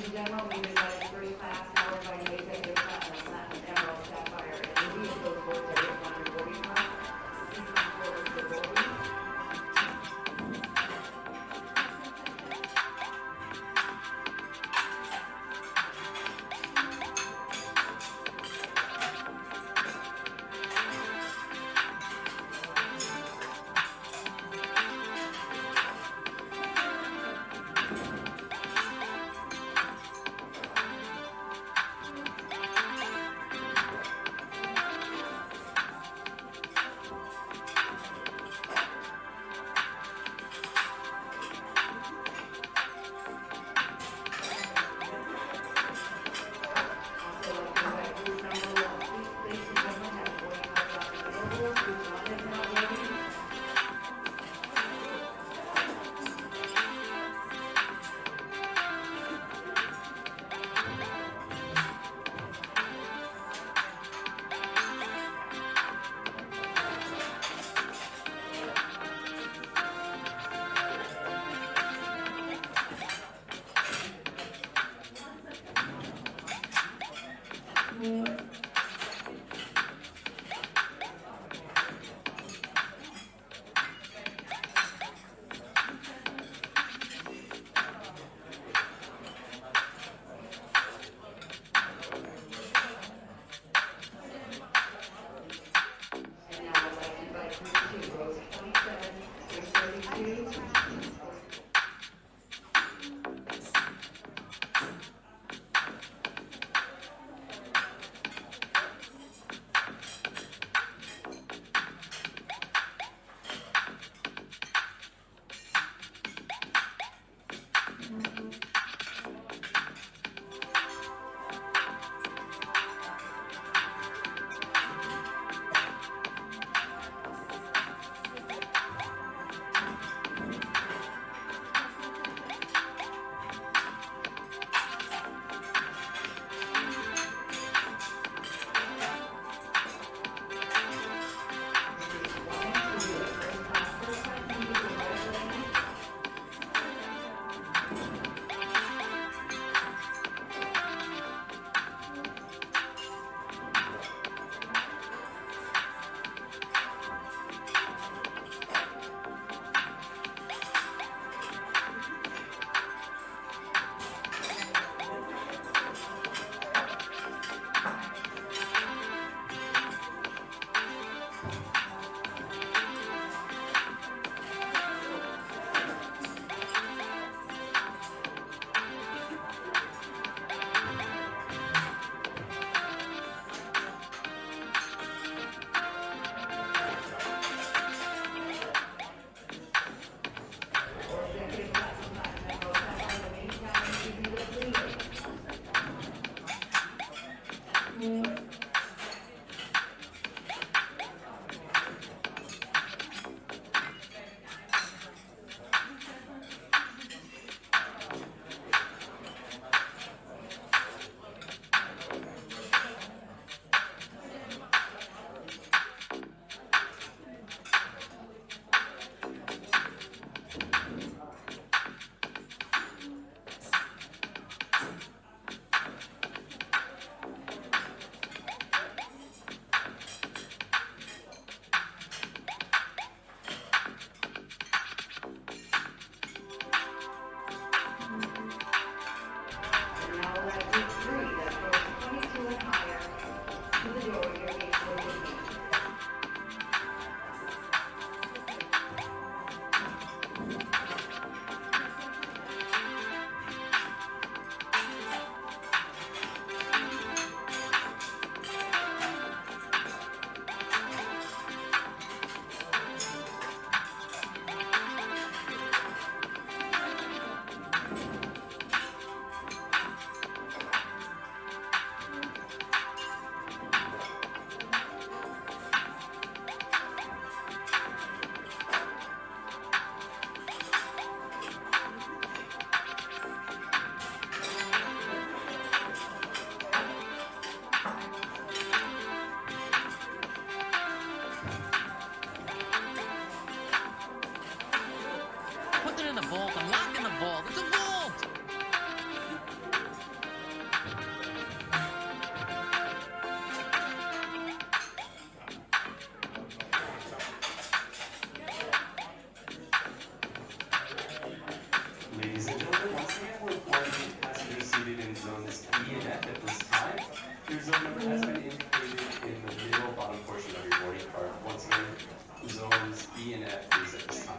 in general, we've invited first class powered by the executive platinum, emerald, sapphire, and ruby of those boards are just on your boarding card. Please come forward for boarding. Singapore boarding passengers seated in zones E and F at this time. Your zone number has been indicated in the middle bottom portion of your boarding card. Once again, zones E and F is at this time.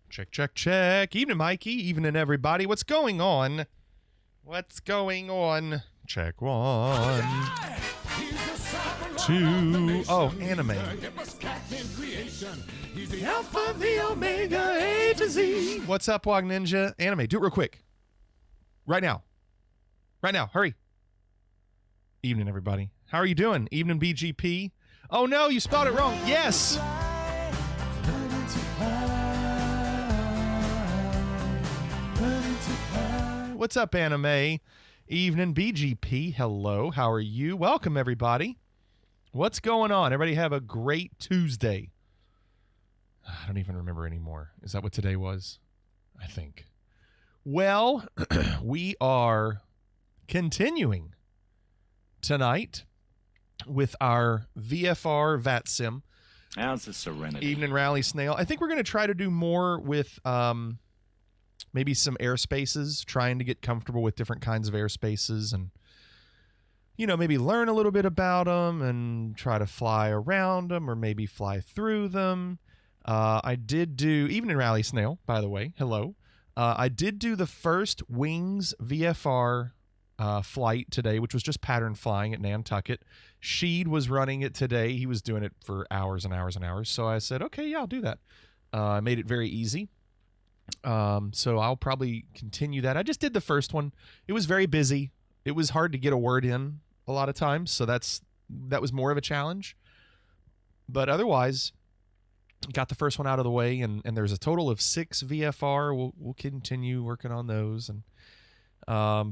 Check, check, check. Evening, Mikey. Evening, everybody. What's going on? What's going on? Check one. Two. Oh, anime. Alpha, the Omega, A to Z. What's up, Wog Ninja? Anime. Do it real quick. Right now. Right now. Hurry. Evening, everybody. How are you doing? Evening, BGP. Oh, no, you spelled it wrong. Yes. What's up, anime? Evening, BGP. Hello. How are you? Welcome, everybody. What's going on? Everybody have a great Tuesday. I don't even remember anymore. Is that what today was? I think. Well, we are continuing tonight with our VFR VATSIM. How's the Serenity? Evening Rally Snail. I think we're going to try to do more with maybe some airspaces, trying to get comfortable with different kinds of airspaces and, you know, maybe learn a little bit about them and try to fly around them or maybe fly through them. I did do, Evening Rally Snail, by the way, hello. I did do the first Wings VFR flight today, which was just pattern flying at Nantucket. Sheed was running it today. He was doing it for hours and hours and hours. So I said, okay, yeah, I'll do that. I made it very easy. So I'll probably continue that. I just did the first one. It was very busy. It was hard to get a word in a lot of times. So that was more of a challenge. But otherwise, got the first one out of the way, and there's a total of 6 VFR. We'll continue working on those. And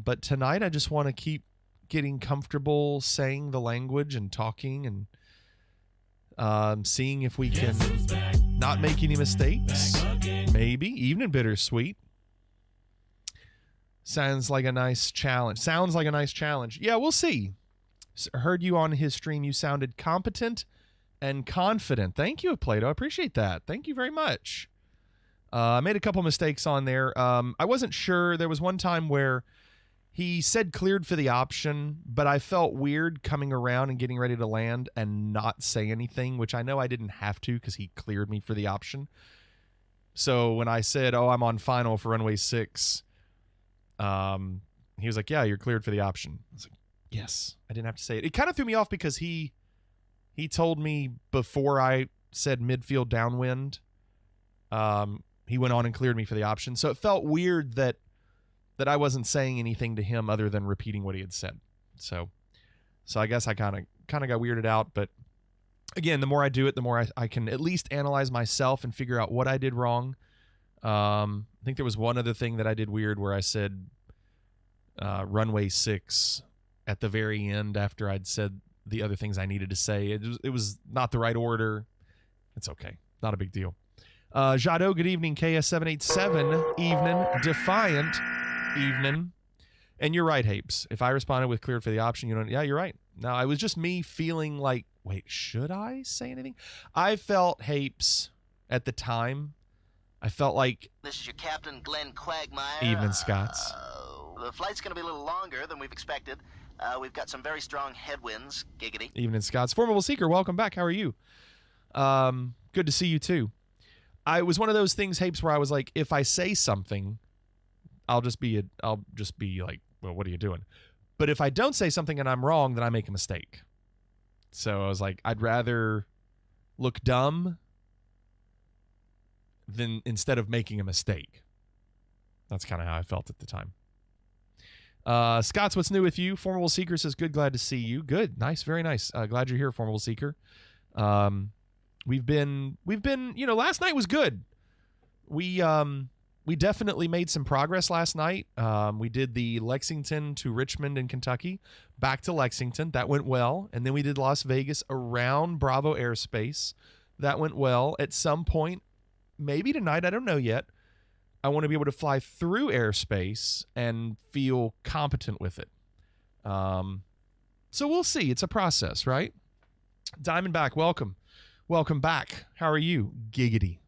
but tonight I just want to keep getting comfortable saying the language and talking and seeing if we can not make any mistakes. Maybe. Evening Bittersweet. Sounds like a nice challenge. Yeah, we'll see. Heard you on his stream. You sounded competent and confident. Thank you, Plato. I appreciate that. Thank you very much. I made a couple mistakes on there. I wasn't sure. There was one time where he said cleared for the option, but I felt weird coming around and getting ready to land and not say anything, which I know I didn't have to because he cleared me for the option. So when I said, oh, I'm on final for runway 6, he was like, yeah, you're cleared for the option. I was like, yes, I didn't have to say it. It kind of threw me off because he told me before I said midfield downwind, he went on and cleared me for the option. So it felt weird that I wasn't saying anything to him other than repeating what he had said. So I guess I kind of got weirded out. But again, the more I do it, the more I can at least analyze myself and figure out what I did wrong. I think there was one other thing that I did weird where I said runway 6 at the very end after I'd said the other things I needed to say. It was not the right order. It's okay. Not a big deal. Jado, good evening. KS787, evening. Defiant, evening. And you're right, Hapes. If I responded with cleared for the option, you don't. Yeah, you're right. Now, it was just me feeling like, wait, should I say anything? I felt, Hapes, at the time, I felt like... This is your captain, Glenn Quagmire. Evening, Scots. The flight's going to be a little longer than we've expected. We've got some very strong headwinds, giggity. Evening, Scots. Formable Seeker, welcome back. How are you? Good to see you, too. I was one of those things, Hapes, where I was like, if I say something, I'll just be like, well, what are you doing? But if I don't say something and I'm wrong, then I make a mistake. So I was like, I'd rather look dumb than instead of making a mistake. That's kind of how I felt at the time. Scott's, what's new with you? Formable Seeker says, good, glad to see you. Good, nice, very nice. Glad you're here, Formable Seeker. We've been, last night was good. We definitely made some progress last night. We did the Lexington to Richmond in Kentucky, back to Lexington. That went well. And then we did Las Vegas around Bravo Airspace. That went well. At some point, maybe tonight, I don't know yet, I want to be able to fly through airspace and feel competent with it. So we'll see. It's a process, right? Diamondback, welcome. Welcome back. How are you? Giggity.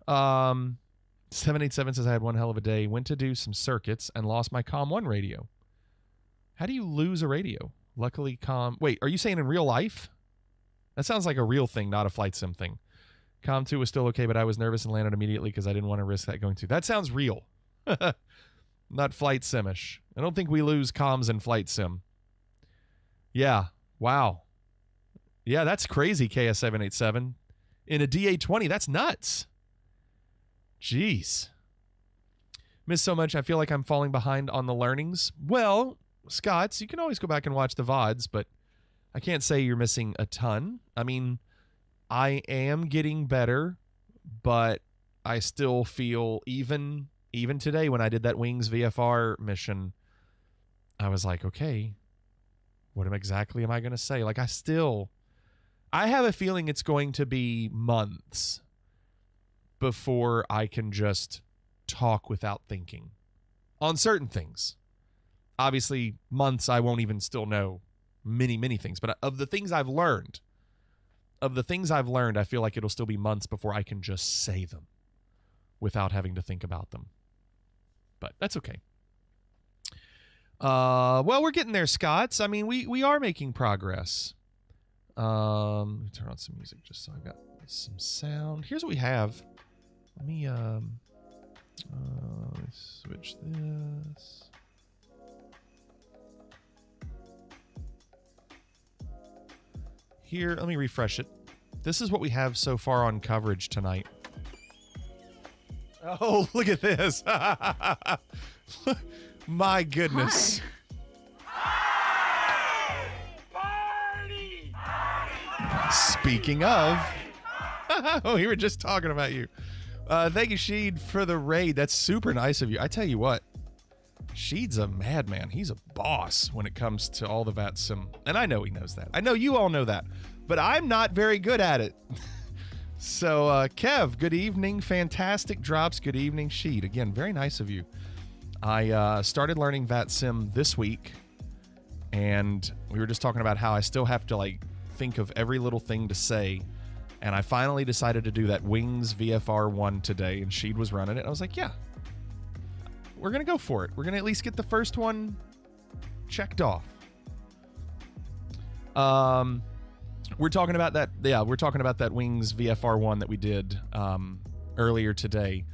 787 says, I had one hell of a day. Went to do some circuits and lost my COM 1 radio. How do you lose a radio? Luckily, wait, are you saying in real life? That sounds like a real thing, not a flight sim thing. COM 2 was still okay, but I was nervous and landed immediately because I didn't want to risk that going through. That sounds real. Not flight simish. I don't think we lose comms in flight sim. Yeah. Wow. Yeah, that's crazy, KS787. In a DA-20, that's nuts. Jeez. Miss so much, I feel like I'm falling behind on the learnings. Well, Scots, you can always go back and watch the VODs, but I can't say you're missing a ton. I mean, I am getting better, but I still feel even today when I did that Wings VFR mission, I was like, okay, what exactly am I going to say? Like, I have a feeling it's going to be months before I can just talk without thinking on certain things. Obviously, months I won't even still know many, many things. But of the things I've learned, I feel like it'll still be months before I can just say them without having to think about them. But that's okay. Well, we're getting there, Scots. I mean, we are making progress. Let me turn on some music just so I got some sound. Here's what we have. Let me switch this. Here, let me refresh it. This is what we have so far on coverage tonight. Oh, look at this. My goodness. Speaking of, oh, we were just talking about you. Thank you, Sheed, for the raid. That's super nice of you. I tell you what, Sheed's a madman. He's a boss when it comes to all the VATSIM. And I know he knows that. I know you all know that. But I'm not very good at it. So, Kev, good evening. Fantastic drops. Good evening, Sheed. Again, very nice of you. I started learning VATSIM this week. And we were just talking about how I still have to, like, think of every little thing to say. And I finally decided to do that Wings VFR 1 today, and Sheed was running it. I was like, yeah, we're going to go for it. We're going to at least get the first one checked off. We're talking about that. Yeah, we're talking about that Wings VFR 1 that we did earlier today.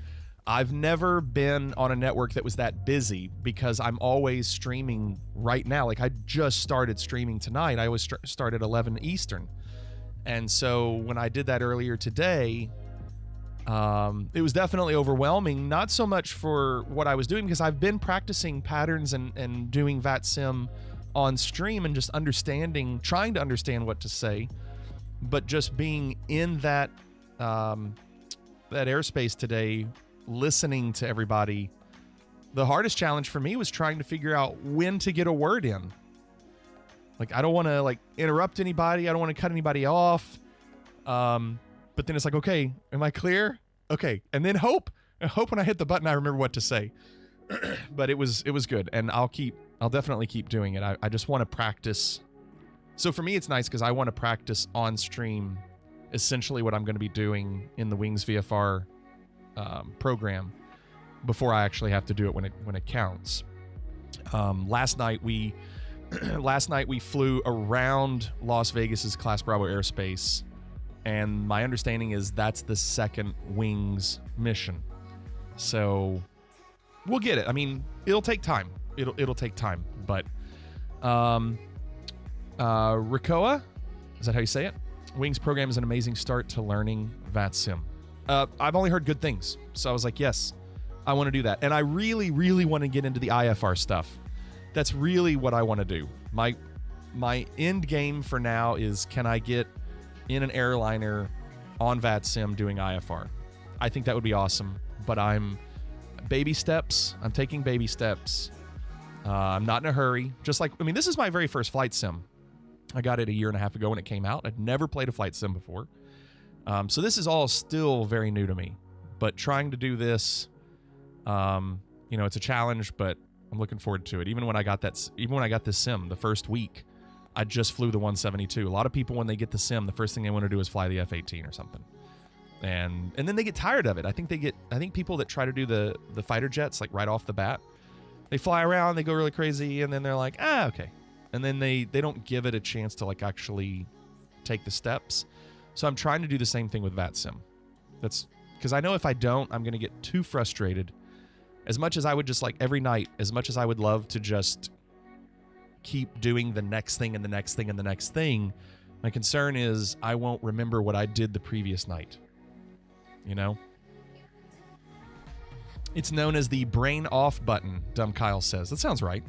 I've never been on a network that was that busy because I'm always streaming right now. Like, I just started streaming tonight. I always start at 11 Eastern. And so when I did that earlier today, it was definitely overwhelming. Not so much for what I was doing, because I've been practicing patterns and doing VATSIM on stream and just trying to understand what to say. But just being in that airspace today, listening to everybody, the hardest challenge for me was trying to figure out when to get a word in. Like, I don't want to, like, interrupt anybody. I don't want to cut anybody off. but then it's like, okay, am I clear? Okay, and then hope when I hit the button I remember what to say. But it was good, and I'll definitely keep doing it. I just want to practice. So for me, it's nice because I want to practice on stream essentially what I'm going to be doing in the Wings VFR program before I actually have to do it when it counts. Last night we flew around Las Vegas's Class Bravo airspace, and my understanding is that's the second Wings mission. So we'll get it. I mean, it'll take time. It'll take time, but Rikoa, is that how you say it? Wings program is an amazing start to learning VATSIM. I've only heard good things, so I was like, yes, I want to do that. And I really, really want to get into the IFR stuff. That's really what I want to do. My end game for now is, can I get in an airliner on VATSIM doing IFR? I think that would be awesome, but I'm baby steps. I'm taking baby steps. I'm not in a hurry. This is my very first flight sim. I got it a year and a half ago when it came out. I'd never played a flight sim before. So this is all still very new to me. But trying to do this, it's a challenge, but I'm looking forward to it. Even when I got this sim the first week, I just flew the 172. A lot of people, when they get the sim, the first thing they want to do is fly the F-18 or something. And then they get tired of it. I think people that try to do the fighter jets, like right off the bat, they fly around, they go really crazy, and then they're like, okay. And then they don't give it a chance to like actually take the steps. So I'm trying to do the same thing with VATSIM. That's because I know if I don't, I'm going to get too frustrated. As much as I would just like every night, as much as I would love to just keep doing the next thing and the next thing and the next thing, my concern is I won't remember what I did the previous night. You know? It's known as the brain off button, Dumb Kyle says. That sounds right.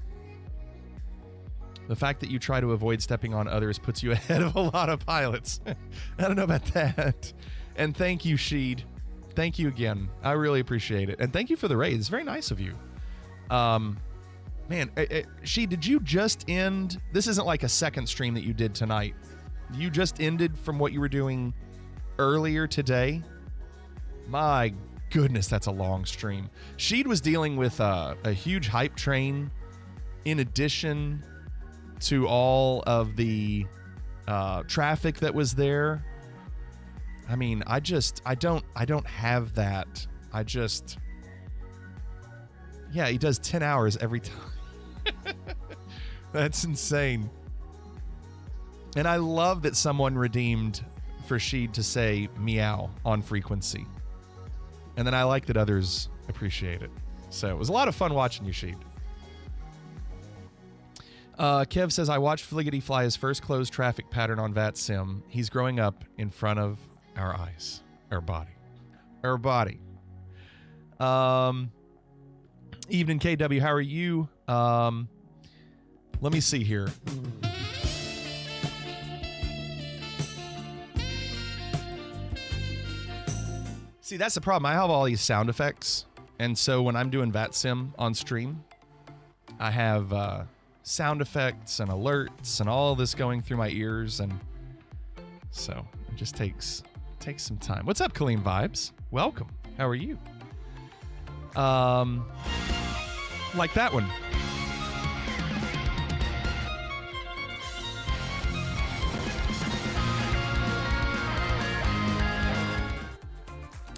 The fact that you try to avoid stepping on others puts you ahead of a lot of pilots. I don't know about that. And thank you, Sheed. Thank you again. I really appreciate it. And thank you for the raid. It's very nice of you. Sheed, did you just end? This isn't like a second stream that you did tonight. You just ended from what you were doing earlier today? My goodness, that's a long stream. Sheed was dealing with a huge hype train in addition to all of the traffic that was there. I mean, I don't have that. Yeah, he does 10 hours every time. That's insane. And I love that someone redeemed for Sheed to say meow on frequency. And then I like that others appreciate it. So it was a lot of fun watching you, Sheed. Kev says, I watched Fliggity fly his first closed traffic pattern on VATSIM. He's growing up in front of our eyes. Our body. Evening, KW. How are you? Let me see here. See, that's the problem. I have all these sound effects. And so when I'm doing VATSIM on stream, I have sound effects and alerts and all this going through my ears. And so it just takes some time. What's up, Kaleem Vibes? Welcome. How are you? Like that one.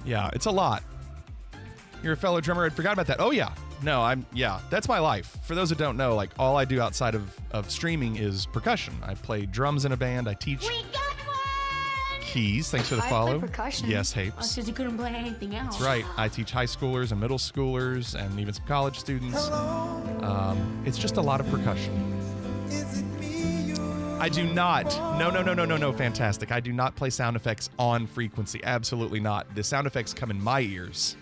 Yeah, it's a lot. You're a fellow drummer. I forgot about that. Oh, yeah. No, that's my life. For those that don't know, like, all I do outside of streaming is percussion. I play drums in a band. I teach keys. Thanks for the follow. I play percussion. Yes, Hapes. That's because you couldn't play anything else. That's right. I teach high schoolers and middle schoolers and even some college students. It's just a lot of percussion. I do not. No, fantastic. I do not play sound effects on frequency. Absolutely not. The sound effects come in my ears,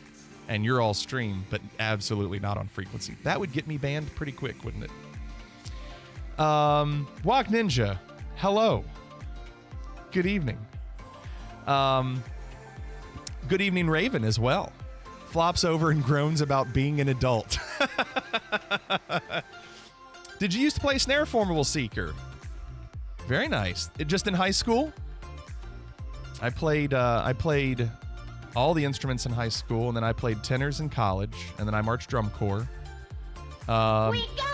and you're all stream, but absolutely not on frequency. That would get me banned pretty quick, wouldn't it? Walk Ninja, hello. Good evening. Good evening, Raven, as well. Flops over and groans about being an adult. Did you used to play Snare Formable Seeker? Very nice. Just in high school? I played all the instruments in high school, and then I played tenors in college, and then I marched drum corps.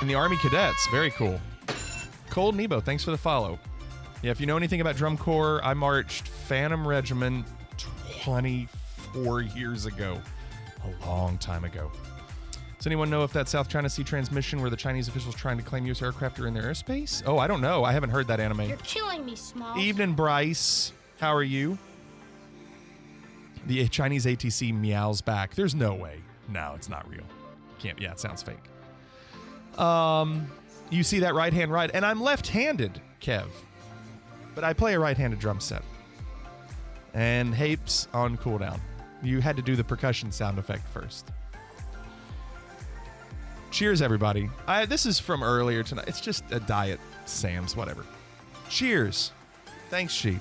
In the Army Cadets, very cool. Cold Nebo, thanks for the follow. Yeah, if you know anything about drum corps, I marched Phantom Regiment 24 years ago. A long time ago. Does anyone know if that South China Sea transmission where the Chinese officials trying to claim U.S. aircraft are in their airspace? Oh, I don't know. I haven't heard that anime. You're killing me, Smalls. Evening, Bryce. How are you? The Chinese ATC meows back. There's no way. No, it's not real. Can't. Yeah, it sounds fake. You see that right hand right, and I'm left-handed, Kev, but I play a right-handed drum set. And Hapes on cooldown. You had to do the percussion sound effect first. Cheers, everybody. This is from earlier tonight. It's just a diet Sam's, whatever. Cheers. Thanks, Sheet.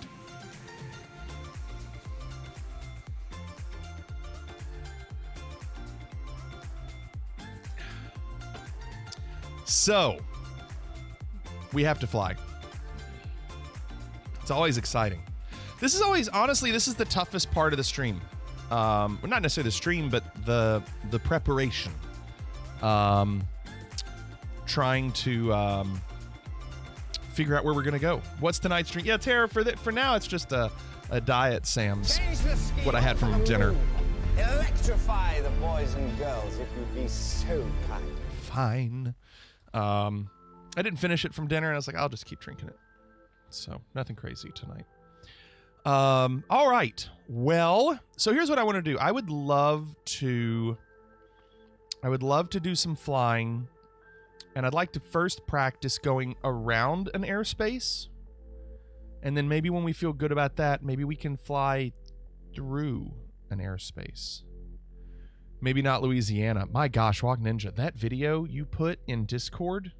So, we have to fly. It's always exciting. This is always, honestly, this is the toughest part of the stream. Well, not necessarily the stream, but the preparation. Trying to figure out where we're gonna go. What's tonight's stream? Yeah, Tara. For now, it's just a diet Sam's. What I had from dinner. Electrify the boys and girls if you'd be so kind. Fine. I didn't finish it from dinner, and I was like, I'll just keep drinking it. So nothing crazy tonight. All right. Well, so here's what I want to do. I would love to do some flying, and I'd like to first practice going around an airspace, and then maybe when we feel good about that, maybe we can fly through an airspace. Maybe not Louisiana. My gosh, Walk Ninja, that video you put in Discord,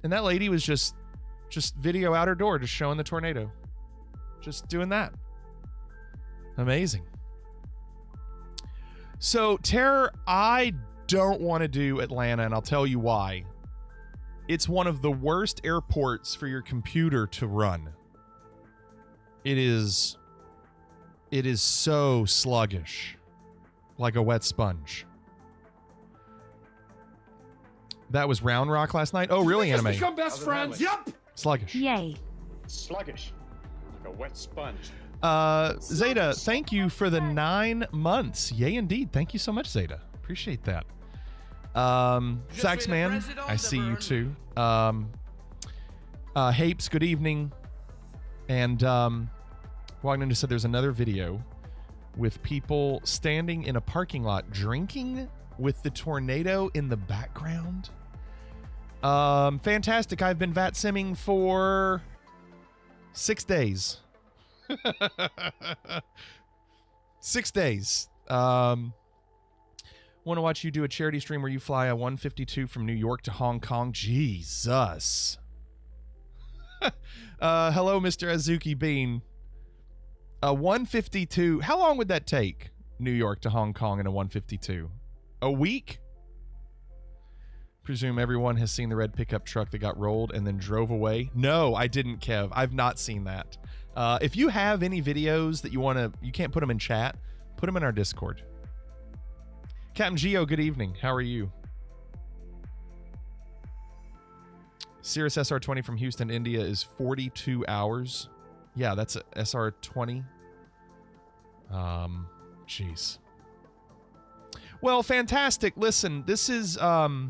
and that lady was just video out her door, just showing the tornado. Just doing that. Amazing. So, Terror, I don't want to do Atlanta, and I'll tell you why. It's one of the worst airports for your computer to run. It is so sluggish. Like a wet sponge. That was Round Rock last night? Oh, really, Anime? Become best friends. Yep. Sluggish. Yay. Sluggish. Like a wet sponge. Zeta, thank you for the 9 months. Yay, indeed. Thank you so much, Zeta. Appreciate that. Saxman, I see you too. Hapes, good evening. And Wagner just said there's another video with people standing in a parking lot drinking with the tornado in the background. Fantastic. I've been VATSIMing for 6 days. 6 days. Want to watch you do a charity stream where you fly a 152 from New York to Hong Kong. Jesus. Hello, Mr. Azuki Bean. A 152. How long would that take? New York to Hong Kong in a 152? A week? Presume everyone has seen the red pickup truck that got rolled and then drove away. No, I didn't, Kev. I've not seen that. If you have any videos that you can't put them in chat, put them in our Discord. Captain Geo, good evening. How are you? Cirrus SR-20 from Houston, India is 42 hours. Yeah, that's a SR-20. Jeez. Well, fantastic. Listen, this is the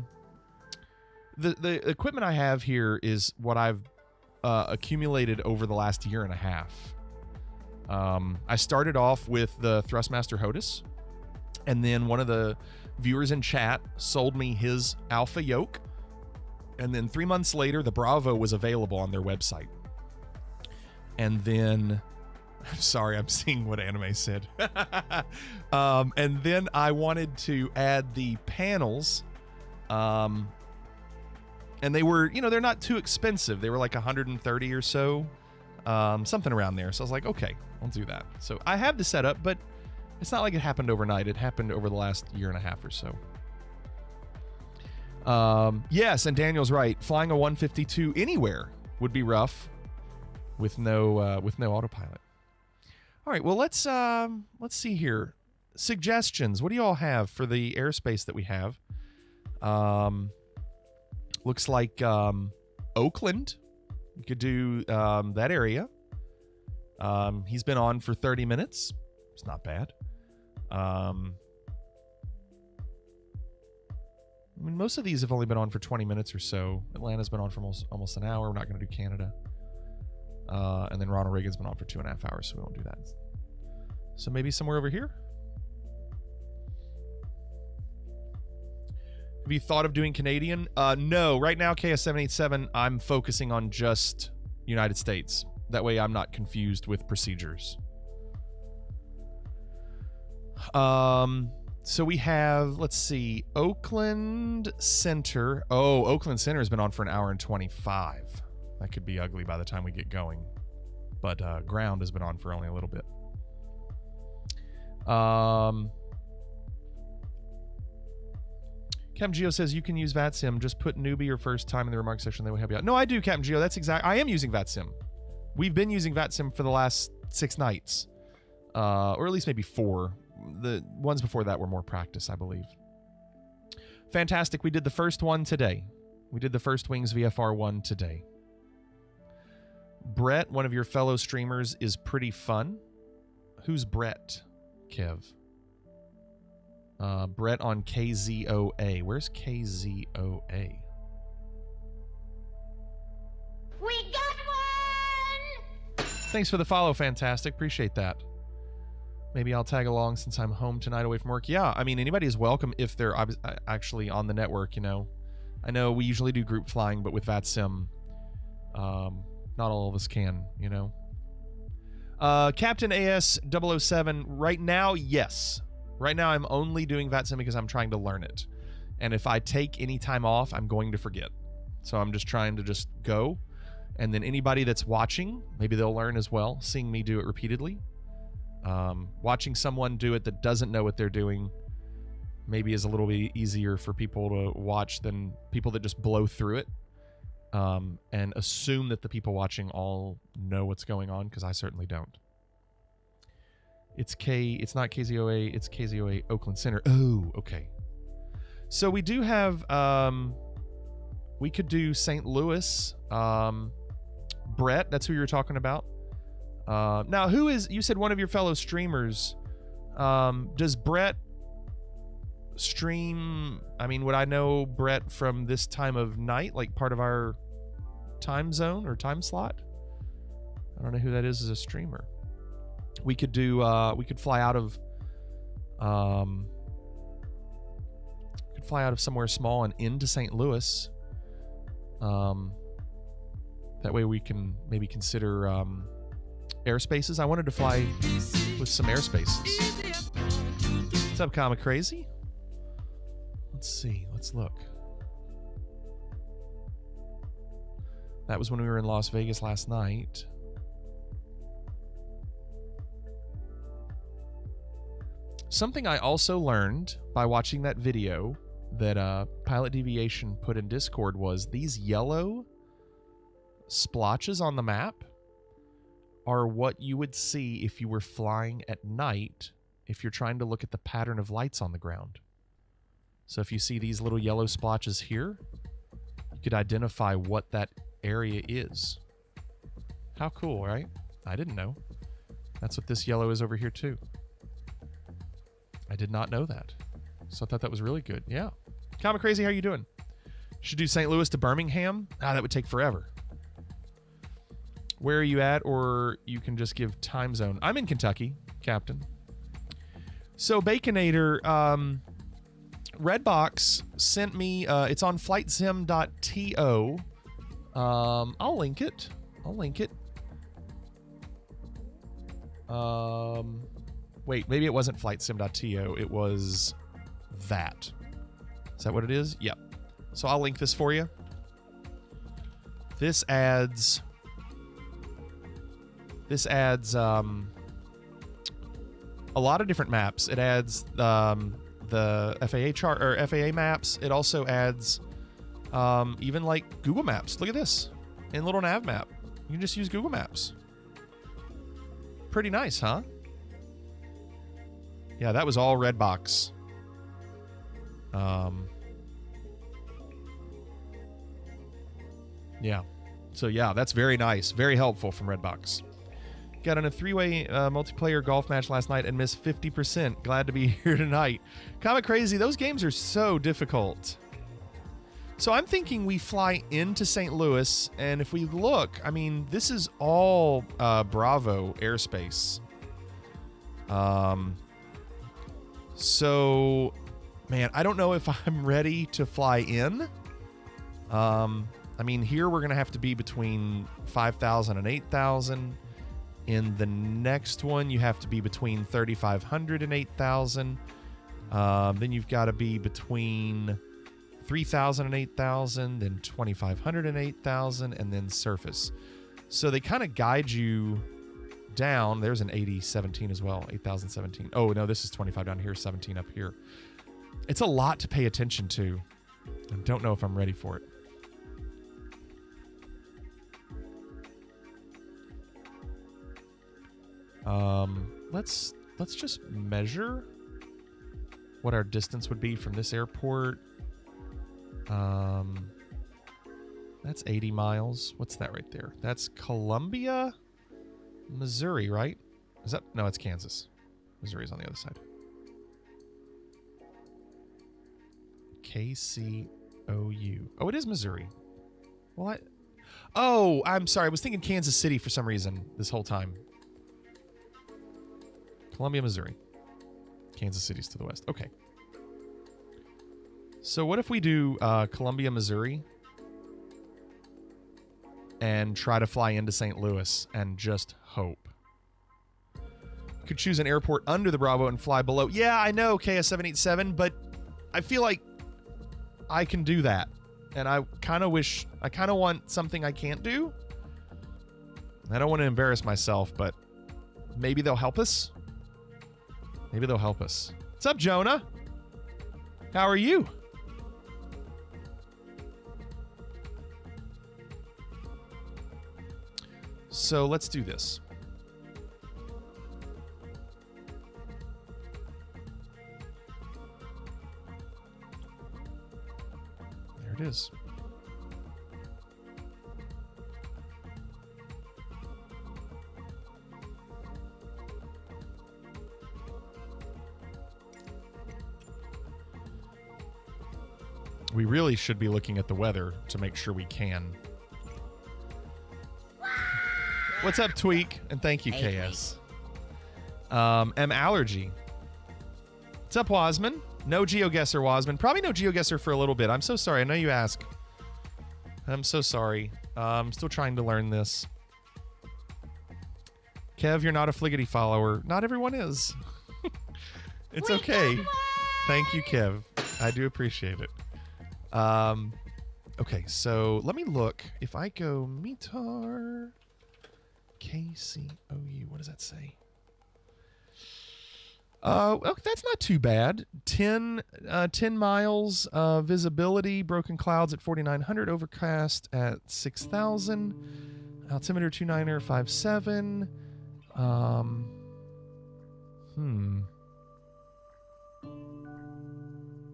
equipment I have here is what I've accumulated over the last year and a half. I started off with the Thrustmaster HOTUS, and then one of the viewers in chat sold me his Alpha Yoke, and then 3 months later, the Bravo was available on their website. And then, I'm sorry, I'm seeing what Anime said. And then I wanted to add the panels. And they were, they're not too expensive. They were like 130 or so. Something around there. So I was like, okay, I'll do that. So I have the setup, but it's not like it happened overnight. It happened over the last year and a half or so. Yes, and Daniel's right. Flying a 152 anywhere would be rough. with no autopilot. All right, well let's see here. Suggestions. What do you all have for the airspace that we have? Looks like Oakland. You could do that area. He's been on for 30 minutes. It's not bad. I mean, most of these have only been on for 20 minutes or so. Atlanta's been on for almost an hour. We're not going to do Canada. And then Ronald Reagan's been on for 2.5 hours, so we won't do that. So maybe somewhere over here? Have you thought of doing Canadian? No. Right now, KS787, I'm focusing on just United States. That way I'm not confused with procedures. So we have, let's see, Oakland Center. Oh, Oakland Center has been on for an hour and 25. That could be ugly by the time we get going. But ground has been on for only a little bit. Captain Geo says you can use VATSIM. Just put newbie or first time in the remarks section. They will help you out. No, I do, Captain Geo. That's exact. I am using VATSIM. We've been using VATSIM for the last 6 nights. Or at least maybe 4. The ones before that were more practice, I believe. Fantastic. We did the first one today. We did the first Wings VFR one today. Brett, one of your fellow streamers, is pretty fun. Who's Brett, Kev? Brett on KZOA. Where's KZOA? We got one! Thanks for the follow, fantastic. Appreciate that. Maybe I'll tag along since I'm home tonight away from work. Yeah, I mean, anybody is welcome if they're actually on the network, you know. I know we usually do group flying, but with VATSIM, not all of us can, you know. Captain AS007, right now, yes. Right now, I'm only doing VATSIM because I'm trying to learn it. And if I take any time off, I'm going to forget. So I'm just trying to just go. And then anybody that's watching, maybe they'll learn as well, seeing me do it repeatedly. Watching someone do it that doesn't know what they're doing maybe is a little bit easier for people to watch than people that just blow through it and assume that the people watching all know what's going on, because I certainly don't. It's not KZOA, it's KZOA Oakland Center. Oh, okay. So we do have, we could do St. Louis. Brett, that's who you were talking about. Now, who is, you said one of your fellow streamers. Does Brett stream, I mean, would I know Brett from this time of night, like part of our time zone or time slot? I don't know who that is as a streamer. We could do, we could fly out of, somewhere small and into St. Louis. That way we can maybe consider, airspaces. I wanted to fly with some airspaces. What's up, Comic Crazy? Let's see. Let's look. That was when we were in Las Vegas last night. Something I also learned by watching that video that Pilot Deviation put in Discord was these yellow splotches on the map are what you would see if you were flying at night, if you're trying to look at the pattern of lights on the ground. So if you see these little yellow splotches here, you could identify what that area is. How cool, right? I didn't know. That's what this yellow is over here too. I did not know that. So I thought that was really good. Yeah. Comic Crazy, how you doing? Should do St. Louis to Birmingham? Ah, that would take forever. Where are you at? Or you can just give time zone. I'm in Kentucky, Captain. So Baconator, Redbox sent me, it's on flightsim.to. I'll link it. Wait, maybe it wasn't flightsim.to. It was that. Is that what it is? Yep. So I'll link this for you. This adds a lot of different maps. It adds the FAA chart or FAA maps. It also adds even like Google Maps. Look at this in little nav map. You can just use Google Maps. Pretty nice, huh? Yeah, that was all Redbox. Yeah. So yeah, that's very nice. Very helpful from Redbox. Got on a 3-way multiplayer golf match last night and missed 50%. Glad to be here tonight. Comic Crazy, those games are so difficult. So I'm thinking we fly into St. Louis, and if we look, I mean, this is all Bravo airspace. So, man, I don't know if I'm ready to fly in. I mean, here we're going to have to be between 5,000 and 8,000. In the next one, you have to be between 3,500 and 8,000. Then you've got to be between 3,000 and 8,000, then 2,500 and 8,000, and then surface. So they kind of guide you down. There's an 8017 as well, 8,017. Oh, no, this is 25 down here, 17 up here. It's a lot to pay attention to. I don't know if I'm ready for it. Let's just measure what our distance would be from this airport. That's 80 miles. What's that right there? That's Columbia, Missouri, right? Is that? No, it's Kansas. Missouri's on the other side. KCOU. Oh, it is Missouri. Well, oh, I'm sorry. I was thinking Kansas City for some reason this whole time. Columbia, Missouri. Kansas City's to the west. Okay. So what if we do Columbia, Missouri and try to fly into St. Louis and just hope? You could choose an airport under the Bravo and fly below. Yeah, I know, KS787, but I feel like I can do that. And I kind of want something I can't do. I don't want to embarrass myself, but maybe they'll help us. Maybe they'll help us. What's up, Jonah? How are you? So let's do this. There it is. We really should be looking at the weather to make sure we can. What's up, Tweak? And thank you, KS. M Allergy. What's up, Wasman? No GeoGuessr, Wasman. Probably no GeoGuessr for a little bit. I'm so sorry. I know you ask. I'm so sorry. I'm still trying to learn this. Kev, you're not a Fliggity follower. Not everyone is. It's okay. Thank you, Kev. I do appreciate it. Okay, so let me look. If I go METAR KCOU, what does that say? Oh, that's not too bad. 10 miles, visibility, broken clouds at 4,900, overcast at 6,000, altimeter 29er57.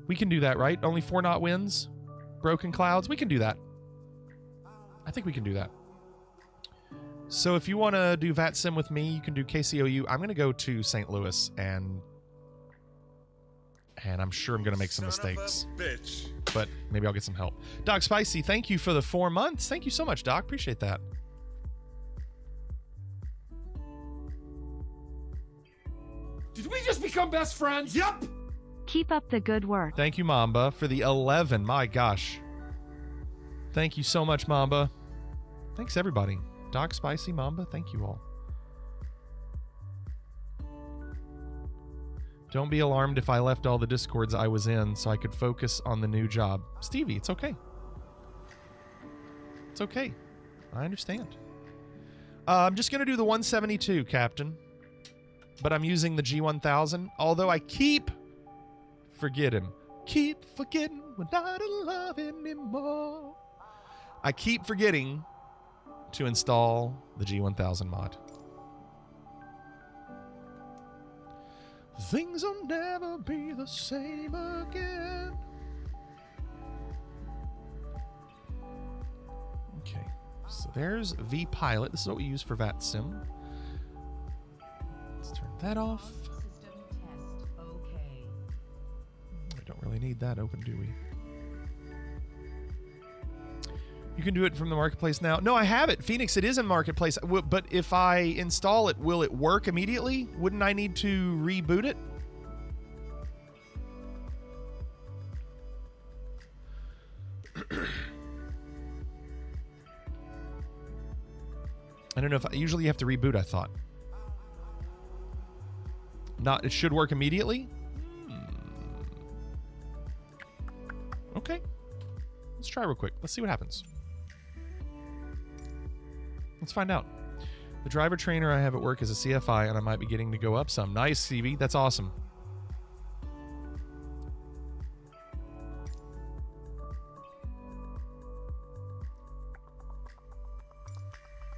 We can do that, right? Only 4 knot winds, broken clouds. We can do that. I think we can do that. So if you want to do VATSIM with me, you can do KCOU. I'm going to go to St. Louis, and I'm sure I'm going to make some mistakes. But maybe I'll get some help. Doc Spicy, thank you for the 4 months. Thank you so much, Doc. Appreciate that. Did we just become best friends? Yup. Keep up the good work. Thank you, Mamba, for the 11. My gosh. Thank you so much, Mamba. Thanks, everybody. Doc, Spicy, Mamba, thank you all. Don't be alarmed if I left all the Discords I was in so I could focus on the new job. Stevie, it's okay. It's okay. I understand. I'm just going to do the 172, Captain. But I'm using the G1000, although I keep forgetting. Keep forgetting we're not in love anymore. I keep forgetting to install the G1000 mod. Things will never be the same again. Okay, so there's vPilot. This is what we use for VATSIM. Let's turn that off. System test. Okay. We don't really need that open, do we? You can do it from the marketplace now. No, I have it. Phoenix, it is in marketplace. But if I install it, will it work immediately? Wouldn't I need to reboot it? I don't know if usually you have to reboot, I thought. Not, it should work immediately? Okay. Let's try real quick. Let's see what happens. Let's find out. The driver trainer I have at work is a CFI, and I might be getting to go up some. Nice, CB. That's awesome.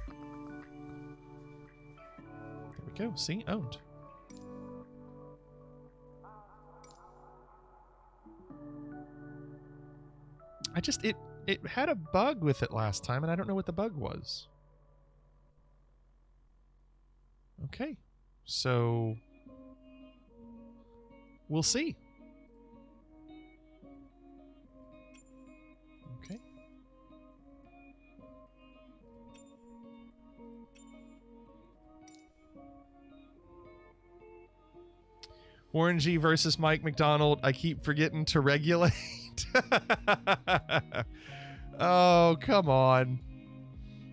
There we go. See? Owned. I just... It had a bug with it last time, and I don't know what the bug was. Okay, so we'll see. Okay. Warren G versus Mike McDonald. I keep forgetting to regulate. Oh, come on.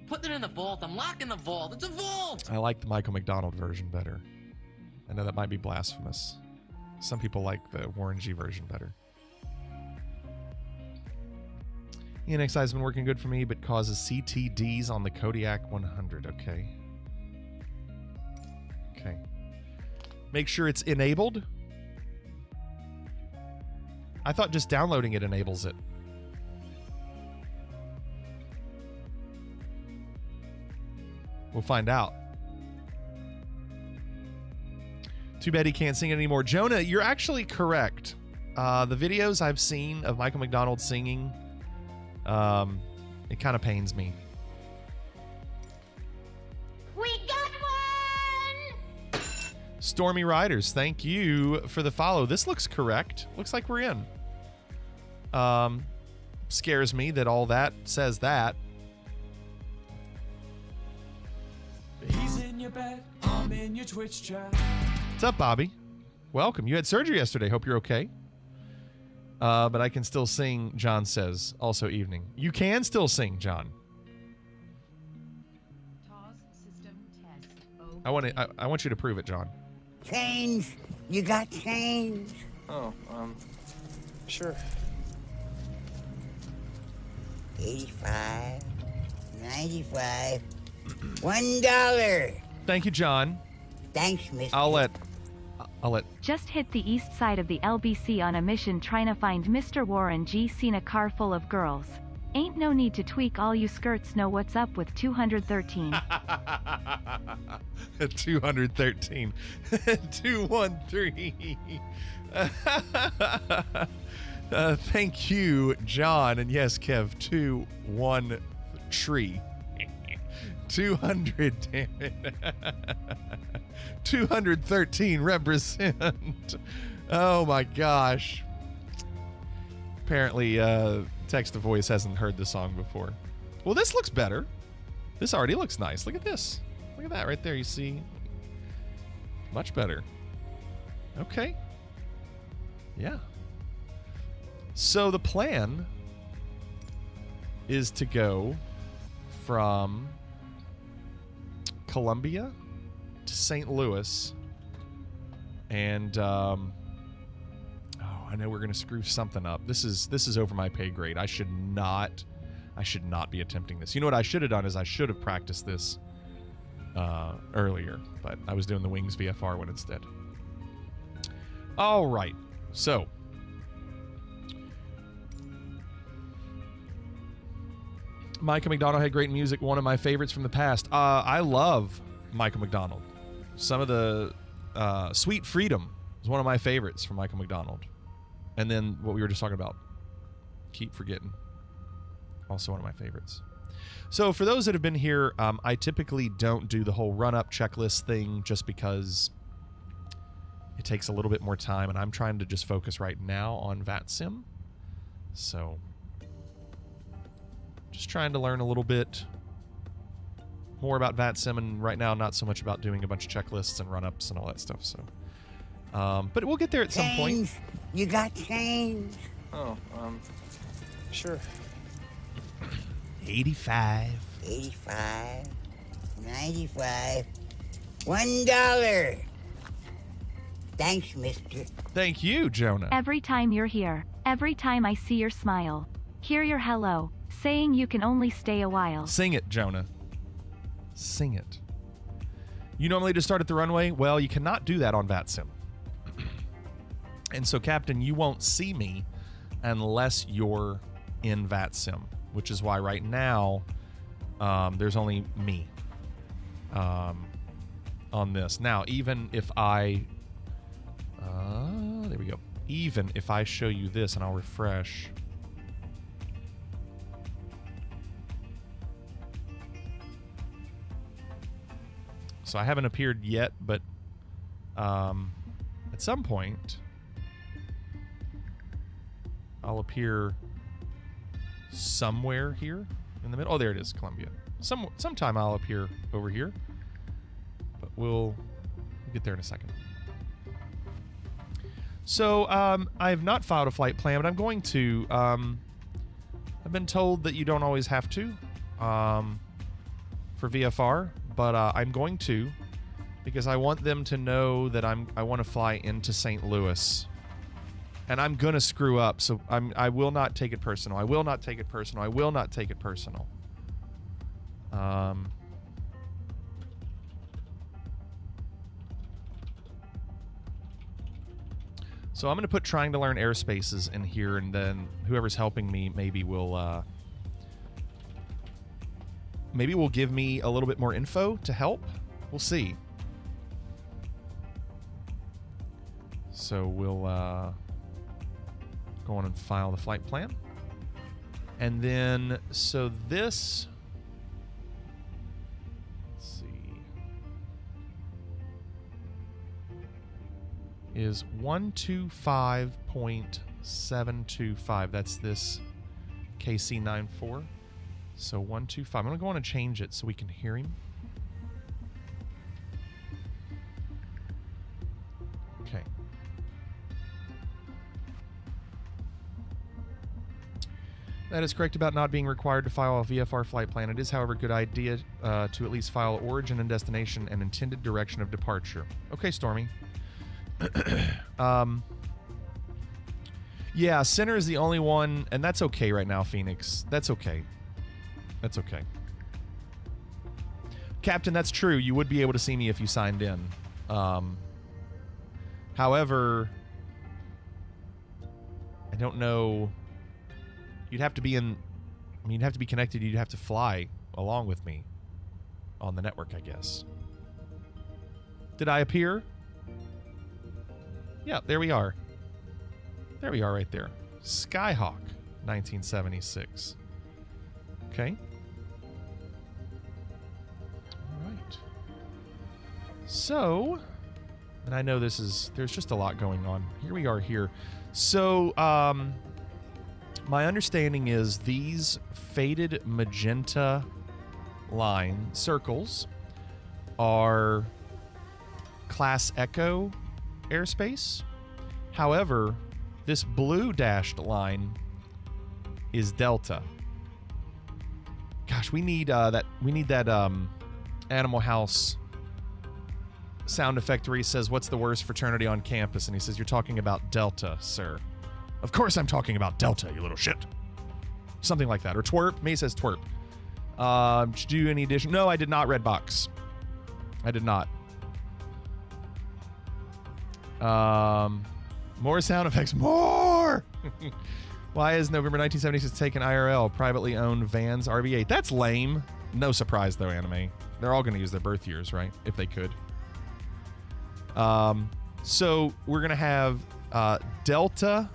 Put it in the vault. I'm locking the vault. It's a vault. I like the Michael McDonald version better. I know that might be blasphemous. Some people like the Warren G version better. ENXI has been working good for me, but causes CTDs on the Kodiak 100. Okay. Okay. Make sure it's enabled. I thought just downloading it enables it. We'll find out. Too bad he can't sing it anymore. Jonah, you're actually correct. The videos I've seen of Michael McDonald singing, it kind of pains me. We got one! Stormy Riders, thank you for the follow. This looks correct. Looks like we're in. Scares me that all that says that. He's in your bed, I'm in your Twitch chat. What's up, Bobby? Welcome. You had surgery yesterday. Hope you're okay. But I can still sing, John says. Also evening. You can still sing, John. System test. I want you to prove it, John. Change. You got change. Oh, sure. 85, 95, $1. Thank you, John. Thanks, mister. I'll let. Just hit the east side of the LBC on a mission trying to find Mr. Warren G. Seen a car full of girls. Ain't no need to tweak, all you skirts know what's up with 213. 213. 213. Thank you, John. And yes, Kev, 213. 200, damn it. 213 represent. Oh my gosh. Apparently, text to voice hasn't heard the song before. Well, this looks better. This already looks nice. Look at this. Look at that right there. You see? Much better. Okay. Yeah. So the plan is to go from Columbia to St. Louis, and I know we're gonna screw something up. This is over my pay grade. I should not be attempting this. You know what I should have done is I should have practiced this earlier, but I was doing the Wings VFR one instead. All right, so Micah McDonald had great music. One of my favorites from the past. I love Micah McDonald. Some of the Sweet Freedom is one of my favorites from Micah McDonald. And then what we were just talking about, Keep Forgetting, also one of my favorites. So for those that have been here, I typically don't do the whole run-up checklist thing just because it takes a little bit more time, and I'm trying to just focus right now on VATSIM. So just trying to learn a little bit more about VATSIM, and right now not so much about doing a bunch of checklists and run-ups and all that stuff. So, but we'll get there at some point. You got change? Oh, sure. 85. 85. 95. $1. Thanks, mister. Thank you, Jonah. Every time you're here, every time I see your smile, hear your hello, saying you can only stay a while. Sing it, Jonah. Sing it. You normally just start at the runway? Well, you cannot do that on VATSIM. And so, Captain, you won't see me unless you're in VATSIM, which is why right now there's only me on this. Now, even if I... there we go. Even if I show you this and I'll refresh... So I haven't appeared yet, but at some point I'll appear somewhere here in the middle. Oh, there it is, Columbia. Sometime I'll appear over here, but we'll get there in a second. So I have not filed a flight plan, but I'm going to. I've been told that you don't always have to for VFR. But I'm going to, because I want them to know that I want to fly into St. Louis, and I'm gonna screw up. So I will not take it personal. I will not take it personal. I will not take it personal. So I'm gonna put trying to learn airspaces in here, and then whoever's helping me maybe will. Maybe will give me a little bit more info to help. We'll see. So we'll go on and file the flight plan. And then, so this... Let's see. Is 125.725. That's this KC94. So 125. I'm going to go on and change it so we can hear him. Okay. That is correct about not being required to file a VFR flight plan. It is, however, a good idea to at least file origin and destination and intended direction of departure. Okay, Stormy. Yeah, center is the only one, and that's okay right now, Phoenix. That's okay. That's okay. Captain, that's true. You would be able to see me if you signed in. However, I don't know. You'd have to be in... I mean, you'd have to be connected. You'd have to fly along with me on the network, I guess. Did I appear? Yeah, there we are. There we are right there. Skyhawk, 1976. Okay. So, and I know there's just a lot going on. Here we are here. So, my understanding is these faded magenta line circles are Class Echo airspace. However, this blue dashed line is Delta. Gosh, we need that Animal House sound effect where he says, "What's the worst fraternity on campus?" And he says, "You're talking about Delta, sir." Of course I'm talking about Delta, you little shit. Something like that. Or twerp. May says twerp. Did you do any addition? No, I did not, Redbox. I did not. More sound effects. More! Why is November 1976 taken IRL? Privately owned Vans RV8. That's lame. No surprise, though, Anime. They're all going to use their birth years, right? If they could. So we're going to have Delta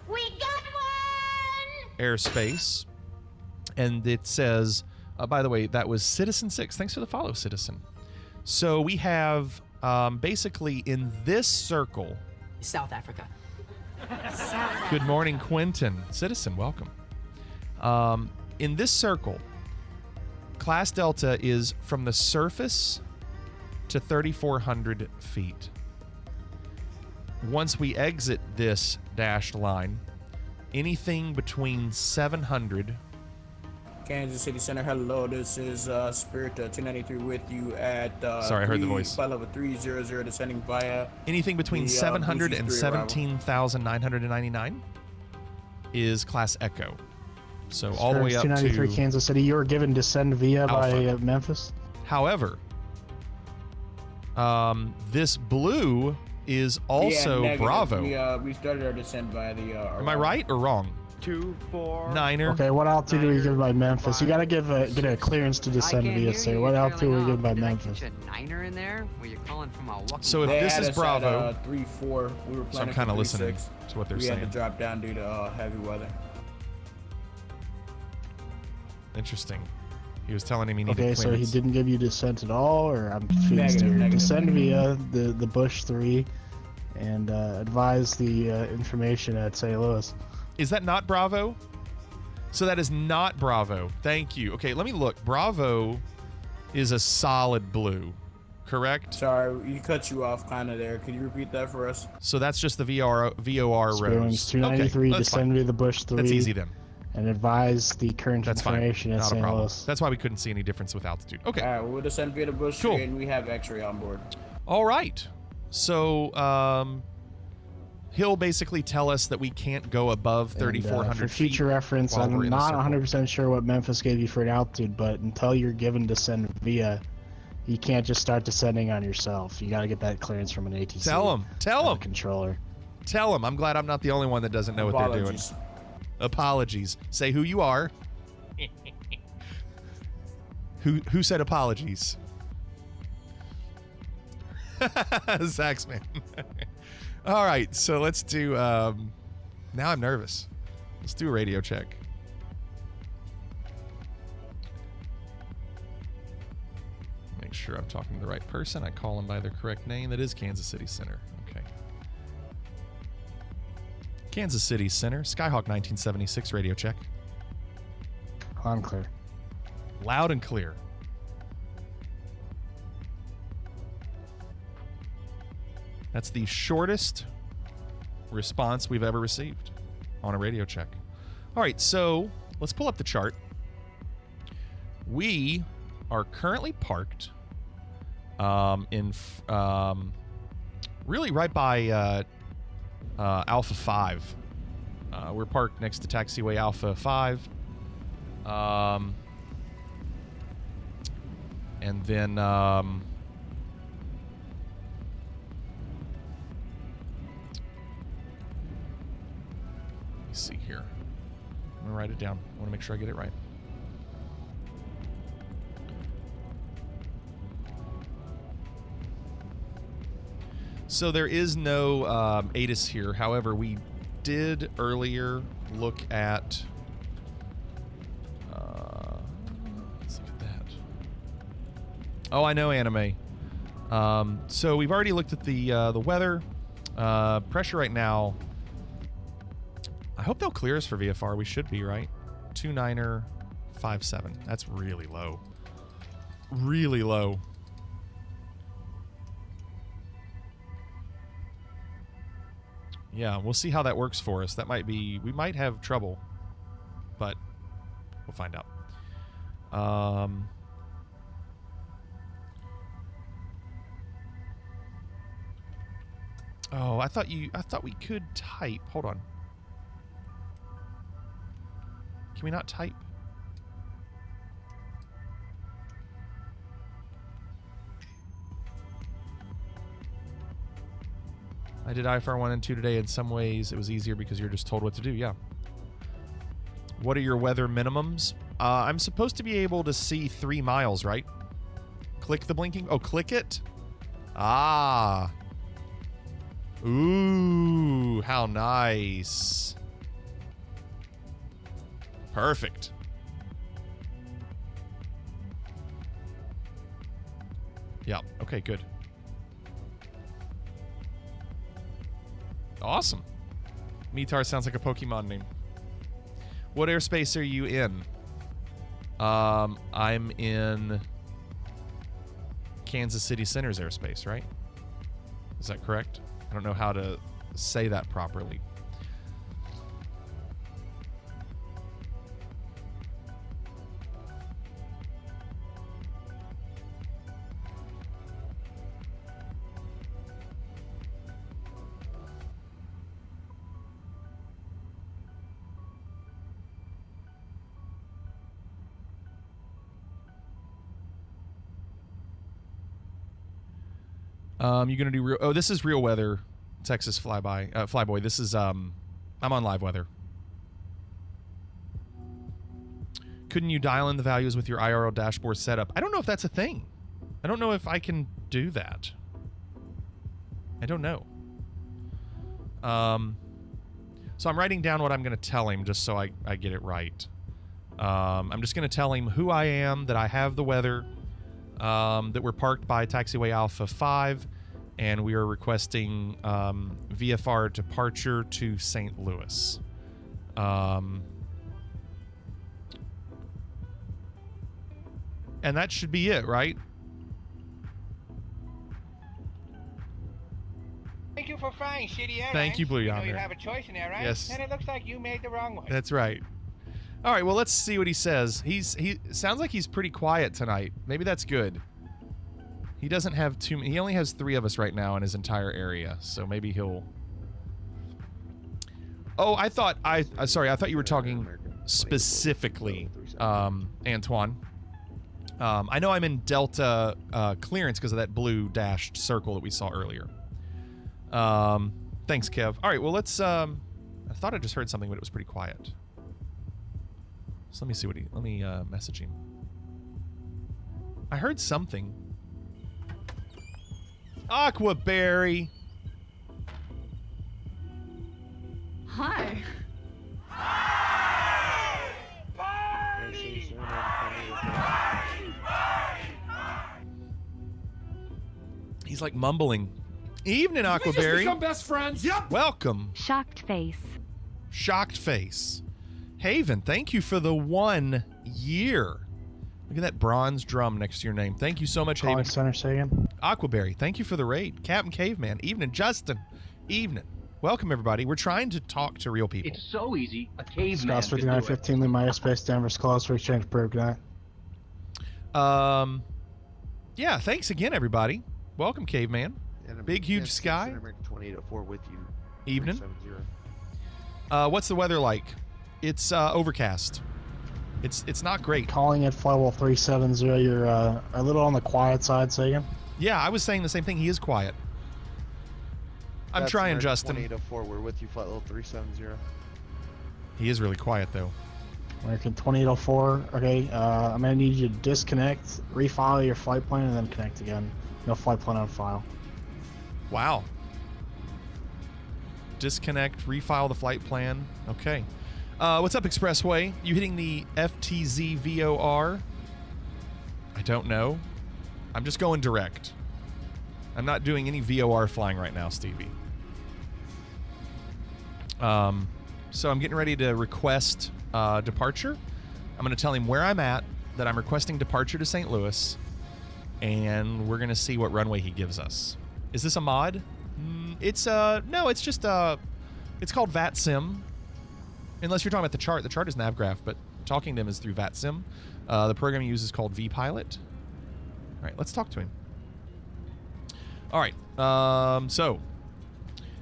Airspace. And it says, by the way, that was Citizen 6. Thanks for the follow, Citizen. So we have basically in this circle. South Africa. Good morning, Quentin. Citizen, welcome. In this circle, Class Delta is from the surface to 3,400 feet. Once we exit this dashed line, anything between 700. Kansas City Center, hello. This is Spirit 293 with you at. Sorry, I heard the voice. Flight level 300, descending via. Anything between the, 700 and 17,999 is Class Echo. So all the way up 293 to Kansas City. You were given descend via Alpha. by Memphis. However, this blue is also Bravo. We started our descent via the. Am I right or wrong? 24. Niner. Okay, what altitude were you given by Memphis? You gotta get a clearance to descend via, sir. What altitude were you given by Memphis? Niner in there? Where you're calling from a So if this is Bravo, 3-4. We were planning so I'm kind of for listening 3-6. to what they're We saying. had to drop down due to heavy weather. Interesting. He was telling him he needed Okay, clearance. so he didn't give you descent at all, or I'm confused here. Negative. Descend via the Bush 3 and advise the information at St. Louis. Is that not Bravo? So that is not Bravo. Thank you. Okay, let me look. Bravo is a solid blue, correct? Sorry, you cut you off kind of there. Could you repeat that for us? So that's just the VOR Experience rows. 293, okay, descend via the Bush 3. That's easy then. And advise the current That's fine. information at Not a St. problem. Louis. That's why we couldn't see any difference with altitude. Okay. All right, we'll descend via the Bush Cool. 3 and we have X-ray on board. All right. So he'll basically tell us that we can't go above 3,400 For feet. future reference, while we're I'm in the not circle. 100% sure what Memphis gave you for an altitude, but until you're given descend via, you can't just start descending on yourself. You got to get that clearance from an ATC. Tell him. Tell him. Controller. Tell him. I'm glad I'm not the only one that doesn't know what they're doing. Apologies. Apologies. Say who you are. Who said apologies? Zaxman. All right, so let's do. Now I'm nervous. Let's do a radio check. Make sure I'm talking to the right person. I call them by their correct name. That is Kansas City Center. Okay. Kansas City Center, Skyhawk 1976 radio check. On clear. Loud and clear. That's the shortest response we've ever received on a radio check. All right, so let's pull up the chart. We are currently parked really right by Alpha 5. We're parked next to taxiway Alpha 5. And then let me see here. I'm gonna write it down. I want to make sure I get it right. So there is no ATIS here. However, we did earlier look at. Let's look at that. Oh, I know, Anime. So we've already looked at the weather. Pressure right now. I hope they'll clear us for VFR. We should be, right? 29er57. That's really low. Really low. Yeah, we'll see how that works for us. That might be... We might have trouble. But we'll find out. Oh, I thought we could type. Hold on. Can we not type? I did IFR 1 and 2 today. In some ways, it was easier because you're just told what to do. Yeah. What are your weather minimums? I'm supposed to be able to see 3 miles, right? Click the blinking. Oh, click it. Ah. Ooh, how nice. Perfect. Yeah, okay, good. Awesome. Meetar sounds like a Pokemon name. What airspace are you in? I'm in Kansas City Center's airspace, right? Is that correct? I don't know how to say that properly. You're gonna do real. Oh, this is real weather, Texas flyboy. This is I'm on live weather. Couldn't you dial in the values with your IRL dashboard setup? I don't know if that's a thing. I don't know if I can do that. I don't know. So I'm writing down what I'm gonna tell him just so I get it right. I'm just gonna tell him who I am, that I have the weather, that we're parked by taxiway Alpha 5. And we are requesting VFR departure to St. Louis. And that should be it, right? Thank you for flying City Airlines. Thank you, Blue You know Yonder. you have a choice in there, right? Yes. And it looks like you made the wrong one. That's right. All right, well, let's see what he says. He sounds like he's pretty quiet tonight. Maybe that's good. He doesn't have too many. He only has 3 of us right now in his entire area, so maybe he'll... Oh, I thought you were talking specifically, Antoine. I know I'm in Delta clearance because of that blue dashed circle that we saw earlier. Thanks, Kev. All right, well, let's... I thought I just heard something, but it was pretty quiet. So let me see what let me message him. I heard something. Aquaberry. Hi. He's like mumbling. Evening, Aquaberry. We just become best friends. Yep. Welcome. Shocked face. Shocked face. Haven, thank you for the 1 year. Look at that bronze drum next to your name. Thank you so much, Haven. Center Sagan. Aquaberry, thank you for the raid. Captain Caveman, evening. Justin, evening. Welcome, everybody. We're trying to talk to real people. It's so easy. A caveman Scott's could do it. 5915, Lee, my airspace, Denver's closed for exchange approved tonight. Yeah, thanks again, everybody. Welcome, Caveman. Big, huge sky. 2804 with you. Evening. 370. What's the weather like? It's overcast. It's not great. Calling it Flywell 370, you're a little on the quiet side, Sagan. Yeah, I was saying the same thing. He is quiet. I'm That's trying, American Justin. 2804, we're with you, flight level 370. He is really quiet, though. American 2804, okay, I'm going to need you to disconnect, refile your flight plan, and then connect again. No flight plan on file. Wow. Disconnect, refile the flight plan. Okay. What's up, Expressway? You hitting the FTZ VOR? I don't know. I'm just going direct. I'm not doing any VOR flying right now, Stevie. So I'm getting ready to request departure. I'm going to tell him where I'm at, that I'm requesting departure to St. Louis, and we're going to see what runway he gives us. Is this a mod? It's no, it's just it's called VATSIM. Unless you're talking about the chart. The chart is Navgraph, but talking to him is through VATSIM. The program he uses is called vPilot. All right, let's talk to him. All right, so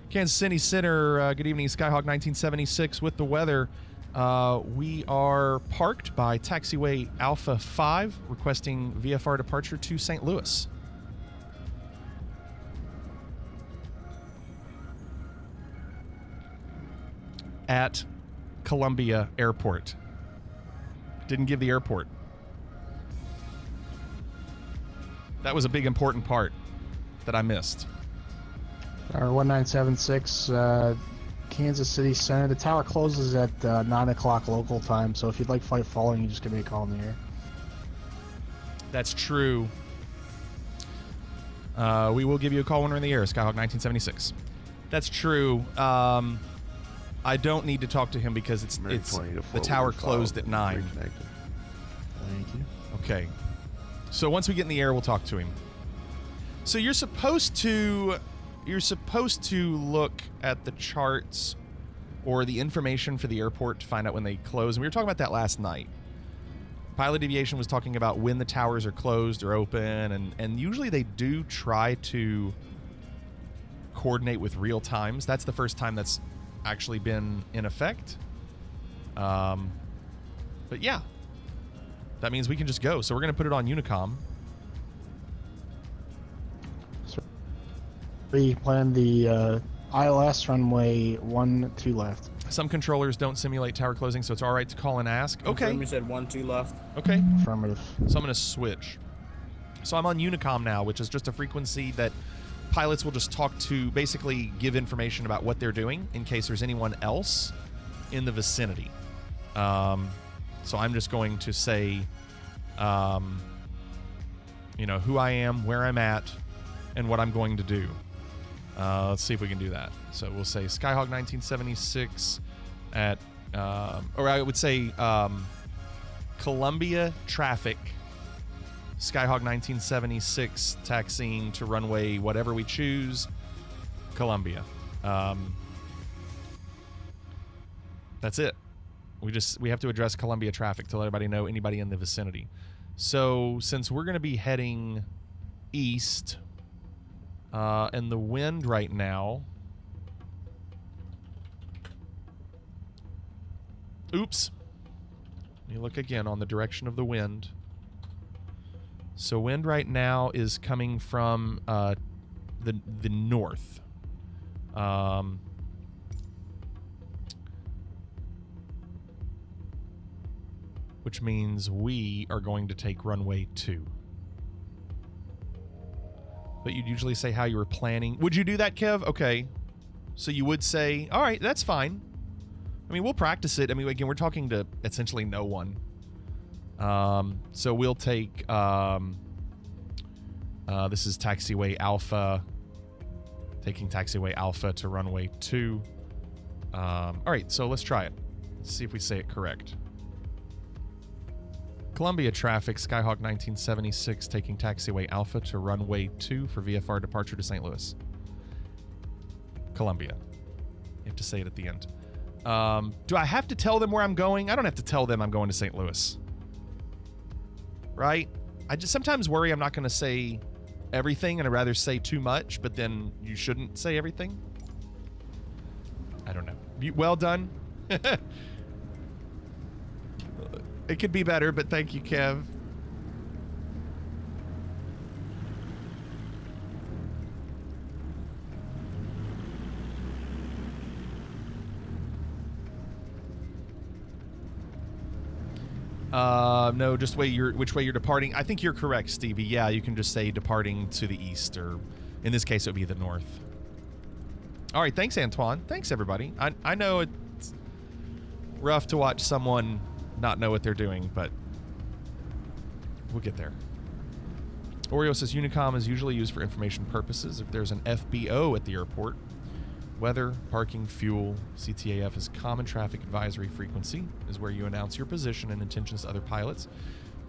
Kansas City Center, good evening, Skyhawk 1976 with the weather. We are parked by taxiway Alpha 5, requesting VFR departure to St. Louis. At Columbia Airport. Didn't give the airport. That was a big important part that I missed. Our 1976, Kansas City Center. The tower closes at 9 o'clock local time, so if you'd like flight following, you just give me a call in the air. That's true. We will give you a call when we're in the air, Skyhawk 1976. That's true. I don't need to talk to him because it's the tower closed at 9. Thank you. Okay. So once we get in the air, we'll talk to him. So you're supposed to look at the charts or the information for the airport to find out when they close. And we were talking about that last night. Pilot Aviation was talking about when the towers are closed or open, and usually they do try to coordinate with real times. That's the first time that's actually been in effect. But yeah, that means we can just go. So we're going to put it on Unicom. We plan the ILS runway 12 left. Some controllers don't simulate tower closing, so it's all right to call and ask. Okay. You said 12 left. Okay. Affirmative. So I'm going to switch. So I'm on Unicom now, which is just a frequency that pilots will just talk to, basically give information about what they're doing in case there's anyone else in the vicinity. So I'm just going to say, who I am, where I'm at, and what I'm going to do. Let's see if we can do that. So we'll say Skyhawk 1976 at, or I would say Columbia traffic, Skyhawk 1976 taxiing to runway whatever we choose, Columbia. That's it. We have to address Columbia traffic to let everybody know anybody in the vicinity. So since we're going to be heading east, and the wind right now, oops, let me look again on the direction of the wind. So wind right now is coming from the north. Which means we are going to take runway 2. But you'd usually say how you were planning. Would you do that, Kev? Okay. So you would say, all right, that's fine. I mean, we'll practice it. I mean, again, we're talking to essentially no one. So we'll take, this is taxiway Alpha, taking taxiway Alpha to runway 2. All right, so let's try it. Let's see if we say it correct. Columbia traffic, Skyhawk 1976, taking taxiway Alpha to runway 2 for VFR departure to St. Louis. Columbia. You have to say it at the end. Do I have to tell them where I'm going? I don't have to tell them I'm going to St. Louis. Right? I just sometimes worry I'm not going to say everything and I'd rather say too much, but then you shouldn't say everything. I don't know. Well done. It could be better, but thank you, Kev. No, just which way you're departing. I think you're correct, Stevie. Yeah, you can just say departing to the east, or in this case, it would be the north. All right, thanks, Antoine. Thanks, everybody. I know it's rough to watch someone not know what they're doing, but we'll get there. Oreo says Unicom is usually used for information purposes. If there's an FBO at the airport, weather, parking, fuel, CTAF is common traffic advisory frequency, is where you announce your position and intentions to other pilots.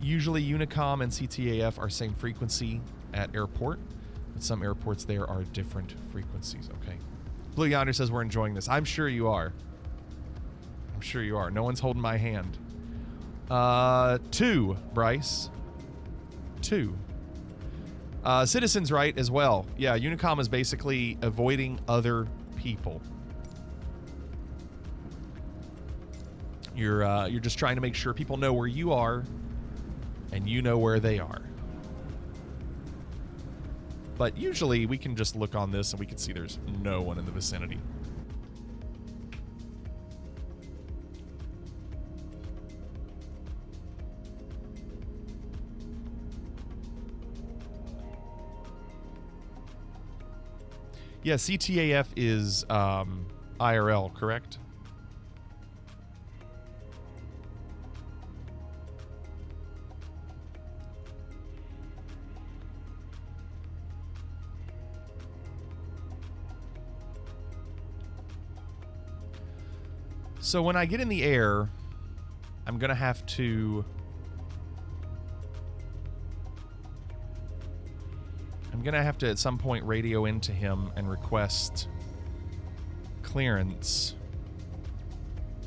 Usually Unicom and CTAF are same frequency at airport, but some airports there are different frequencies. Okay. Blue Yonder says we're enjoying this. I'm sure you are. I'm sure you are. No one's holding my hand. 2, Bryce. 2. Citizens right as well. Yeah, Unicom is basically avoiding other people. You're just trying to make sure people know where you are and you know where they are. But usually we can just look on this and we can see there's no one in the vicinity. Yeah, CTAF is IRL, correct? So when I get in the air, I'm going to have to... at some point radio into him and request clearance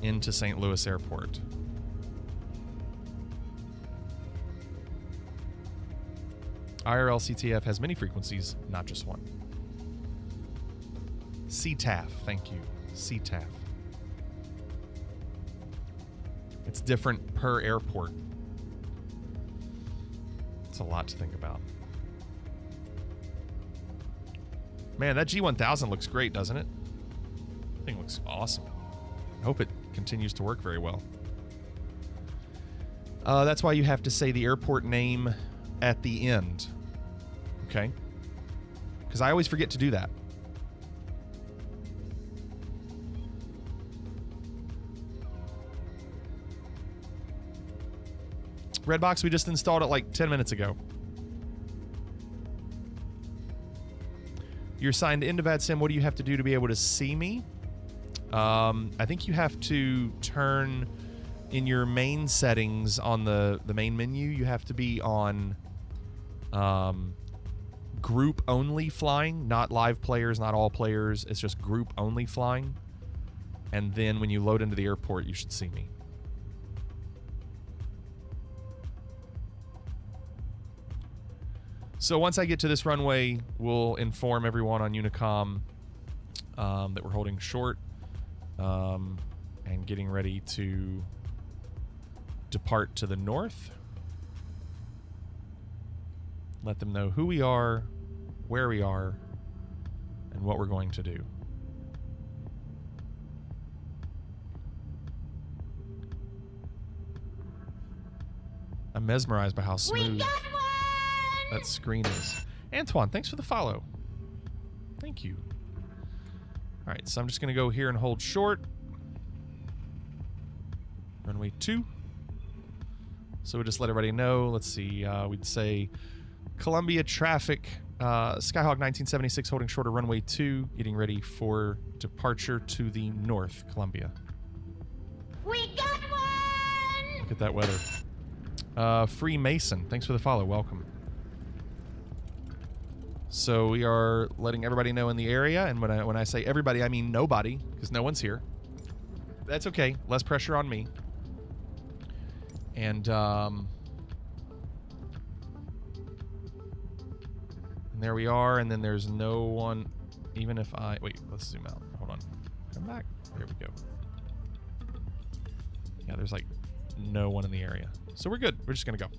into St. Louis Airport. IRL CTF has many frequencies, not just one. CTAF, thank you. CTAF. It's different per airport. It's a lot to think about. Man, that G1000 looks great, doesn't it? That thing looks awesome. I hope it continues to work very well. That's why you have to say the airport name at the end. Okay? Because I always forget to do that. Redbox, we just installed it like 10 minutes ago. You're signed into VATSIM. What do you have to do to be able to see me? I think you have to turn in your main settings on the main menu. You have to be on group only flying, not live players, not all players. It's just group only flying. And then when you load into the airport, you should see me. So once I get to this runway, we'll inform everyone on Unicom that we're holding short and getting ready to depart to the north. Let them know who we are, where we are, and what we're going to do. I'm mesmerized by how smooth that screen is. Antoine, thanks for the follow. Thank you. All right, so I'm just going to go here and hold short. Runway 2. So we'll just let everybody know. Let's see. We'd say Columbia traffic. Skyhawk 1976 holding short of runway 2. Getting ready for departure to the north, Columbia. We got one! Look at that weather. Freemason, thanks for the follow. Welcome. So we are letting everybody know in the area, and when I say everybody, I mean nobody, because no one's here. That's okay. Less pressure on me. And there we are, and then there's no one, even if I... Wait, let's zoom out. Hold on. Come back. There we go. Yeah, there's like no one in the area. So we're good. We're just going to go.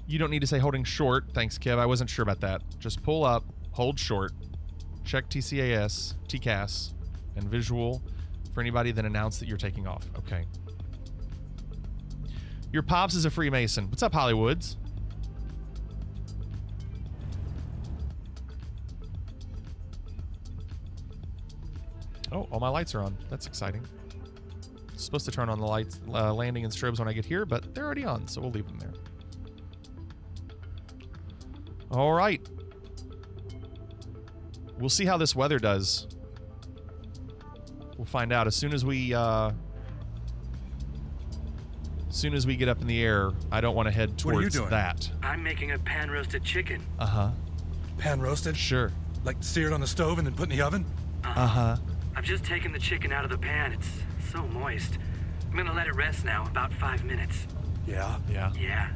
You don't need to say holding short. Thanks, Kev. I wasn't sure about that. Just pull up, hold short, check TCAS, TCAS, and visual for anybody that announced that you're taking off. Okay. Your Pops is a Freemason. What's up, Hollywoods? Oh, all my lights are on. That's exciting. Supposed to turn on the lights, landing and strobes when I get here, but they're already on, so we'll leave them there. All right. We'll see how this weather does. We'll find out as soon as we get up in the air. I don't want to head towards What are you doing? that. I'm making a pan-roasted chicken. Uh-huh. Pan-roasted? Sure. Like seared on the stove and then put in the oven? Uh-huh. I've just taken the chicken out of the pan. It's so moist. I'm gonna let it rest now, about 5 minutes. Yeah? Yeah. Yeah.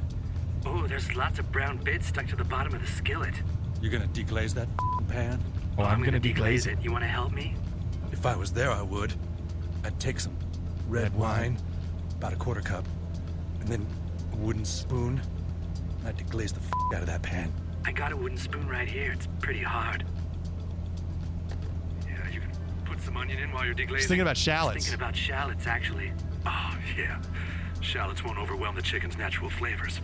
Oh, there's lots of brown bits stuck to the bottom of the skillet. You're gonna deglaze that pan? Oh, I'm gonna deglaze it. You wanna help me? If I was there, I would. I'd take some red wine, about a quarter cup, and then a wooden spoon. And I'd deglaze the out of that pan. I got a wooden spoon right here. It's pretty hard. Yeah, you can put some onion in while you're deglazing. Just thinking about shallots. Thinking about shallots, actually. Oh, yeah. Shallots won't overwhelm the chicken's natural flavors.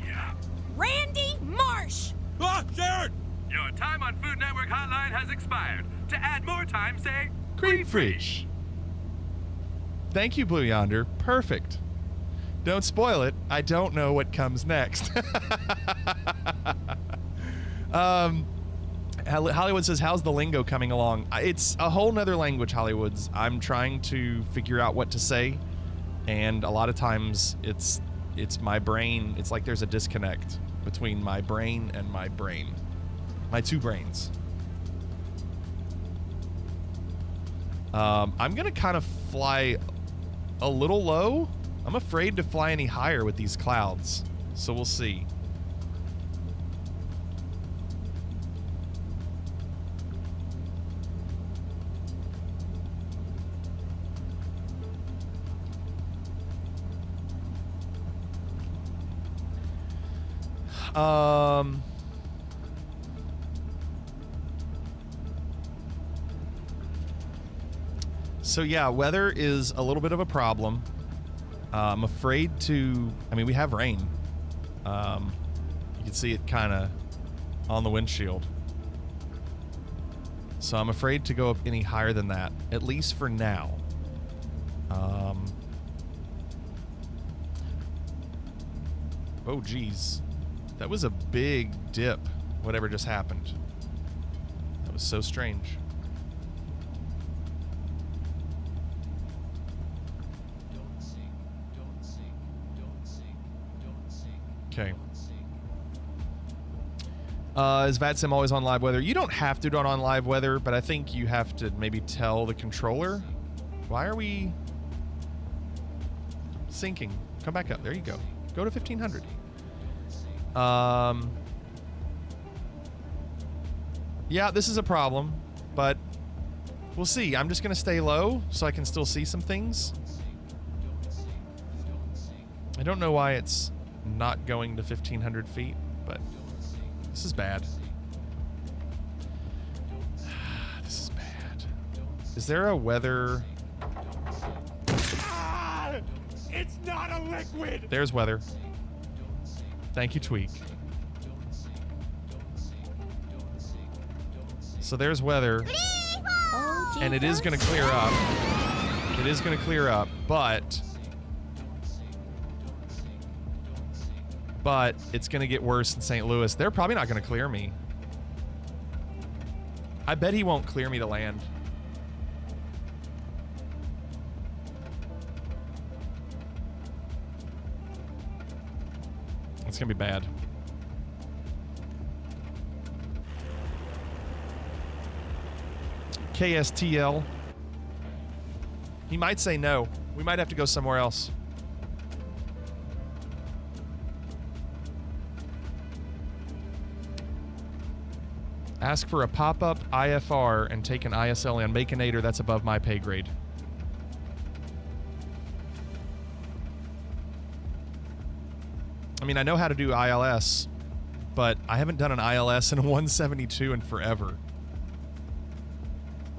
Yeah. Randy Marsh! Ah, Sharon! Your time on Food Network Hotline has expired. To add more time, say Creep Fresh. Thank you, Blue Yonder. Perfect. Don't spoil it. I don't know what comes next. Hollywood says, how's the lingo coming along? It's a whole nother language, Hollywoods. I'm trying to figure out what to say, and a lot of times it's my brain. It's like there's a disconnect between my brain and my brain. My two brains. I'm gonna kind of fly a little low. I'm afraid to fly any higher with these clouds, so we'll see. So yeah, weather is a little bit of a problem. I'm afraid to, I mean, we have rain. You can see it kind of on the windshield. So I'm afraid to go up any higher than that, at least for now. Oh geez, that was a big dip, whatever just happened. That was so strange. Okay. Is VATSIM always on live weather? You don't have to do it on live weather, but I think you have to maybe tell the controller. Why are we syncing? Come back up. There you go. Go to 1500. Yeah, this is a problem, but we'll see. I'm just going to stay low so I can still see some things. I don't know why it's not going to 1500 feet, but this is bad. This is bad. Is there a weather? It's not a liquid! There's weather. Thank you, Tweak. So there's weather. And it is going to clear up. It is going to clear up, but it's going to get worse in St. Louis. They're probably not going to clear me. I bet he won't clear me to land. It's going to be bad. KSTL. He might say no. We might have to go somewhere else. Ask for a pop-up IFR and take an ISL on Baconator. That's above my pay grade. I mean, I know how to do ILS, but I haven't done an ILS in a 172 in forever.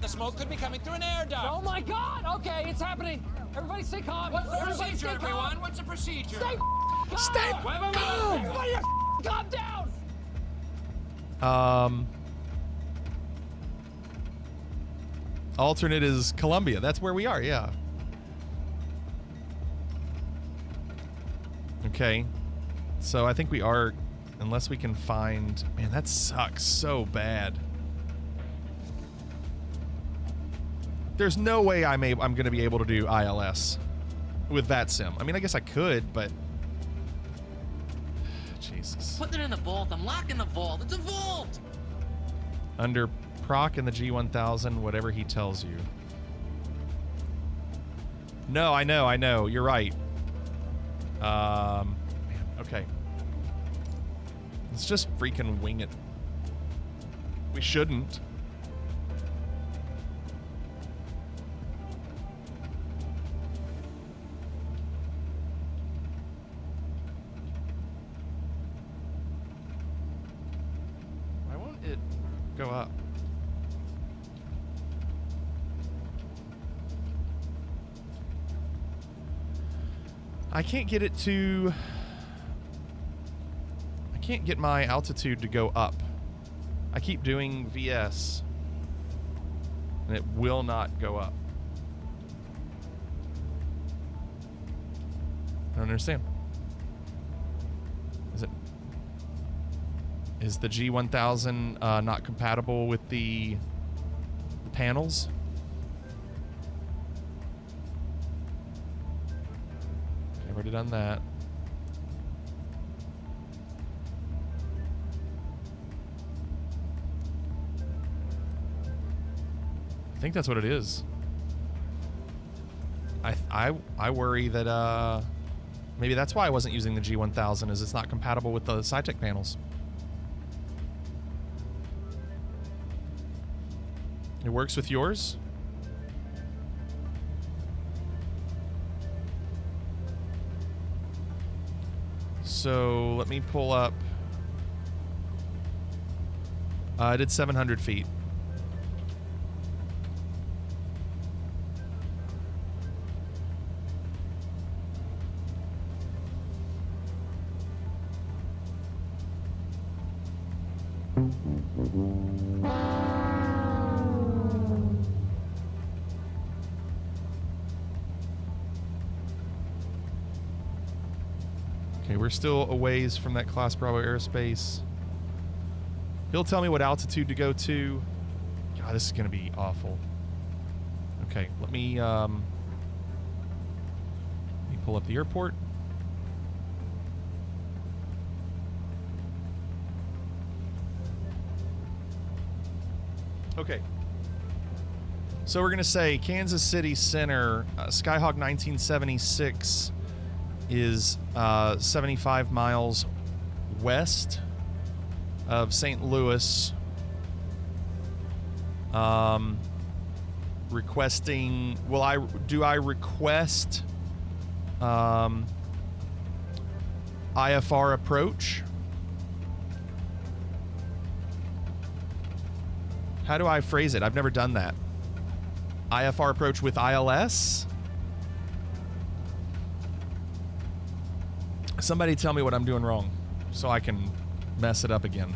The smoke could be coming through an air duct. Oh my God! Okay, it's happening. Everybody stay calm. What's the procedure, everyone? What's the procedure? Stay calm. Stay calm. Everybody calm down. Alternate is Columbia. That's where we are, yeah. Okay. So I think we are, unless we can find... Man, that sucks so bad. There's no way I'm going to be able to do ILS with VATSIM. I mean, I guess I could, but... Jesus. Putting it in the vault. I'm locking the vault. It's a vault! Under proc in the G1000, whatever he tells you. No, I know. You're right. Man, okay. Let's just freaking wing it. We shouldn't. Why won't it go up? I can't get it to can't get my altitude to go up. I keep doing VS, and it will not go up. I don't understand. Is the G1000 not compatible with the panels? Okay, already done that. I think that's what it is. I worry that maybe that's why I wasn't using the G1000, is it's not compatible with the SciTech panels. It works with yours? So let me pull up. I did 700 feet. Okay, we're still a ways from that Class Bravo airspace. He'll tell me what altitude to go to. God, this is going to be awful. Okay, let me pull up the airport. Okay. So we're going to say Kansas City Center, Skyhawk 1976 is 75 miles west of St. Louis. Requesting, do I request IFR approach? How do I phrase it? I've never done that. IFR approach with ILS? Somebody tell me what I'm doing wrong so I can mess it up again.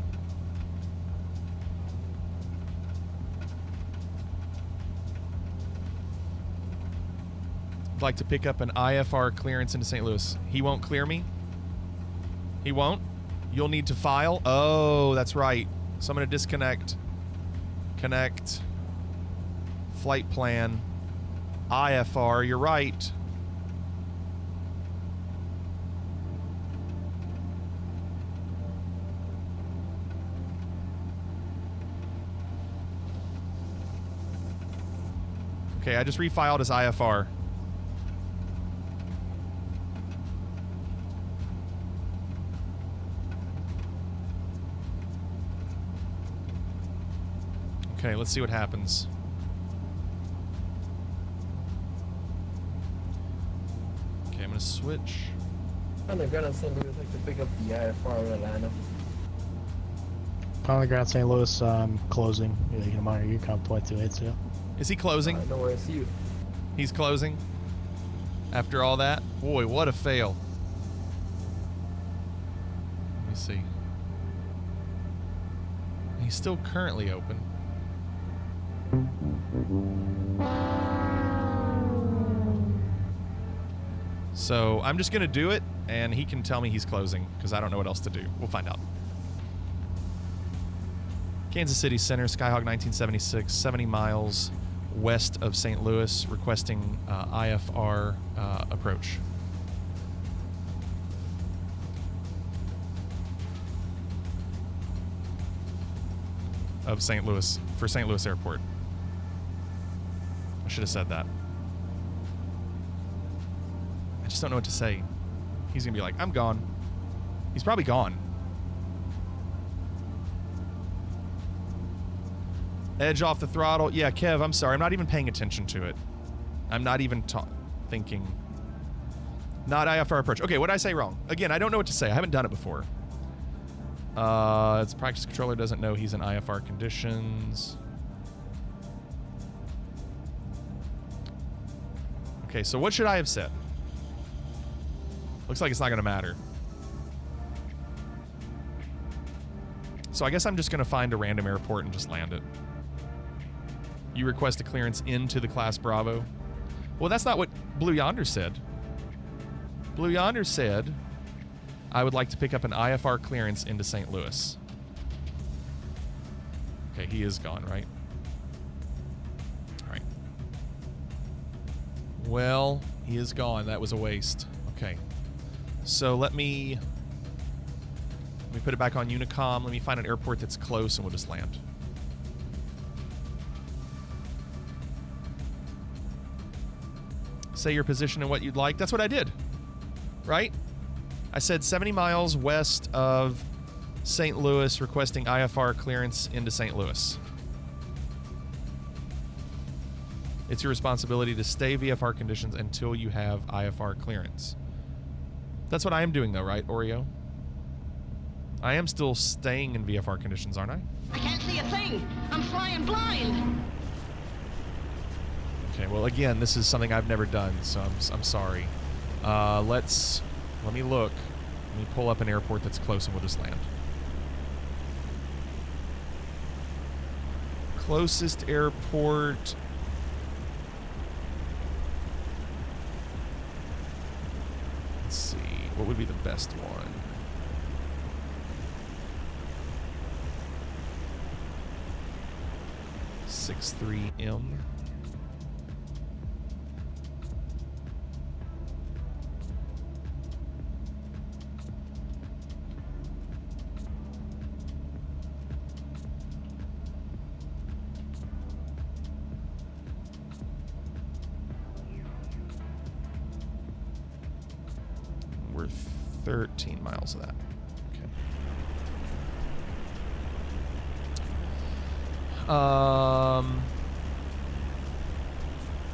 I'd like to pick up an IFR clearance into St. Louis. He won't clear me? He won't? You'll need to file? Oh, that's right. So I'm going to disconnect. Connect. Flight plan. IFR, you're right. Okay, I just refiled as IFR. Okay, let's see what happens. Okay, I'm gonna switch. On the ground in St. Louis, I'd like to pick up the IFR in Atlanta. On the ground St. Louis, closing. Yeah, you can monitor your comp 2282. Is he closing? No worries, see you. He's closing? After all that? Boy, what a fail. Let me see. He's still currently open. So I'm just gonna do it and he can tell me he's closing because I don't know what else to do. We'll find out. Kansas City Center, Skyhawk 1976, 70 miles west of St. Louis, requesting IFR approach. Of St. Louis, for St. Louis Airport. I should have said that. I just don't know what to say. He's gonna be like, I'm gone. He's probably gone. Edge off the throttle. Yeah, Kev, I'm sorry. I'm not even paying attention to it. I'm not even thinking. Not IFR approach. Okay, what did I say wrong? Again, I don't know what to say. I haven't done it before. Its practice controller doesn't know he's in IFR conditions. Okay, so what should I have said? Looks like it's not going to matter. So I guess I'm just going to find a random airport and just land it. You request a clearance into the Class Bravo. Well, that's not what Blue Yonder said. Blue Yonder said, I would like to pick up an IFR clearance into St. Louis. Okay, he is gone, right? All right. Well, he is gone. That was a waste. Okay. So let me put it back on Unicom. Let me find an airport that's close and we'll just land. Say your position and what you'd like. That's what I did, right? I said 70 miles west of St. Louis, requesting IFR clearance into St. Louis. It's your responsibility to stay VFR conditions until you have IFR clearance. That's what I am doing though, right, Oreo? I am still staying in VFR conditions, aren't I? I can't see a thing. I'm flying blind. Okay, well, again, this is something I've never done, so I'm sorry. Let me look. Let me pull up an airport that's close and we'll just land. Closest airport. Let's see. What would be the best one? $63M. We're 13 miles of that. Okay.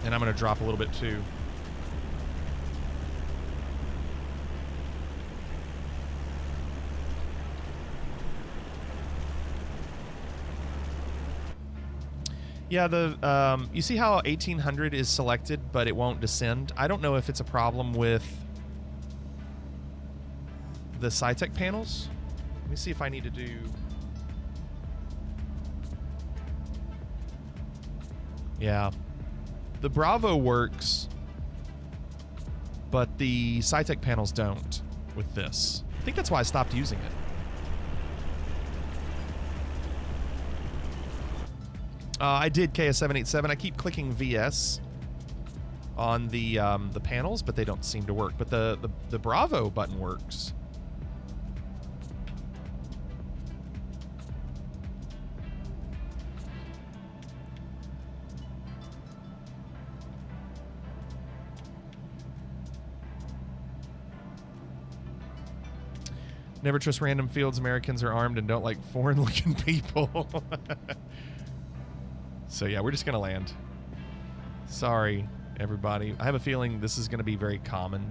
And I'm going to drop a little bit too. Yeah, the you see how 1800 is selected, but it won't descend? I don't know if it's a problem with the SciTech panels. Let me see if I need to do... Yeah. The Bravo works, but the SciTech panels don't with this. I think that's why I stopped using it. I did KS787. I keep clicking VS on the panels, but they don't seem to work. But the Bravo button works. Never trust random fields. Americans are armed and don't like foreign-looking people. So yeah, we're just gonna land. Sorry, everybody. I have a feeling this is gonna be very common,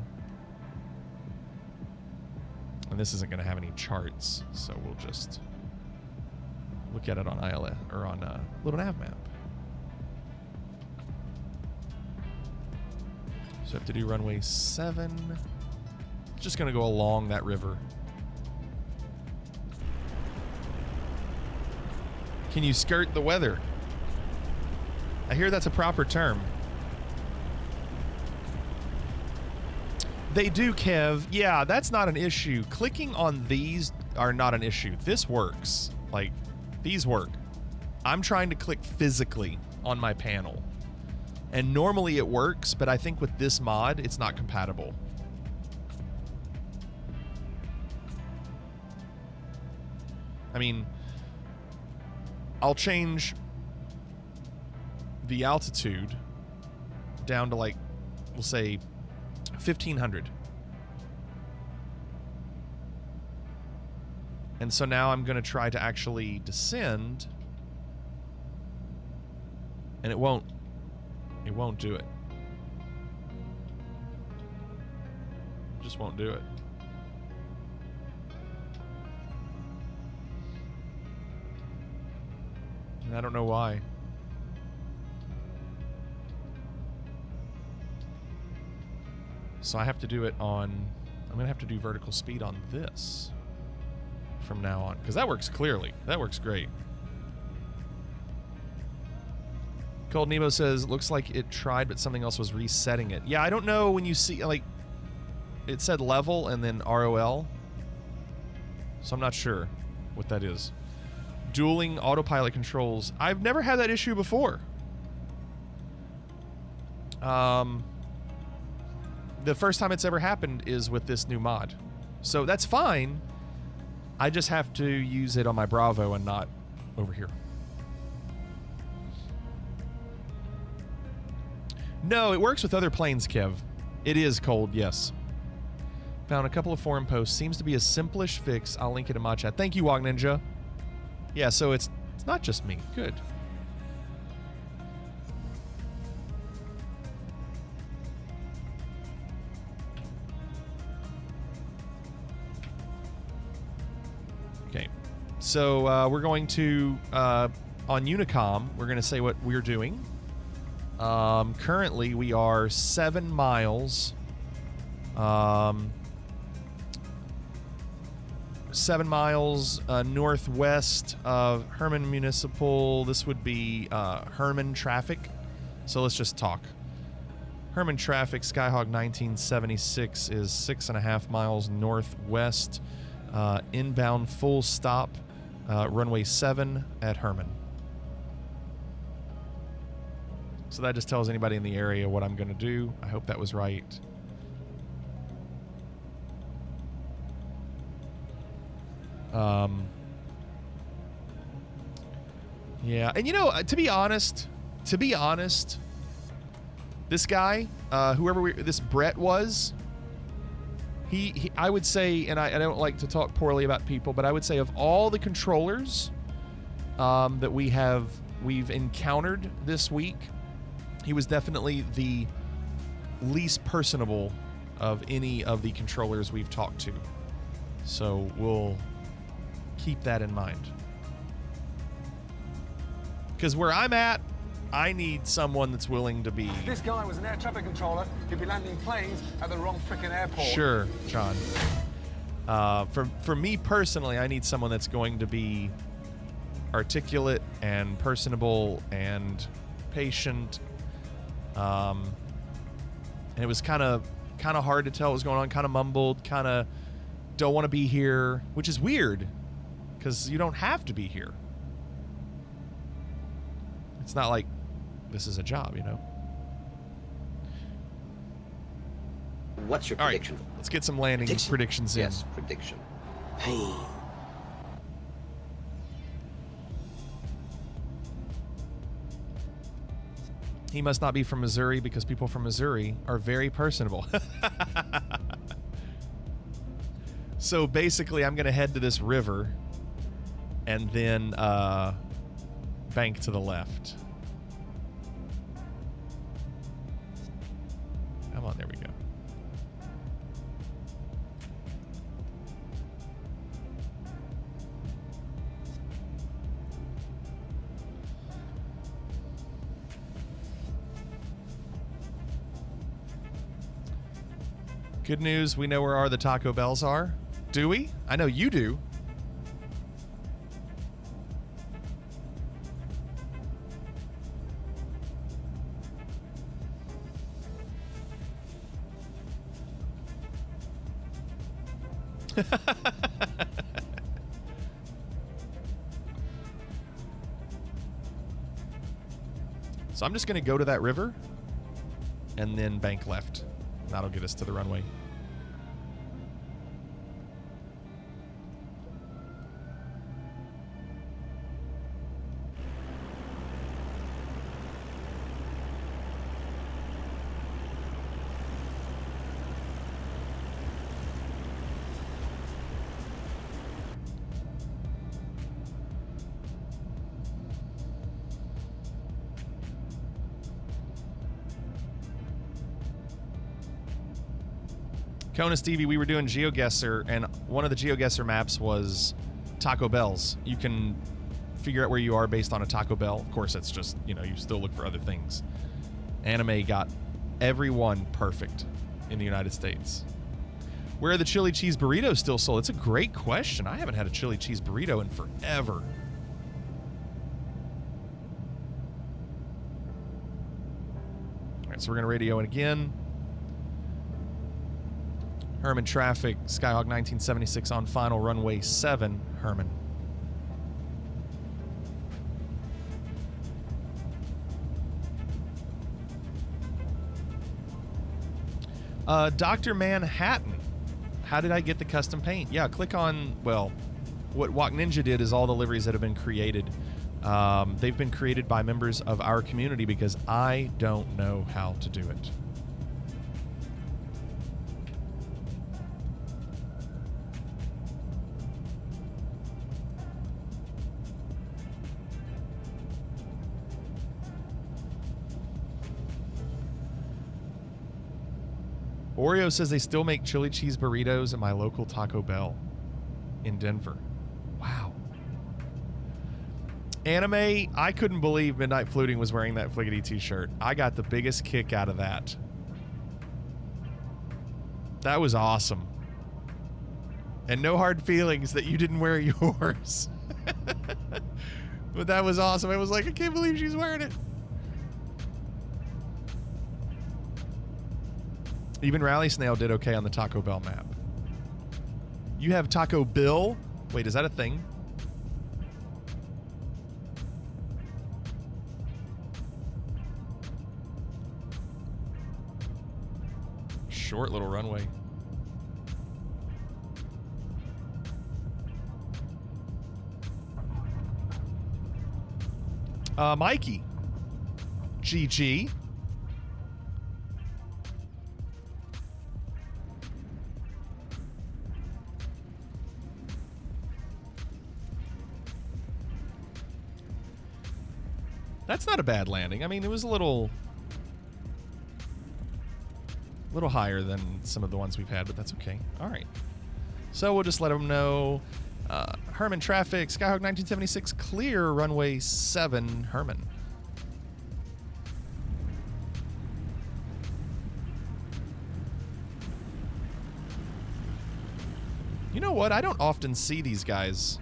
and this isn't gonna have any charts. So we'll just look at it on ILS or on little nav map. So I have to do runway 7. Just gonna go along that river. Can you skirt the weather? I hear that's a proper term. They do, Kev. Yeah, that's not an issue. Clicking on these are not an issue. This works. Like, these work. I'm trying to click physically on my panel. And normally it works, but I think with this mod, it's not compatible. I mean, I'll change the altitude down to, like, we'll say 1500. And so now I'm going to try to actually descend, and it won't do it. It just won't do it. And I don't know why. So I have to do it on... I'm going to have to do vertical speed on this from now on, because that works clearly. That works great. Cold Nemo says, looks like it tried, but something else was resetting it. Yeah, I don't know when you see, like, it said level and then ROL. So I'm not sure what that is. Dueling autopilot controls. I've never had that issue before. The first time it's ever happened is with this new mod. So that's fine. I just have to use it on my Bravo and not over here. No, it works with other planes, Kev. It is cold, yes. Found a couple of forum posts. Seems to be a simplish fix. I'll link it in my chat. Thank you, Wog Ninja. Yeah, so it's not just me. Good. Okay. So we're going to, on Unicom, we're going to say what we're doing. Currently, we are 7 miles. 7 miles northwest of Herman Municipal. This would be Herman traffic. So let's just talk. Herman traffic, Skyhawk 1976 is 6.5 miles northwest. Inbound full stop, runway 7 at Herman. So that just tells anybody in the area what I'm going to do. I hope that was right. Yeah, and you know, to be honest, this guy, whoever this Brett was, he I would say, and I don't like to talk poorly about people, but I would say of all the controllers that we've encountered this week, he was definitely the least personable of any of the controllers we've talked to. So we'll keep that in mind. Because where I'm at, I need someone that's willing to be... This guy was an air traffic controller. He'd be landing planes at the wrong freaking airport. Sure, John. For me personally, I need someone that's going to be articulate and personable and patient. And it was kind of hard to tell what was going on. Kind of mumbled. Kind of don't want to be here, which is weird because you don't have to be here. It's not like this is a job, you know. What's your prediction? All right, let's get some landing predictions in. Yes, prediction. Hey. He must not be from Missouri because people from Missouri are very personable. So basically, I'm going to head to this river and then bank to the left. Come on, there we go. Good news, we know where the Taco Bells are. Do we? I know you do. So I'm just going to go to that river and then bank left. That'll get us to the runway. Kona Stevie, we were doing GeoGuessr, and one of the GeoGuessr maps was Taco Bells. You can figure out where you are based on a Taco Bell. Of course, it's just, you know, you still look for other things. Anime got everyone perfect in the United States. Where are the chili cheese burritos still sold? It's a great question. I haven't had a chili cheese burrito in forever. All right, so we're going to radio it again. Herman traffic, Skyhawk 1976 on final runway 7, Herman. Dr. Manhattan. How did I get the custom paint? Yeah, click on, well, what Walk Ninja did is all the liveries that have been created. They've been created by members of our community because I don't know how to do it. Oreo says they still make chili cheese burritos at my local Taco Bell in Denver. Wow. Anime, I couldn't believe Midnight Fluting was wearing that Fliggity t-shirt. I got the biggest kick out of that. That was awesome. And no hard feelings that you didn't wear yours. But that was awesome. I was like, I can't believe she's wearing it. Even Rally Snail did okay on the Taco Bell map. You have Taco Bill? Wait, is that a thing? Short little runway. Mikey. GG. That's not a bad landing. I mean, it was a little higher than some of the ones we've had, but that's okay. All right. So we'll just let them know. Herman traffic, Skyhawk 1976, clear runway 7, Herman. You know what? I don't often see these guys.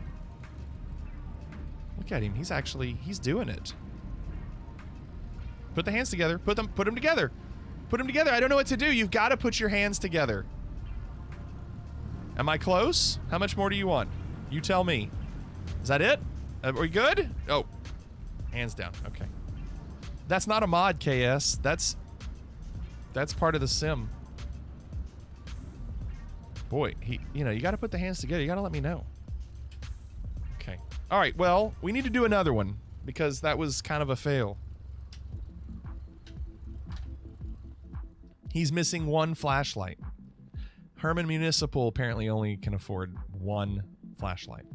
Look at him. He's doing it. Put the hands together. Put them together. Put them together. I don't know what to do. You've got to put your hands together. Am I close? How much more do you want? You tell me. Is that it? Are we good? Oh. Hands down. Okay. That's not a mod, KS. That's part of the sim. Boy, you got to put the hands together. You got to let me know. Okay. All right. Well, we need to do another one because that was kind of a fail. He's missing one flashlight. Herman Municipal apparently only can afford one flashlight.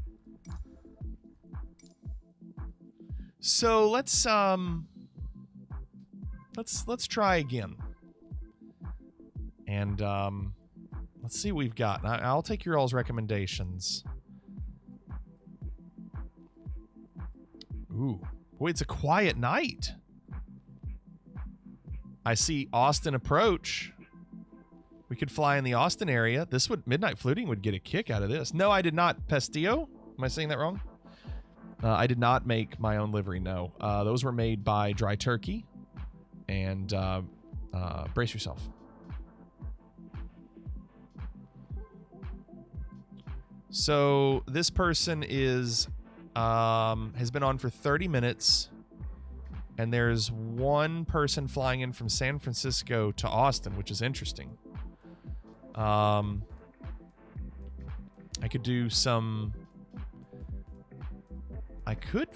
So let's try again. And let's see what we've got. I'll take your all's recommendations. Ooh. Boy, it's a quiet night. I see Austin approach. We could fly in the Austin area. Midnight Fluting would get a kick out of this. No, I did not. Pestillo? Am I saying that wrong? I did not make my own livery, no. Those were made by Dry Turkey. And brace yourself. So this person has been on for 30 minutes. And there's one person flying in from San Francisco to Austin, which is interesting. I could do some... I could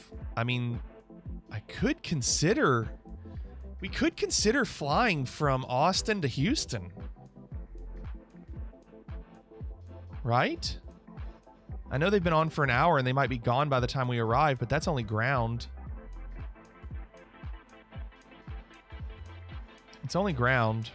consider... We could consider flying from Austin to Houston. Right? I know they've been on for an hour and they might be gone by the time we arrive, but that's only ground. It's only ground.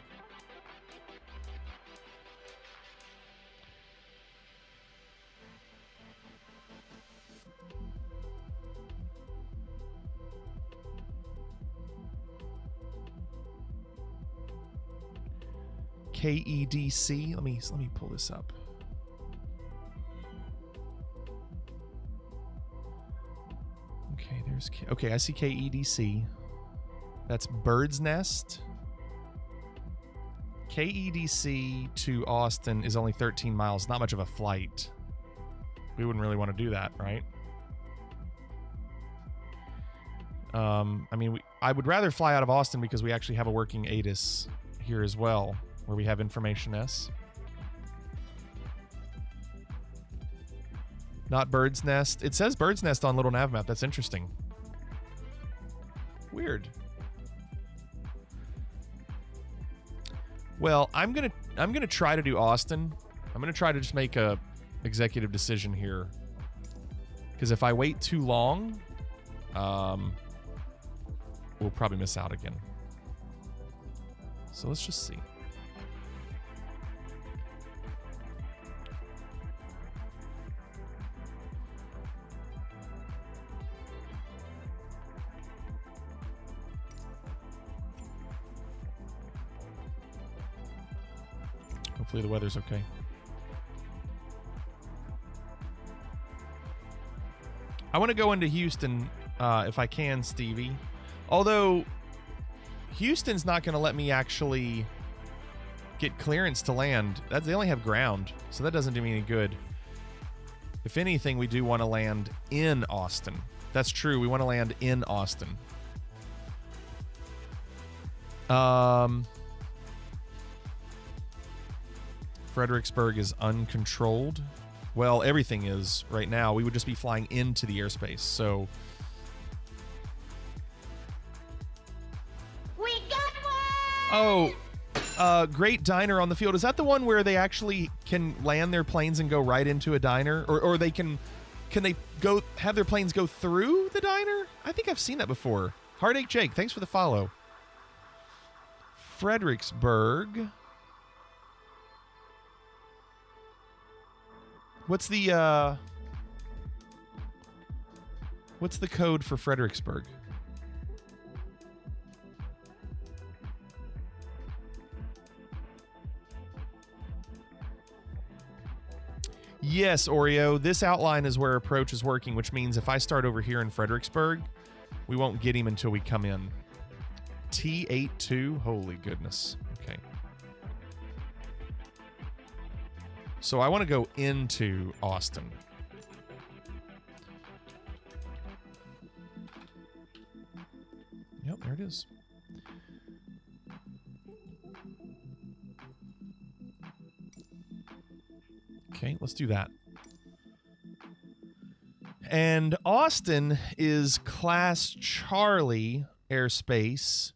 KEDC. Let me pull this up. Okay, there's okay, I see KEDC. That's Bird's Nest. KEDC to Austin is only 13 miles. Not much of a flight. We wouldn't really want to do that, right? I mean, I would rather fly out of Austin because we actually have a working ATIS here as well, where we have Information S. Not Bird's Nest. It says Bird's Nest on Little Nav Map. That's interesting. Weird. Well, I'm gonna try to do Austin. I'm gonna try to just make a executive decision here, because if I wait too long, we'll probably miss out again. So let's just see. Hopefully the weather's okay. I want to go into Houston if I can, Stevie. Although Houston's not going to let me actually get clearance to land. They only have ground, so that doesn't do me any good. If anything, we do want to land in Austin. That's true. We want to land in Austin. Fredericksburg is uncontrolled. Well, everything is right now. We would just be flying into the airspace, so... We got one! Oh, great diner on the field. Is that the one where they actually can land their planes and go right into a diner? Or they can they go have their planes go through the diner? I think I've seen that before. Heartache Jake, thanks for the follow. Fredericksburg. What's the code for Fredericksburg? Yes, Oreo. This outline is where approach is working, which means if I start over here in Fredericksburg, we won't get him until we come in. T82? Holy goodness. Okay. So I want to go into Austin. Yep, there it is. Okay, let's do that. And Austin is Class Charlie airspace.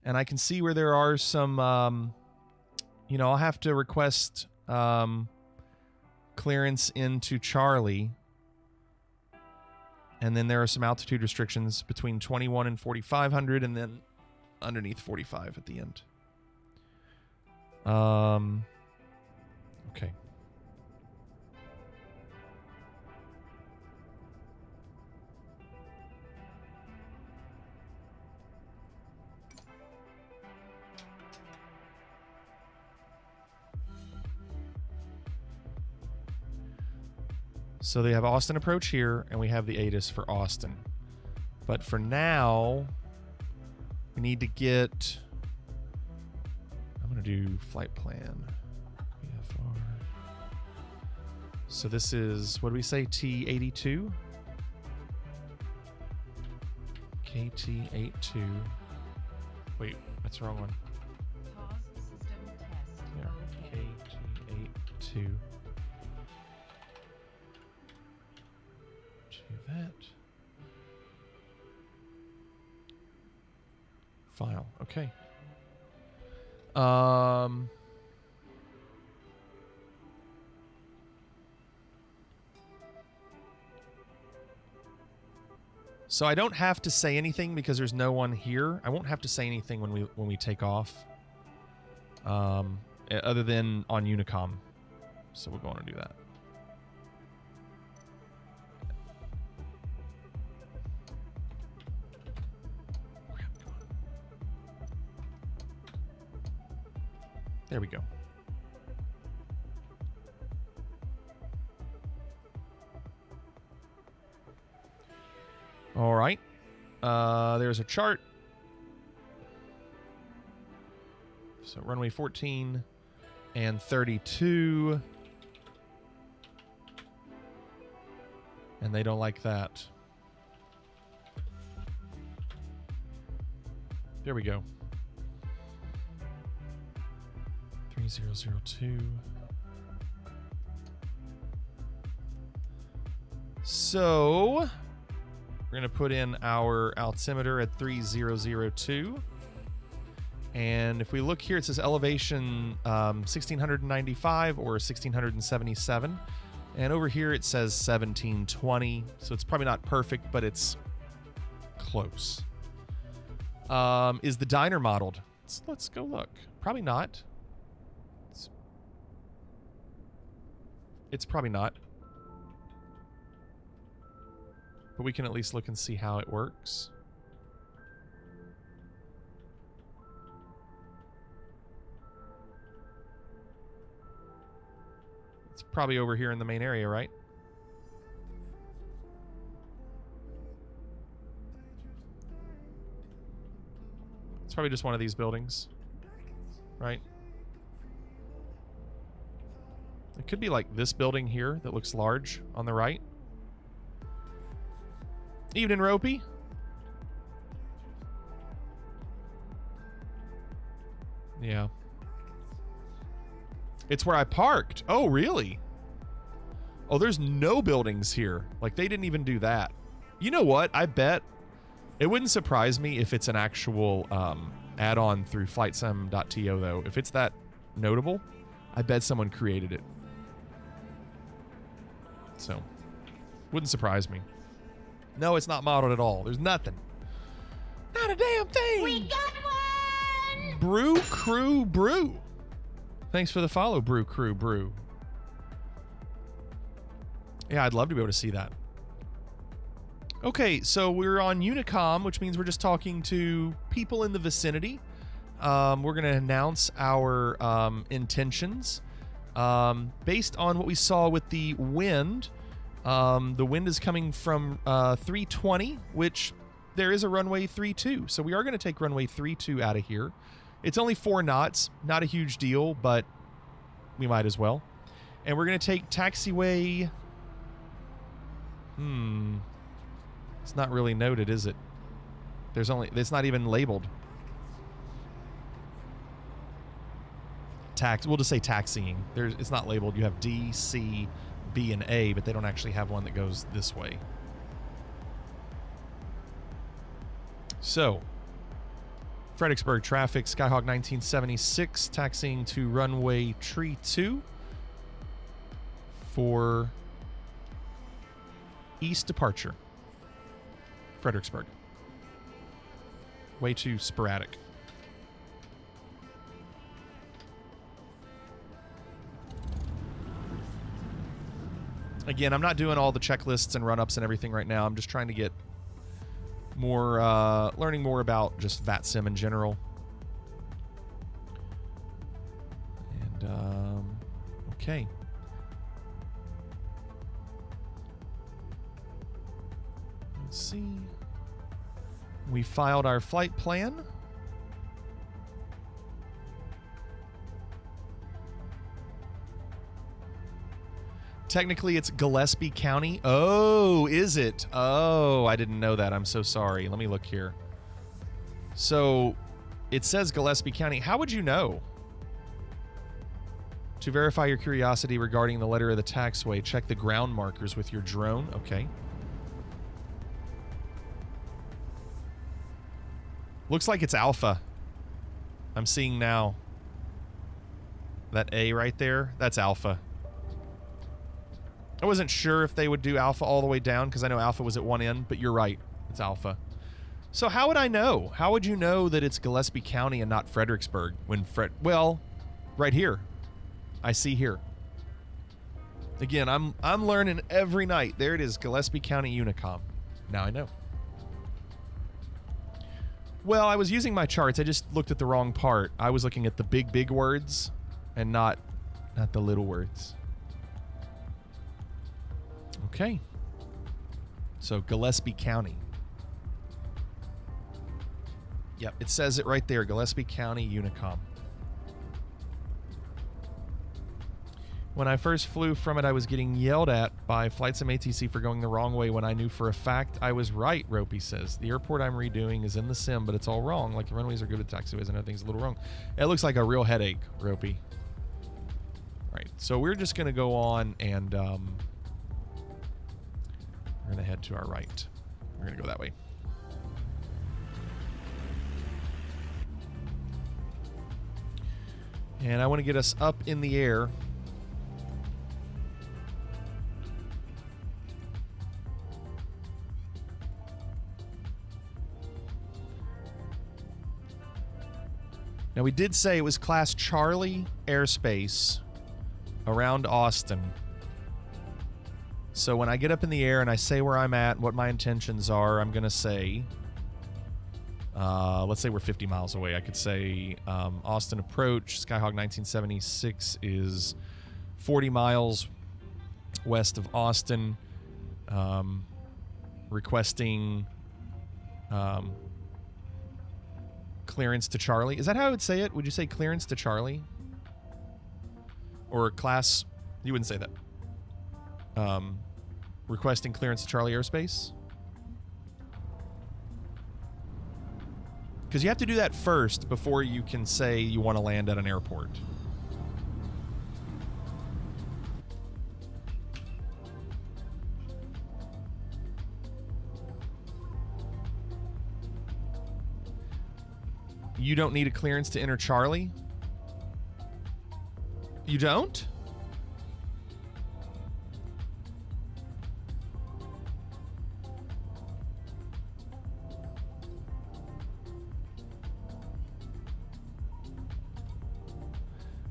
And I can see where there are some, I'll have to request clearance into Charlie. And then there are some altitude restrictions between 21 and 4,500 and then underneath 45 at the end. Okay. So they have Austin approach here, and we have the ATIS for Austin. But for now, we need to get... I'm going to do flight plan. VFR. So this is, what do we say, T82? KT82. Wait, that's the wrong one. Pause system test. Yeah, KT82. That file. Okay. So I don't have to say anything because there's no one here. I won't have to say anything when we take off. Other than on Unicom. So we're going to do that. There we go. All right. There's a chart. So runway 14 and 32. And they don't like that. There we go. 3002. So we're going to put in our altimeter at 3002. And if we look here, it says elevation 1695 or 1677. And over here it says 1720. So it's probably not perfect, but it's close. Is the diner modeled? Let's go look. Probably not. It's probably not. But we can at least look and see how it works. It's probably over here in the main area, right? It's probably just one of these buildings, right? It could be like this building here that looks large on the right. Evening, Ropey. Yeah. It's where I parked. Oh, really? Oh, there's no buildings here. Like, they didn't even do that. You know what? I bet it wouldn't surprise me if it's an actual add-on through flightsim.to, though. If it's that notable, I bet someone created it. So, wouldn't surprise me. No, it's not modeled at all. There's nothing. Not a damn thing. We got one! Brew Crew Brew. Thanks for the follow, Brew Crew Brew. Yeah, I'd love to be able to see that. Okay, so we're on Unicom, which means we're just talking to people in the vicinity. We're going to announce our intentions. Based on what we saw with the wind, the wind is coming from 320, which there is a runway 32. So we are going to take runway 32 out of here. It's only 4 knots, not a huge deal, but we might as well. And we're going to take taxiway. It's not really noted, is it? It's not even labeled. We'll just say taxiing. It's not labeled. You have D, C, B, and A, but they don't actually have one that goes this way. So, Fredericksburg traffic, Skyhawk 1976, taxiing to runway 32 for east departure. Fredericksburg. Way too sporadic. Again, I'm not doing all the checklists and run-ups and everything right now. I'm just trying to get more, learning more about just VATSIM in general. And, okay. Let's see. We filed our flight plan. Technically, it's Gillespie County. Oh, is it? Oh, I didn't know that. I'm so sorry. Let me look here. So, it says Gillespie County. How would you know? To verify your curiosity regarding the letter of the taxiway, check the ground markers with your drone. Okay. Looks like it's Alpha. I'm seeing now. That A right there, that's Alpha. I wasn't sure if they would do Alpha all the way down because I know Alpha was at one end, but you're right. It's Alpha. So how would I know? How would you know that it's Gillespie County and not Fredericksburg when well, right here. I see here. Again, I'm learning every night. There it is, Gillespie County Unicom. Now I know. Well, I was using my charts. I just looked at the wrong part. I was looking at the big words and not the little words. Okay. So Gillespie County. Yep, it says it right there, Gillespie County, Unicom. When I first flew from it, I was getting yelled at by FlightSim ATC for going the wrong way when I knew for a fact I was right, Ropey says. The airport I'm redoing is in the sim, but it's all wrong. Like, the runways are good with taxiways and everything's a little wrong. It looks like a real headache, Ropey. All right, so we're just going to go on and we're going to head to our right. We're going to go that way. And I want to get us up in the air. Now, we did say it was Class Charlie airspace around Austin. So when I get up in the air and I say where I'm at and what my intentions are, I'm going to say, let's say we're 50 miles away. I could say Austin approach, Skyhawk 1976 is 40 miles west of Austin, requesting clearance to Charlie. Is that how I would say it? Would you say clearance to Charlie? Or class? You wouldn't say that. Requesting clearance to Charlie airspace? Because you have to do that first before you can say you want to land at an airport. You don't need a clearance to enter Charlie? You don't?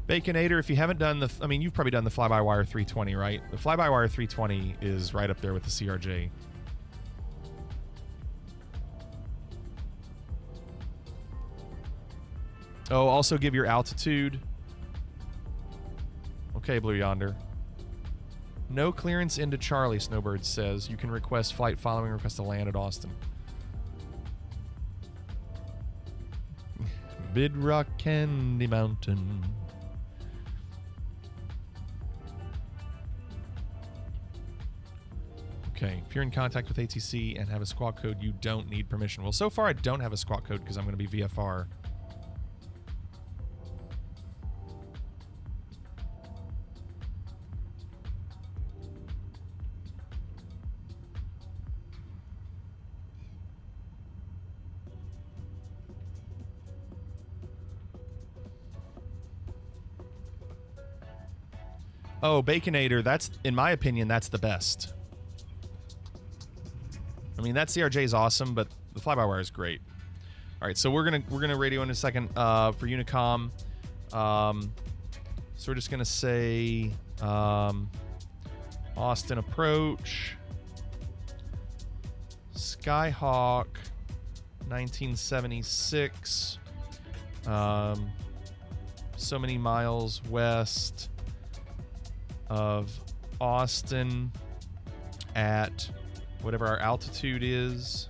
Baconator, if you haven't done the... I mean, you've probably done the fly-by-wire 320, right? The fly-by-wire 320 is right up there with the CRJ. Oh, also give your altitude. Okay, Blue Yonder. No clearance into Charlie, Snowbird says. You can request flight following request to land at Austin. Bid Rock Candy Mountain. Okay, if you're in contact with ATC and have a squawk code, you don't need permission. Well, so far I don't have a squawk code because I'm going to be VFR. Oh, Baconator, that's, in my opinion, that's the best. I mean, that CRJ is awesome, but the fly-by-wire is great. All right, so we're gonna radio in a second for Unicom. So we're just gonna say Austin approach, Skyhawk 1976, so many miles west of Austin at whatever our altitude is.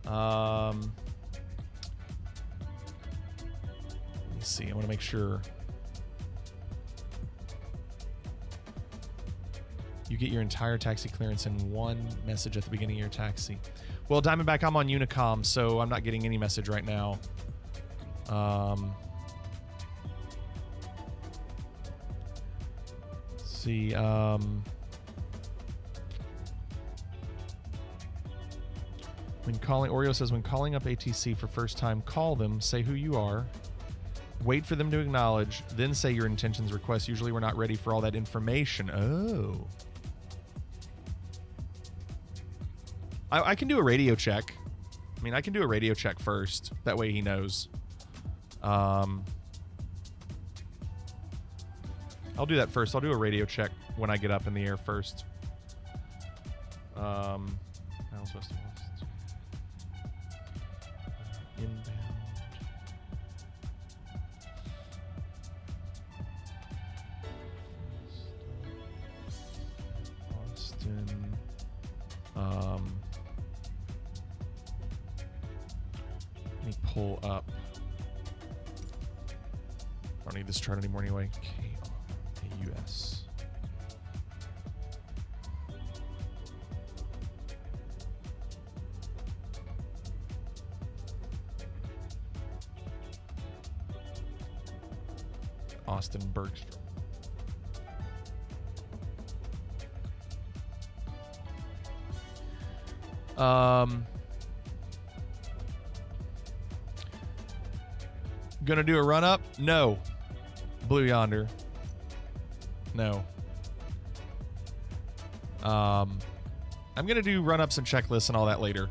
Let me see. I want to make sure you get your entire taxi clearance in one message at the beginning of your taxi. Well, Diamondback, I'm on Unicom, so I'm not getting any message right now. Let's see. When calling, Oreo says, when calling up ATC for first time, call them, say who you are, wait for them to acknowledge, then say your intentions request. Usually we're not ready for all that information. Oh. I can do a radio check. I mean, I can do a radio check first. That way he knows. I'll do that first. I'll do a radio check when I get up in the air first. Miles west of West. Inbound. Austin. pull up. I don't need this chart anymore anyway. KCOU. Austin Bergstrom. Gonna do a run up? No. Blue Yonder. No. I'm gonna do run ups and checklists and all that later.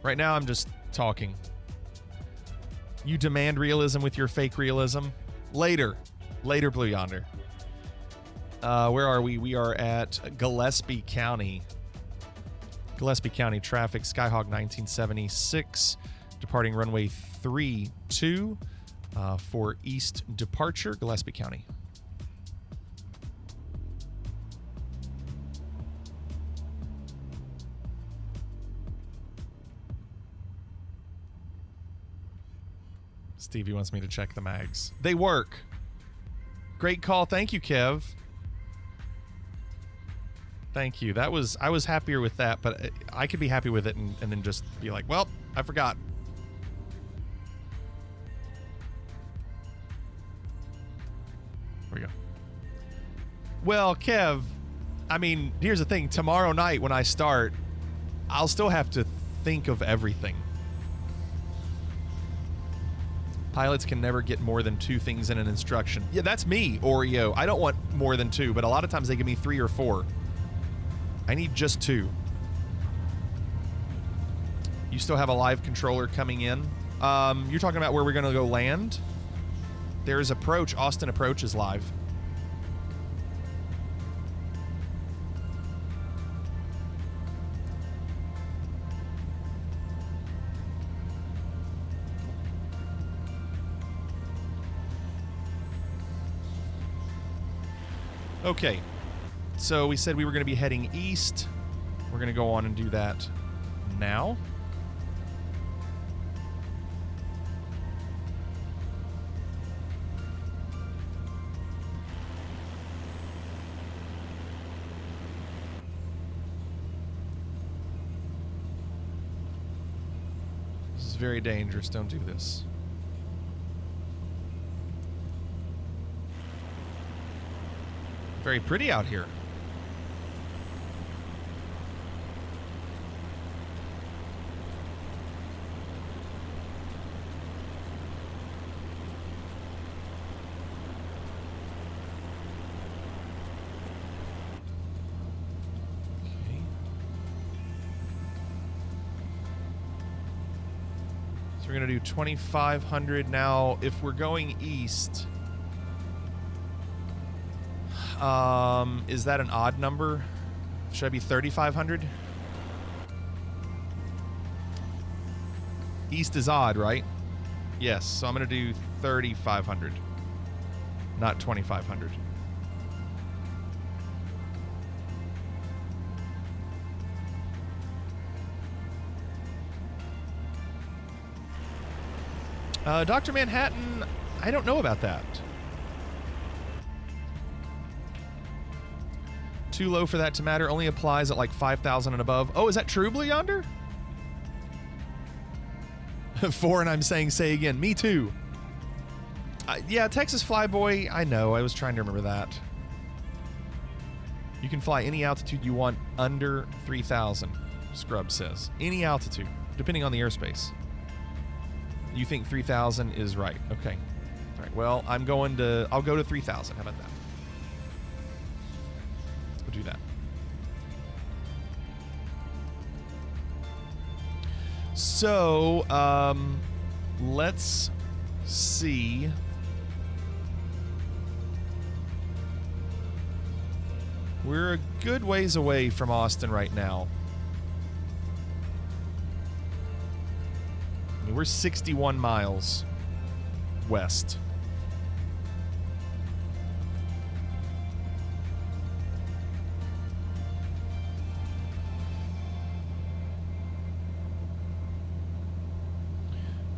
Right now I'm just talking. You demand realism with your fake realism. Later. Later, Blue Yonder. Where are we? We are at Gillespie County. Gillespie County traffic, Skyhawk 1976, departing runway 32 for east departure, Gillespie County. Stevie wants me to check the mags. They work. Great call. Thank you, Kev. Thank you. I was happier with that, but I could be happy with it and then just be like, well, I forgot. Here we go. Well, Kev, I mean, here's the thing. Tomorrow night when I start, I'll still have to think of everything. Pilots can never get more than 2 things in an instruction. Yeah, that's me, Oreo. I don't want more than 2, but a lot of times they give me 3 or 4. I need just 2. You still have a live controller coming in. You're talking about where we're going to go land? There's approach. Austin approach is live. Okay, so we said we were going to be heading east. We're going to go on and do that now. This is very dangerous. Don't do this. Very pretty out here. Okay. So we're going to do 2,500 now. If we're going east... is that an odd number? Should I be 3,500? East is odd, right? Yes, so I'm going to do 3,500, not 2,500. Dr. Manhattan, I don't know about that. Too low for that to matter. Only applies at like 5,000 and above. Oh, is that true, Blue Yonder? 4 and I'm saying say again. Me too. Yeah, Texas Flyboy. I know. I was trying to remember that. You can fly any altitude you want under 3,000, Scrub says. Any altitude, depending on the airspace. You think 3,000 is right. Okay. All right. Well, I'll go to 3,000. How about that? Do that. So, let's see. We're a good ways away from Austin right now. I mean, we're 61 miles west.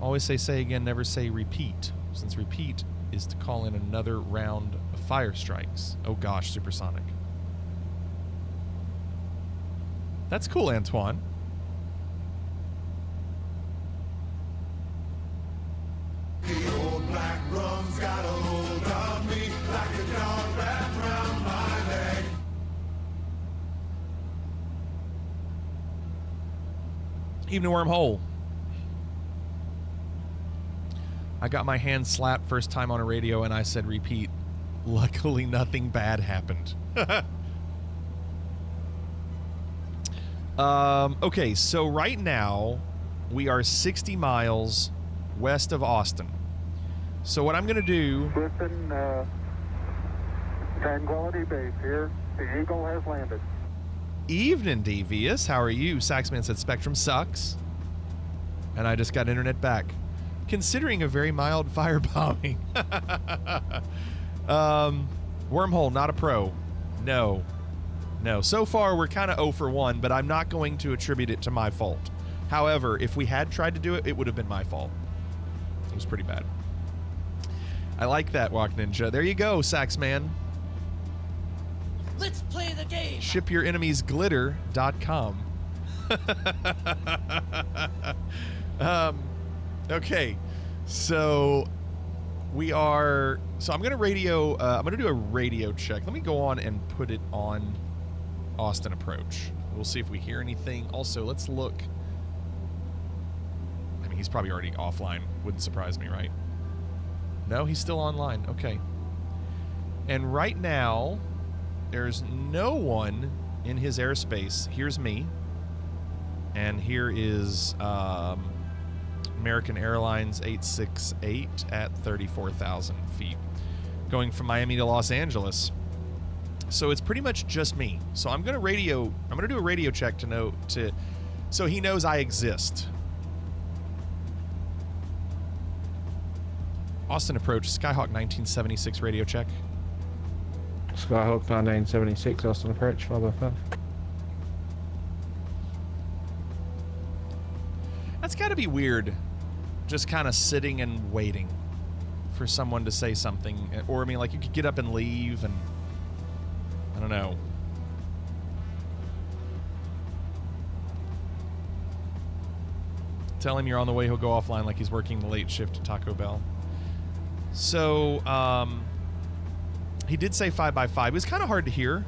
Always say again, never say repeat, since repeat is to call in another round of fire strikes. Oh gosh, supersonic. That's cool, Antoine. The old black rum's got a hold of me like a dog wrapped around my leg. Evening Wormhole. I got my hand slapped first time on a radio and I said repeat. Luckily nothing bad happened. Okay, so right now we are 60 miles west of Austin. So what I'm going to do... Griffin, Tranquility Base here. The Eagle has landed. Evening, Devious. How are you? Saxman said Spectrum sucks. And I just got internet back. Considering a very mild firebombing. Wormhole, not a pro. No. No. So far, we're kind of 0 for 1, but I'm not going to attribute it to my fault. However, if we had tried to do it, it would have been my fault. It was pretty bad. I like that, Walk Ninja. There you go, Saxman. Let's play the game. ShipYourEnemiesGlitter.com. Okay, so we are. So I'm gonna radio. I'm gonna do a radio check. Let me go on and put it on Austin approach. We'll see if we hear anything. Also, let's look. I mean, he's probably already offline. Wouldn't surprise me, right? No, he's still online. Okay. And right now, there's no one in his airspace. Here's me. And here is American Airlines 868 at 34,000 feet, going from Miami to Los Angeles. So it's pretty much just me. So I'm gonna do a radio check so he knows I exist. Austin approach, Skyhawk 1976 radio check. Skyhawk 1976, Austin approach, 505. That's got to be weird, just kind of sitting and waiting for someone to say something. Or, I mean, like, you could get up and leave, and I don't know. Tell him you're on the way, he'll go offline like he's working the late shift at Taco Bell. So, he did say 5x5. It was kind of hard to hear.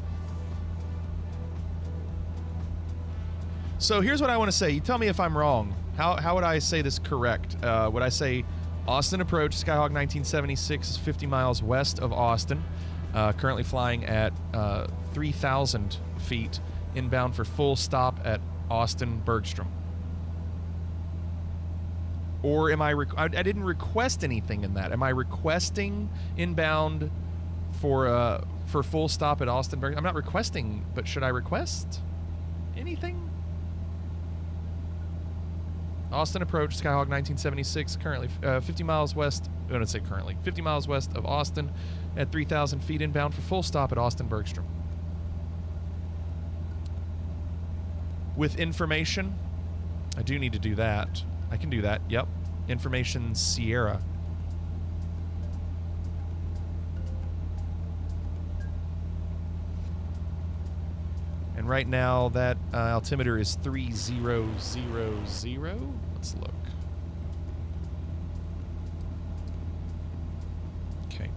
So here's what I want to say. You tell me if I'm wrong. How would I say this correct? Would I say Austin approach, Skyhawk 1976 is 50 miles west of Austin, currently flying at 3,000 feet, inbound for full stop at Austin Bergstrom? Or am I didn't request anything in that. Am I requesting inbound for full stop at Austin Bergstrom? I'm not requesting, but should I request anything? Austin approach, Skyhawk 1976, currently 50 miles west. I don't say currently. 50 miles west of Austin at 3,000 feet inbound for full stop at Austin Bergstrom. With information, I do need to do that. I can do that. Yep. Information Sierra. And right now, that altimeter is 3000. Let's look. Okay.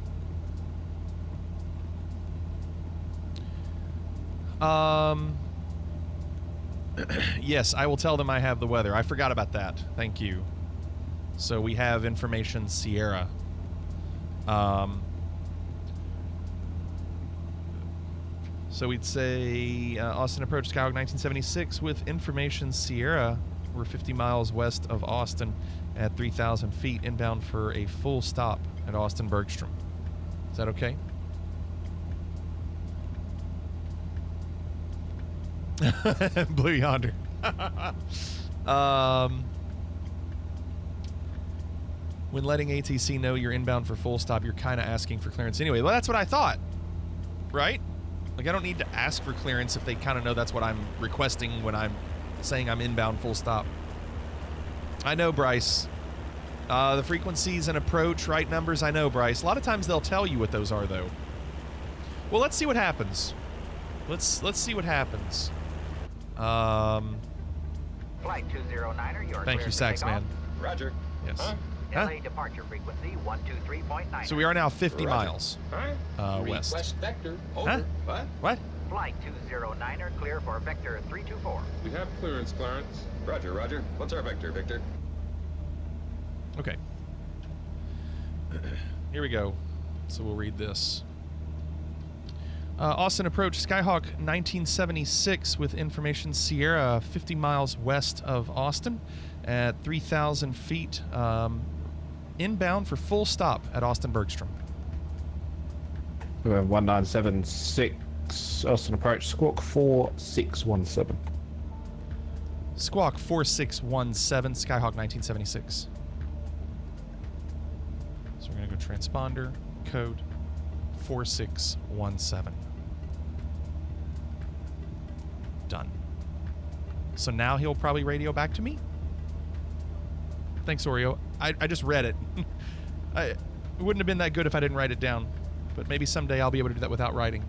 Yes, I will tell them I have the weather. I forgot about that. Thank you. So we have information Sierra. So we'd say Austin approach, Skyhawk 1976 with information Sierra. We're 50 miles west of Austin at 3,000 feet, inbound for a full stop at Austin Bergstrom. Is that okay? Blue Yonder. When letting ATC know you're inbound for full stop, you're kind of asking for clearance anyway. Well, that's what I thought, right? Like, I don't need to ask for clearance if they kind of know that's what I'm requesting when I'm saying I'm inbound full stop. I know, Bryce. The frequencies and approach, right numbers, I know, Bryce. A lot of times they'll tell you what those are, though. Well, let's see what happens. Let's see what happens. Flight 209er, you're Thank you, Saxman. Roger. Yes. Huh? Huh? LA departure frequency 123.9. So we are now 50 miles west. Request vector. Over. Huh? What? What? Flight 209er, clear for vector 324. We have clearance, Clarence. Roger, Roger. What's our vector, Victor? Okay. Here we go. So we'll read this. Austin approach Skyhawk 1976 with information Sierra 50 miles west of Austin at 3,000 feet. Inbound for full stop at Austin Bergstrom. We have 1976 Austin approach Squawk 4617. Squawk 4617 Skyhawk 1976. So we're going to go transponder code 4617. Done. So now he'll probably radio back to me. Thanks, Oreo. I just read it. It wouldn't have been that good if I didn't write it down. But maybe someday I'll be able to do that without writing.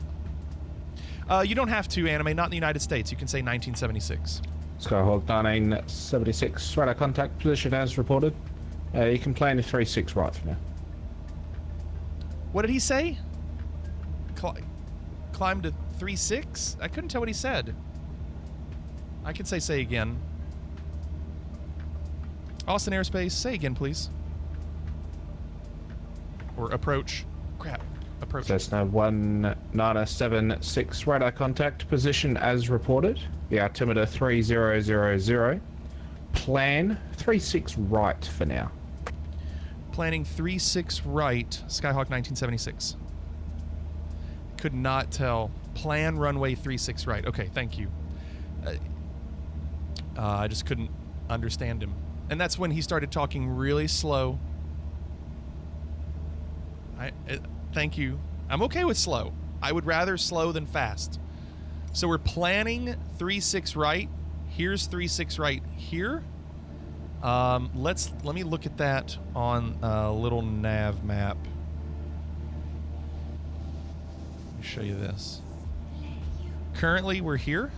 You don't have to, Anime. Not in the United States. You can say 1976. Skyhawk 1976. Radar contact position as reported. You can play in the 3-6 right for now. What did he say? Climb to 3-6? I couldn't tell what he said. I could say again. Austin Airspace, say again, please. Or approach. Crap. Approach. Cessna 1976 radar contact position as reported. The altimeter 3000. Plan 3-6 right for now. Planning 3-6 right, Skyhawk 1976. Could not tell. Plan runway 3-6 right. Okay, thank you. I just couldn't understand him. And that's when he started talking really slow. Thank you. I'm okay with slow. I would rather slow than fast. So we're planning 3-6 right. Here's 3-6 right here. Let me look at that on a little nav map. Let me show you this. Currently we're here.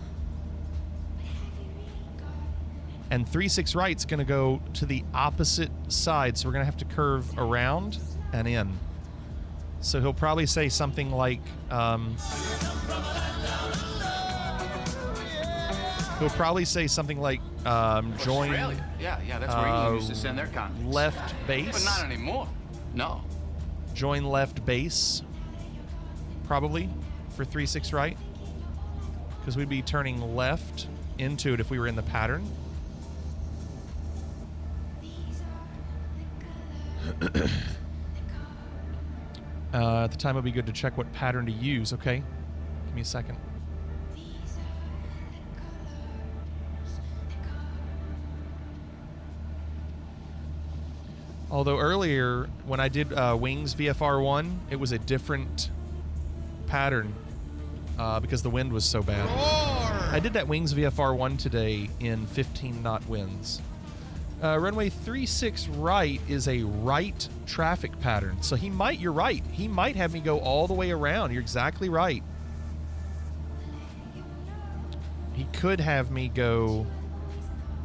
And 3-6 right's going to go to the opposite side, so we're going to have to curve around and in. So he'll probably say something like, join Australia. Yeah, that's where England used to send their convicts. Left base. But not anymore. No. Join left base, probably, for 3-6 right. Because we'd be turning left into it if we were in the pattern. At the time, it would be good to check what pattern to use. Okay, give me a second. Although earlier, when I did Wings VFR1, it was a different pattern because the wind was so bad. I did that Wings VFR1 today in 15-knot winds. Runway 3-6 right is a right traffic pattern. So you're right. He might have me go all the way around. You're exactly right. He could have me go,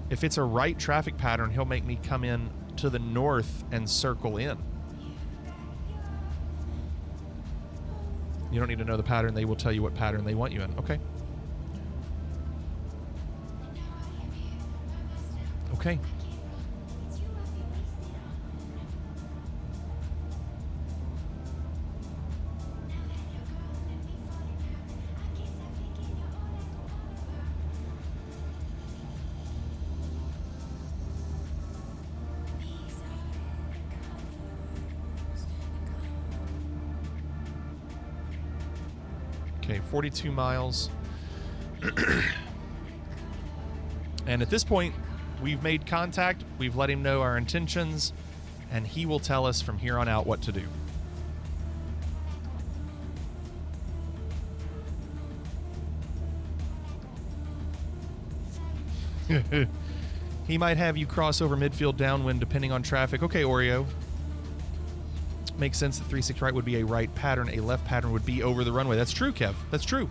if it's a right traffic pattern, he'll make me come in to the north and circle in. You don't need to know the pattern. They will tell you what pattern they want you in. Okay. Okay. Okay, 42 miles. And at this point, we've made contact, we've let him know our intentions, and he will tell us from here on out what to do. He might have you cross over midfield downwind depending on traffic. Okay, Oreo. Makes sense that 3-6 right would be a right pattern. A left pattern would be over the runway. That's true, Kev. That's true.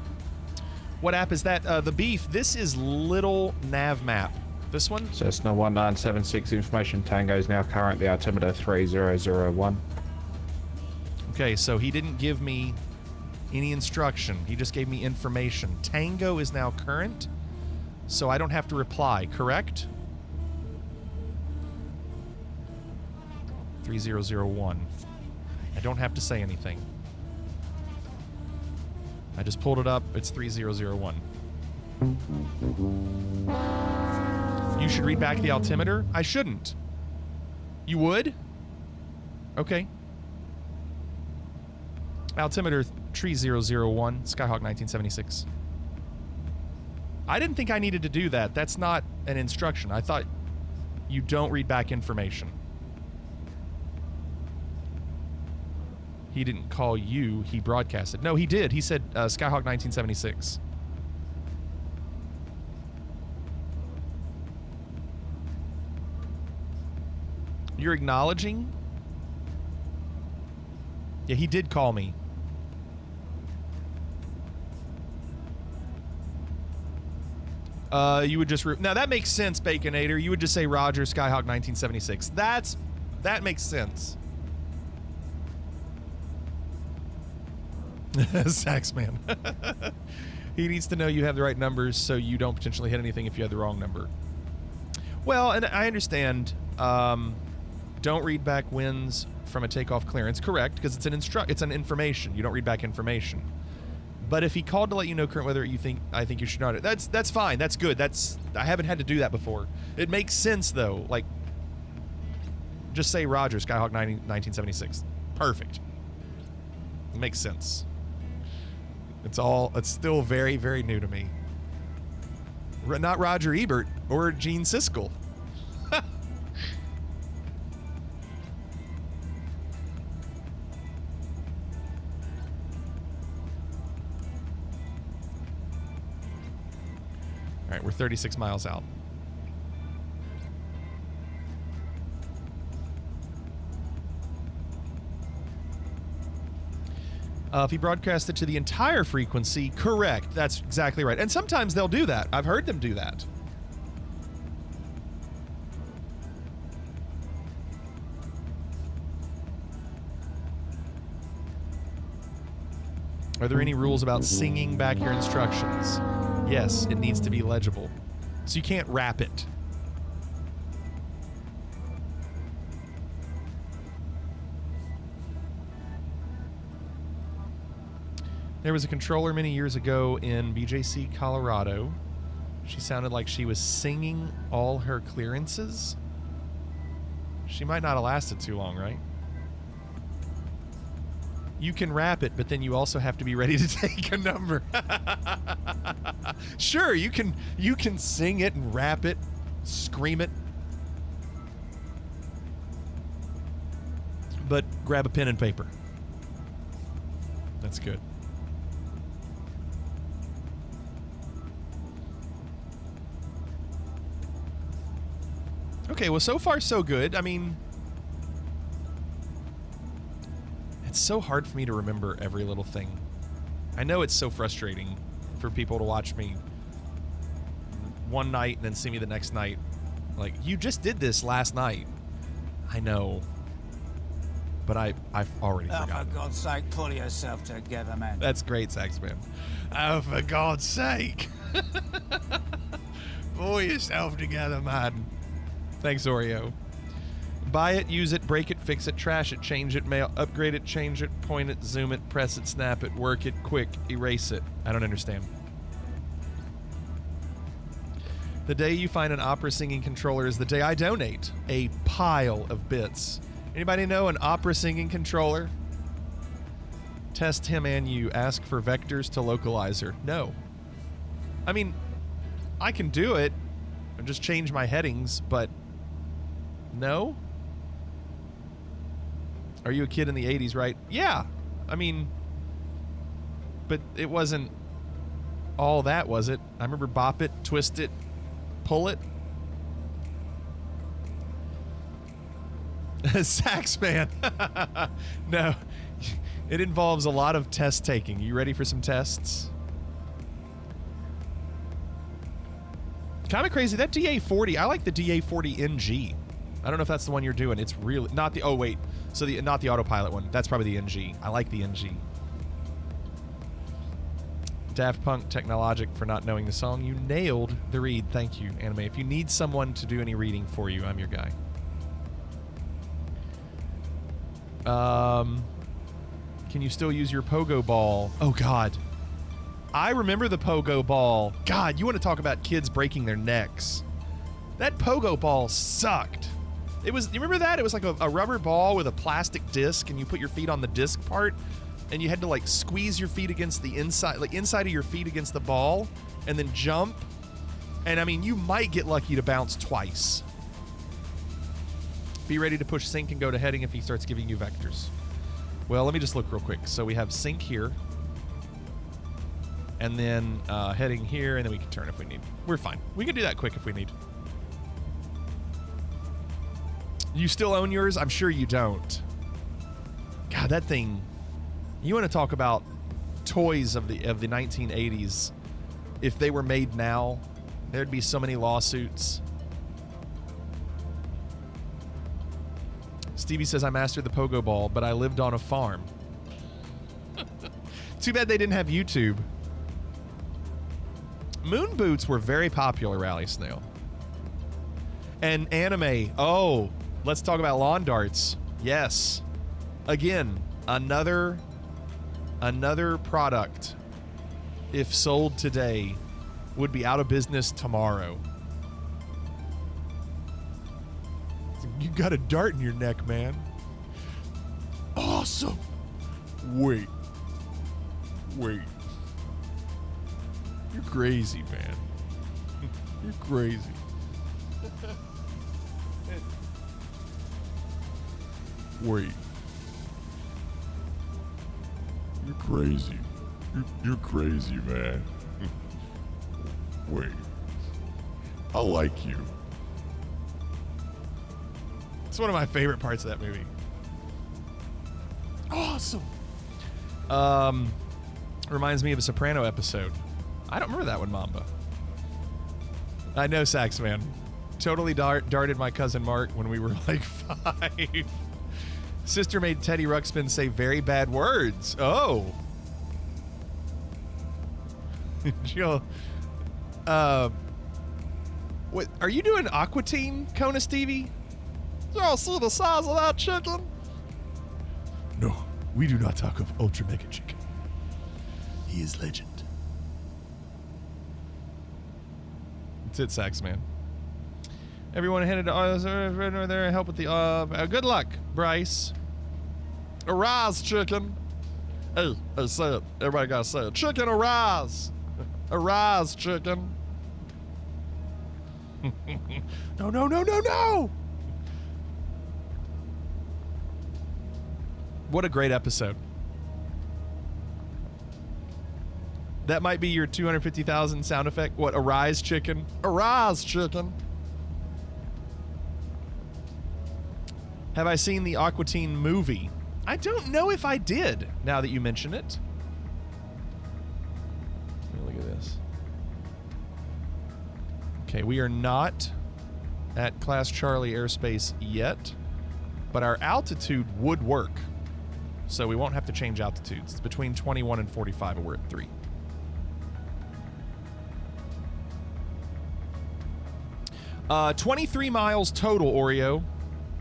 What app is that? The Beef. This is Little Nav Map. This one? Cessna 1976 information. Tango is now currently altimeter 3001. Okay, so he didn't give me any instruction. He just gave me information. Tango is now current, so I don't have to reply, correct? 3001. I don't have to say anything. I just pulled it up. It's 3001. You should read back the altimeter? I shouldn't. You would? Okay. Altimeter 3001, Skyhawk 1976. I didn't think I needed to do that. That's not an instruction. I thought you don't read back information. He didn't call you, he broadcasted. No, he did. He said Skyhawk 1976. You're acknowledging? Yeah, he did call me. You would just... Now, that makes sense, Baconator. You would just say Roger, Skyhawk 1976. That makes sense. Saxman. He needs to know you have the right numbers so you don't potentially hit anything if you have the wrong number. Well, and I understand. Don't read back winds from a takeoff clearance. Correct, because it's an information. You don't read back information. But if he called to let you know current weather, I think you should not. That's fine. That's good. I haven't had to do that before. It makes sense though. Like, just say Roger, Skyhawk 1976. Perfect. It makes sense. It's still very, very new to me. Not Roger Ebert or Gene Siskel. All right, we're 36 miles out. If he broadcast it to the entire frequency, correct. That's exactly right. And sometimes they'll do that. I've heard them do that. Are there any rules about singing back your instructions? Yes, it needs to be legible. So you can't rap it. There was a controller many years ago in BJC, Colorado. She sounded like she was singing all her clearances. She might not have lasted too long, right? You can rap it, but then you also have to be ready to take a number. Sure, you can sing it and rap it, scream it. But grab a pen and paper. That's good. Okay, well, so far so good. I mean, it's so hard for me to remember every little thing. I know it's so frustrating for people to watch me one night and then see me the next night. Like, you just did this last night. I know. But I've already forgotten. For God's sake, pull yourself together, man. That's great, Saxman. Oh, for God's sake. Pull yourself together, man. Thanks, Oreo. Buy it, use it, break it, fix it, trash it, change it, mail, upgrade it, change it, point it, zoom it, press it, snap it, work it, quick, erase it. I don't understand. The day you find an opera singing controller is the day I donate a pile of bits. Anybody know an opera singing controller? Test him and you. Ask for vectors to localizer. No. I mean, I can do it and just change my headings, but no? Are you a kid in the 80s, right? Yeah. I mean, but it wasn't all that, was it? I remember bop it, twist it, pull it. Sax man. No, it involves a lot of test taking. You ready for some tests? Kind of crazy. That DA40, I like the DA40 NG. I don't know if that's the one you're doing. It's really not the. Oh wait, so not the autopilot one. That's probably the NG. I like the NG. Daft Punk Technologic for not knowing the song. You nailed the read. Thank you, Anime. If you need someone to do any reading for you, I'm your guy. Can you still use your pogo ball? Oh God, I remember the pogo ball. God, you want to talk about kids breaking their necks? That pogo ball sucked. It was. You remember that? It was like a rubber ball with a plastic disc, and you put your feet on the disc part. And you had to like squeeze your feet against the inside, like inside of your feet against the ball, and then jump. And I mean, you might get lucky to bounce twice. Be ready to push sync and go to heading if he starts giving you vectors. Well, let me just look real quick. So we have sync here, and then heading here, and then we can turn if we need. We're fine. We can do that quick if we need. You still own yours? I'm sure you don't. God, that thing. You want to talk about toys of the 1980s? If they were made now, there'd be so many lawsuits. Stevie says I mastered the pogo ball, but I lived on a farm. Too bad they didn't have YouTube. Moon boots were very popular, Rally Snail. And anime. Oh, let's talk about lawn darts. Yes. Again, another product, if sold today, would be out of business tomorrow. You got a dart in your neck, man. Awesome. Wait. You're crazy, man. You're crazy. Wait. You're crazy. You're crazy, man. Wait. I like you. It's one of my favorite parts of that movie. Awesome. Reminds me of a Soprano episode. I don't remember that one, Mamba. I know, Sax Man. Totally darted my cousin Mark when we were like 5. Sister made Teddy Ruxpin say very bad words. Oh. Jill. What, are you doing Aquatine, Kona Stevie? Y'all see the size of that chicken? No, we do not talk of Ultra Mega Chicken. He is legend. That's it, Sax Man. Everyone headed to there help with the good luck, Bryce. Arise, chicken. Hey, say it. Everybody gotta say it. Chicken, arise. Arise, chicken. No. What a great episode. That might be your 250,000 sound effect. What, arise, chicken? Arise, chicken. Have I seen the Aquatine movie? I don't know if I did, now that you mention it. Look at this. Okay, we are not at Class Charlie airspace yet, but our altitude would work. So we won't have to change altitudes. It's between 21 and 45, and we're at 3. Uh, 23 miles total, Oreo.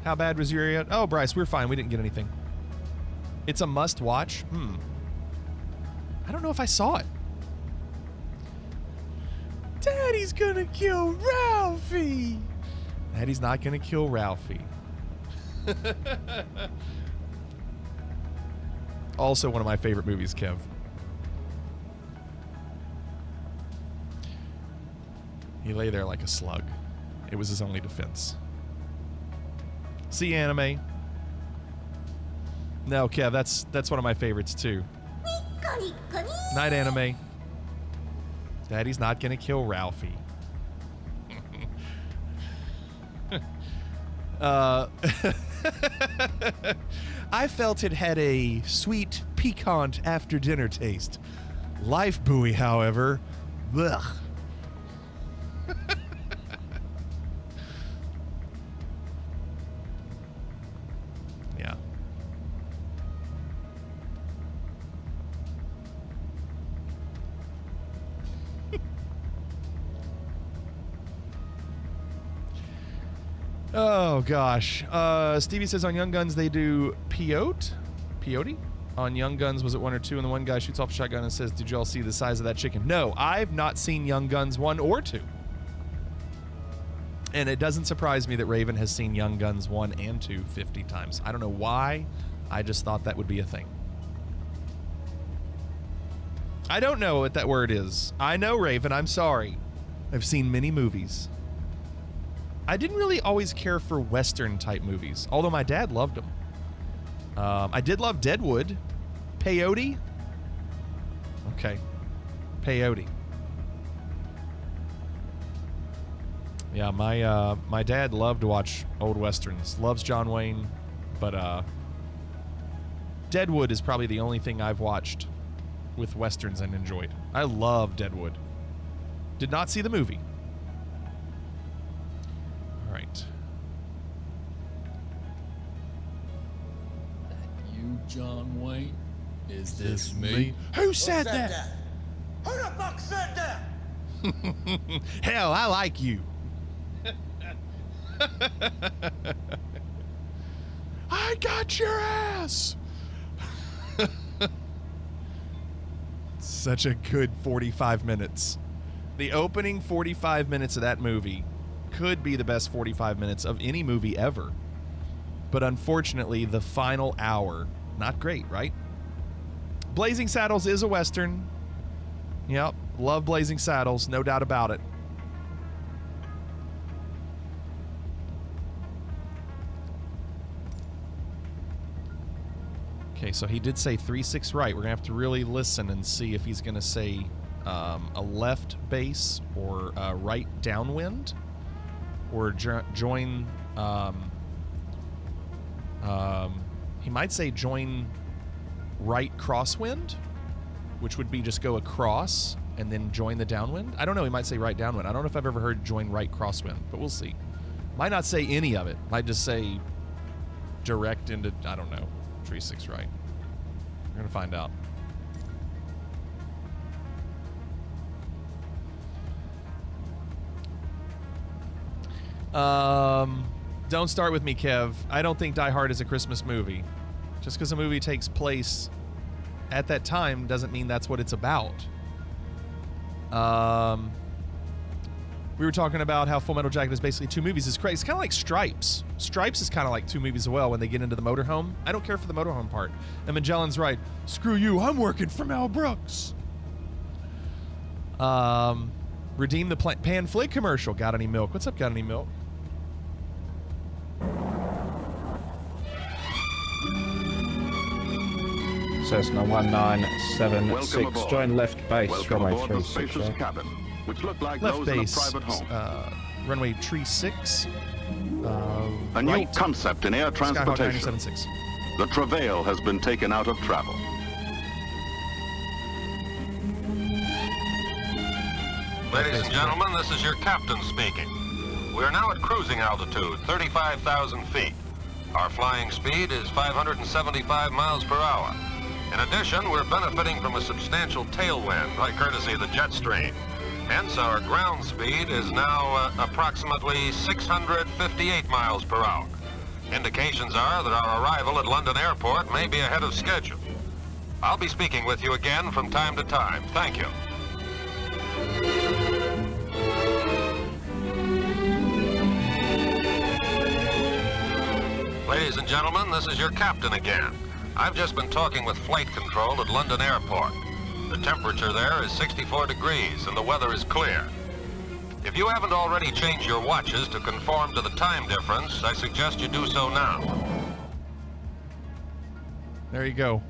How bad was your area? Oh, Bryce, we're fine. We didn't get anything. It's a must watch. I don't know if I saw it. Daddy's gonna kill Ralphie. Daddy's not gonna kill Ralphie. Also one of my favorite movies, Kev. He lay there like a slug. It was his only defense. See, anime. No, Kev, that's one of my favorites too. Night, anime. Daddy's not gonna kill Ralphie. I felt it had a sweet, piquant after-dinner taste. Life buoy, however, blech. Yeah. Oh gosh. Stevie says on Young Guns they do peyote? On Young Guns, was it 1 or 2? And the one guy shoots off a shotgun and says, did y'all see the size of that chicken? No, I've not seen Young Guns 1 or 2. And it doesn't surprise me that Raven has seen Young Guns 1 and 2 50 times. I don't know why. I just thought that would be a thing. I don't know what that word is. I know, Raven, I'm sorry. I've seen many movies. I didn't really always care for Western type movies, although my dad loved them. I did love Deadwood. Peyote? Okay. Peyote. Yeah, my dad loved to watch old Westerns. Loves John Wayne, but Deadwood is probably the only thing I've watched with Westerns and enjoyed. I love Deadwood. Did not see the movie. All right. You, John Wayne? Is this me? Who said that? Who the fuck said that? Hell, I like you. I got your ass. Such a good 45 minutes. The opening 45 minutes of that movie could be the best 45 minutes of any movie ever. But unfortunately, the final hour, not great, right? Blazing Saddles is a Western. Yep, love Blazing Saddles, no doubt about it. Okay, so he did say 3-6 right. We're going to have to really listen and see if he's going to say a left base or right downwind or join... he might say join right crosswind, which would be just go across and then join the downwind. I don't know. He might say right downwind. I don't know if I've ever heard join right crosswind, but we'll see. Might not say any of it. Might just say direct into, I don't know, 3-6 right. We're going to find out. Don't start with me, Kev. I don't think Die Hard is a Christmas movie. Just because a movie takes place at that time doesn't mean that's what it's about. We were talking about how Full Metal Jacket is basically 2 movies. It's crazy. It's kind of like Stripes. Stripes is kind of like 2 movies as well when they get into the motorhome. I don't care for the motorhome part. And Magellan's right. Screw you. I'm working for Mel Brooks. Redeem the Pan Flick commercial. Got any milk? What's up, Got any milk? Cessna 1976, join left base, runway 36. Cabin, which looked like left those base, in a private home. Runway 36. A new concept in air transportation. Skyhawk 976. The Travail has been taken out of travel. Ladies and gentlemen, this is your captain speaking. We are now at cruising altitude, 35,000 feet. Our flying speed is 575 miles per hour. In addition, we're benefiting from a substantial tailwind by courtesy of the jet stream. Hence, our ground speed is now approximately 658 miles per hour. Indications are that our arrival at London Airport may be ahead of schedule. I'll be speaking with you again from time to time. Thank you. Ladies and gentlemen, this is your captain again. I've just been talking with flight control at London Airport. The temperature there is 64 degrees and the weather is clear. If you haven't already changed your watches to conform to the time difference, I suggest you do so now. There you go.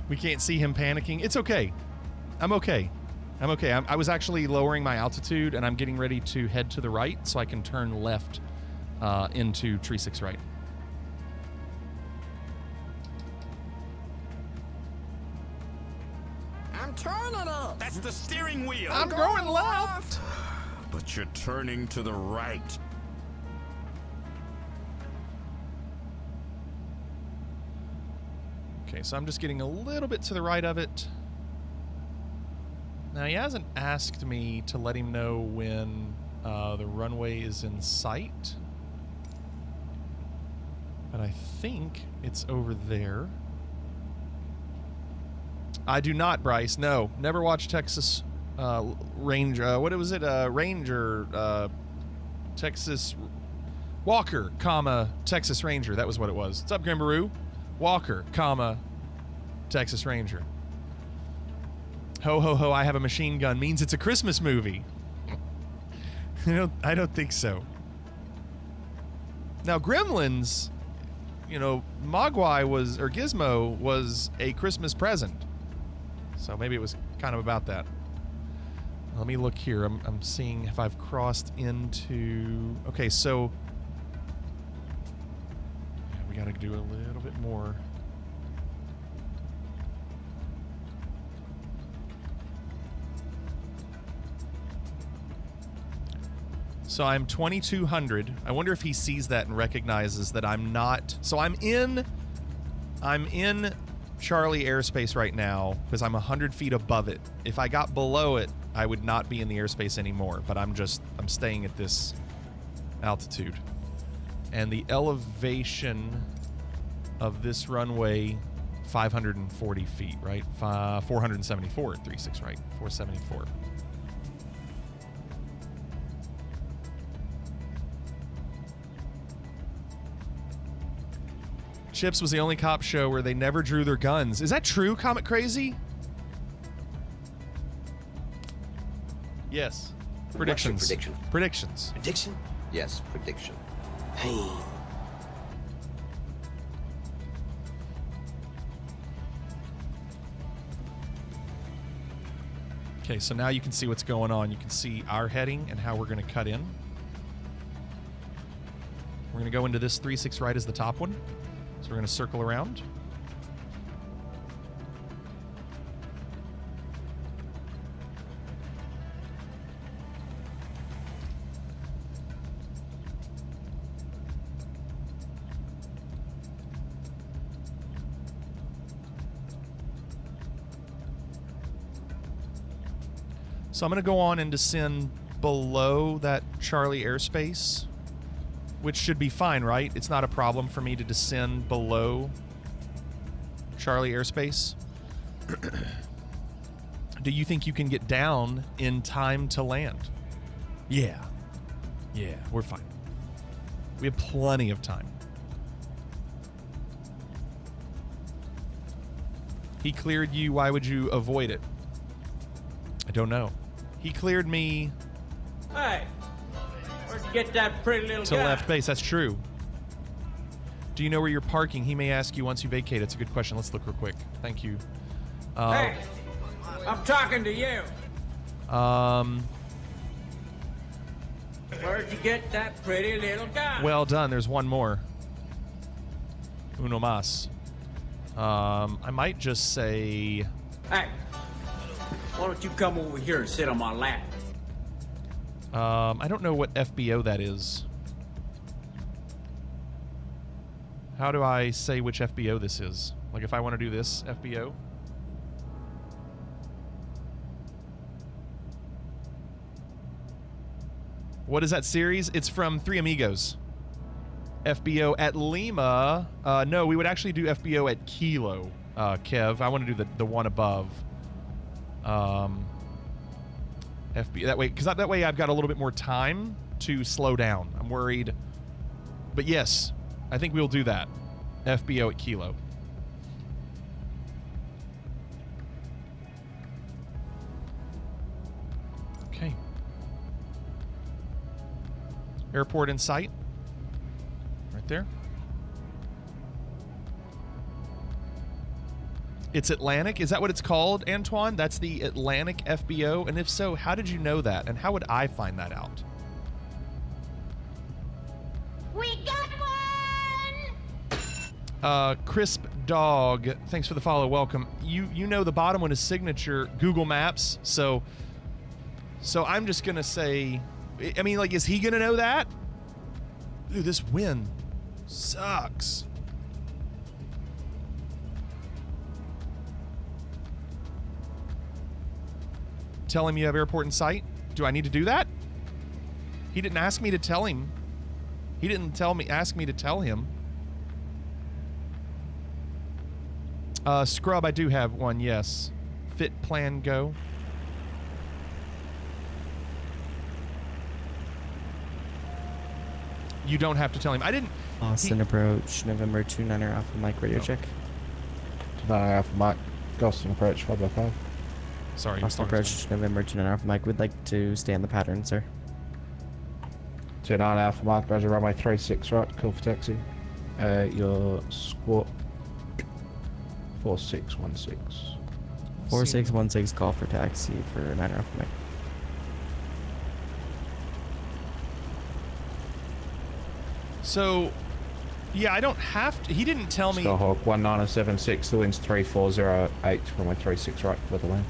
We can't see him panicking. It's okay. I'm okay. I'm okay. I was actually lowering my altitude and I'm getting ready to head to the right so I can turn left into tree 6 right. I'm turning up. That's the steering wheel. I'm going left. But you're turning to the right. Okay, so I'm just getting a little bit to the right of it. Now, he hasn't asked me to let him know when the runway is in sight. But I think it's over there. I do not, Bryce. No, never watched Texas Ranger. What was it? Ranger, Texas Walker, comma Texas Ranger. That was what it was. What's up, Grimbaroo? Walker, comma Texas Ranger. Ho ho ho! I have a machine gun means it's a Christmas movie. I don't think so. Now, Gremlins, you know, Mogwai was, or Gizmo was a Christmas present. So maybe it was kind of about that. Let me look here. I'm seeing if I've crossed into... Okay, so... Yeah, we got to do a little bit more. So I'm 2200. I wonder if he sees that and recognizes that I'm not... So I'm in Charlie airspace right now because I'm 100 feet above it. If I got below it, I would not be in the airspace anymore, but I'm staying at this altitude. And the elevation of this runway, 540 feet, right? 474 at 36, right? 474. Chips was the only cop show where they never drew their guns. Is that true, Comet Crazy? Yes. Predictions. What's your prediction? Predictions. Prediction? Yes, prediction. Pain. Okay, so now you can see what's going on. You can see our heading and how we're going to cut in. We're going to go into this 3-6 right as the top one. So we're going to circle around. So I'm going to go on and descend below that Charlie airspace, which should be fine, right? It's not a problem for me to descend below Charlie airspace. Do you think you can get down in time to land? Yeah. Yeah, we're fine. We have plenty of time. He cleared you. Why would you avoid it? I don't know. He cleared me... Hey, where'd you get that pretty little to guy? left base. That's true. Do you know where you're parking? He may ask you once you vacate. It's a good question. Let's look real quick. Thank you. Hey, I'm talking to you. Where'd you get that pretty little guy? Well done. There's one more. Uno más. I might just say... Hey, why don't you come over here and sit on my lap? I don't know what FBO that is. How do I say which FBO this is? Like if I want to do this FBO? What is that series? It's from Three Amigos. FBO at Lima. No, we would actually do FBO at Kilo, Kev. I want to do the one above. FBO that way, because that way I've got a little bit more time to slow down. I'm worried. But yes, I think we'll do that. FBO at Kilo. Okay. Airport in sight. Right there. It's Atlantic? Is that what it's called, Antoine? That's the Atlantic FBO? And if so, how did you know that? And how would I find that out? Crisp Dog, thanks for the follow. Welcome. You know the bottom one is signature Google Maps, so I'm just gonna say, I mean, like, is he gonna know that? Dude, this wind sucks. Tell him you have airport in sight. Do I need to do that? He didn't ask me to tell him. He didn't ask me to tell him. Scrub, I do have one, yes. Fit, plan, go. You don't have to tell him. I didn't. Austin approach, November 29er Alpha Mike radio check. 29er Alpha Mike, Austin approach, 5 Sorry, Austin approach, November 29er Alpha Mike. We'd like to stay on the pattern, sir. 29 Alpha Mike, Roger, runway 36 right, call for taxi. Your squawk 4616. 4616, call for taxi for 9er Alpha Mike. So, yeah, I don't have to. He didn't tell me. Skyhawk 1976, the wind's 3408, runway 36 right for the land.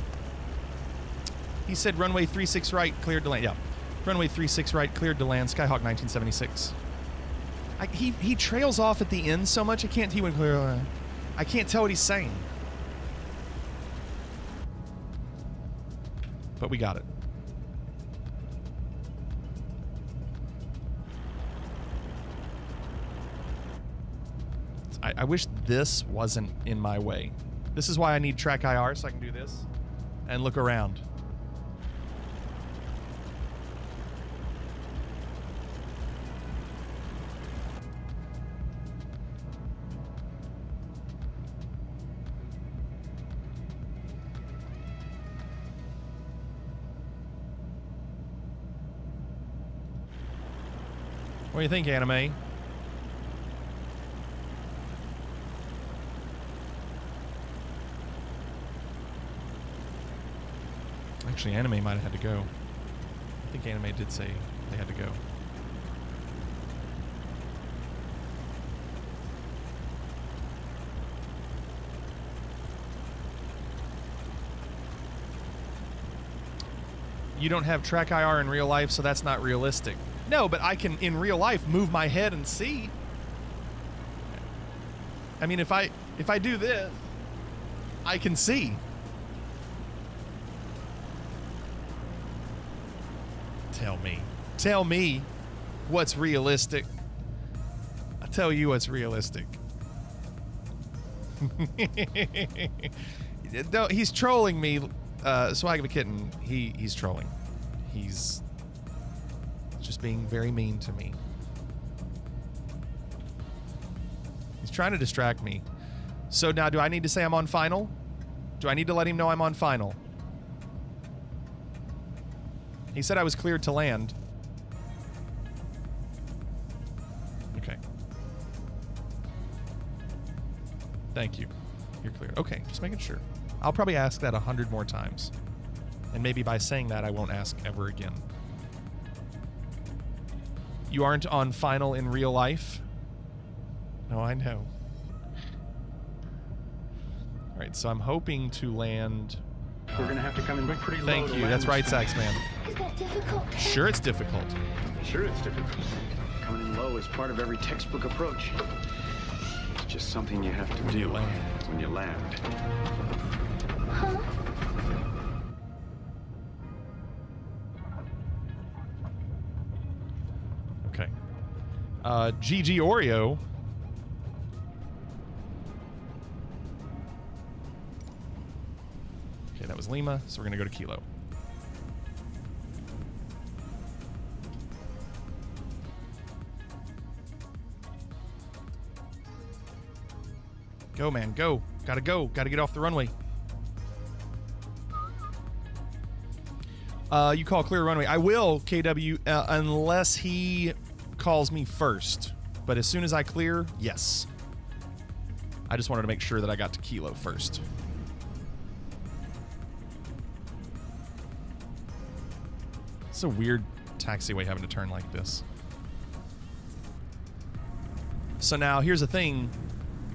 He said runway 36 right, cleared to land. Yeah. Runway 36 right, cleared to land. Skyhawk 1976. He trails off at the end so much, I can't I can't tell what he's saying. But we got it. I wish this wasn't in my way. This is why I need track IR, so I can do this and look around. What do you think, Anime? Actually, Anime might have had to go. I think Anime did say they had to go. You don't have track IR in real life, so that's not realistic. No, but I can, in real life, move my head and see. I mean, if I do this, I can see. Tell me what's realistic. I'll tell you what's realistic. No, he's trolling me. Swag of a Kitten, he's trolling. He's just being very mean to me. He's trying to distract me. So now, do I need to say I'm on final? Do I need to let him know I'm on final? He said I was cleared to land. Okay. Thank you. You're cleared. Okay, just making sure. I'll probably ask that 100 more times. And maybe by saying that, I won't ask ever again. You aren't on final in real life? No, I know. All right, so I'm hoping to land... We're going to have to come in pretty low. Thank you. That's right, Sax Man. Is that difficult? Sure it's difficult. Sure it's difficult. Coming in low is part of every textbook approach. It's just something you have to do when you land. Huh? Okay. GG Oreo. Okay, that was Lima, so we're going to go to Kilo. Go, man, go. Gotta go. Gotta get off the runway. You call clear runway. I will, KW, unless he calls me first. But as soon as I clear, yes. I just wanted to make sure that I got to Kilo first. It's a weird taxiway having to turn like this. So now, here's the thing.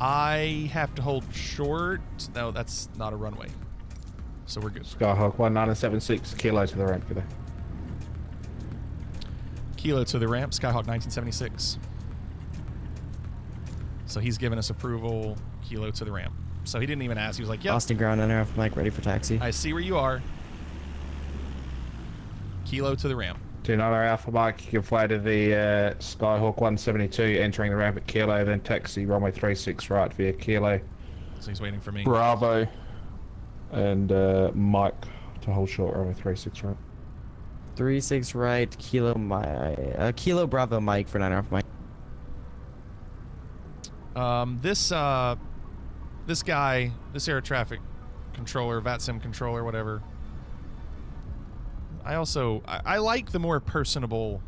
I have to hold short. No, that's not a runway. So we're good. Skyhawk 1976, kilo to the ramp. Good day. Kilo to the ramp, Skyhawk 1976. So he's given us approval, kilo to the ramp. So he didn't even ask. He was like, yep. Austin ground enter off mic, ready for taxi. I see where you are. Kilo to the ramp. 29 Alpha Mike, you can fly to the Skyhawk 172, entering the ramp at Kilo, then taxi runway 36 right via Kilo. So he's waiting for me. Bravo. And Mike to hold short runway 36 right. 36 right, Kilo Bravo Mike for 9 Alpha Mike. This guy, this air traffic controller, VATSIM controller, whatever. I like the more personable.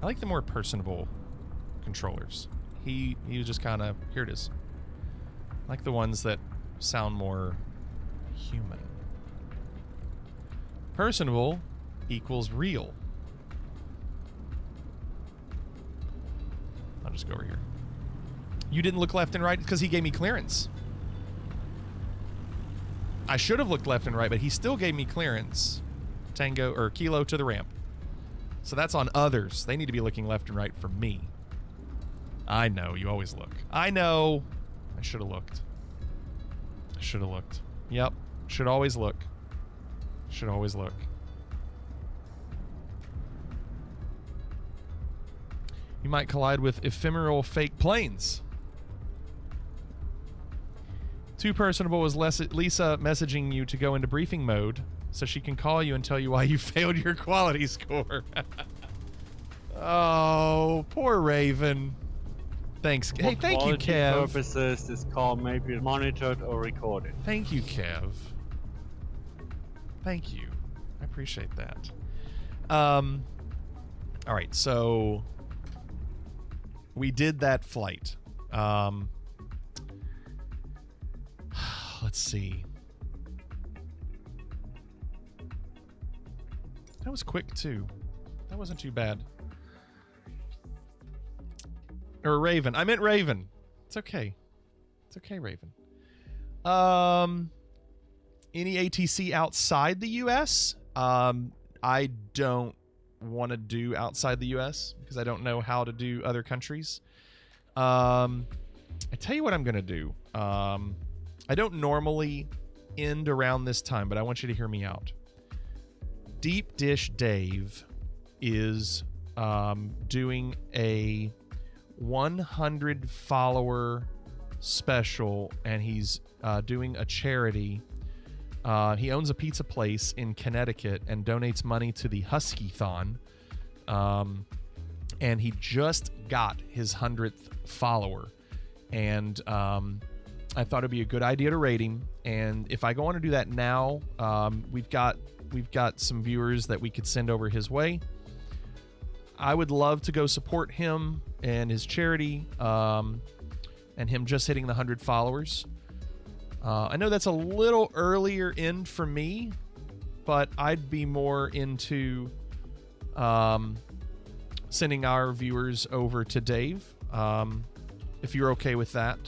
I like the more personable controllers. He was just kind of, here it is. I like the ones that sound more human. Personable equals real. I'll just go over here. You didn't look left and right because he gave me clearance. I should have looked left and right, but he still gave me clearance. Tango or Kilo to the ramp. So that's on others. They need to be looking left and right for me. I know, you always look. I know. I should have looked. I should have looked. Yep. Should always look. Should always look. You might collide with ephemeral fake planes. Too personable was Lisa messaging you to go into briefing mode so she can call you and tell you why you failed your quality score. Oh, poor Raven. Thanks. Hey, thank you, Kev. For purposes, this call may be monitored or recorded. Thank you, Kev. Thank you. I appreciate that. All right, so we did that flight. Let's see. That was quick too. That wasn't too bad. Or Raven. I meant Raven. It's okay. It's okay, Raven. Any ATC outside the US? I don't want to do outside the US because I don't know how to do other countries. I tell you what I'm going to do. I don't normally end around this time, but I want you to hear me out. Deep Dish Dave is doing a 100 follower special, and he's doing a charity. He owns a pizza place in Connecticut and donates money to the Husky-thon. And he just got his 100th follower. And I thought it'd be a good idea to rate him. And if I go on to do that now, we've got some viewers that we could send over his way. I would love to go support him and his charity, and him just hitting the 100 followers. I know that's a little earlier end for me, but I'd be more into sending our viewers over to Dave, if you're okay with that.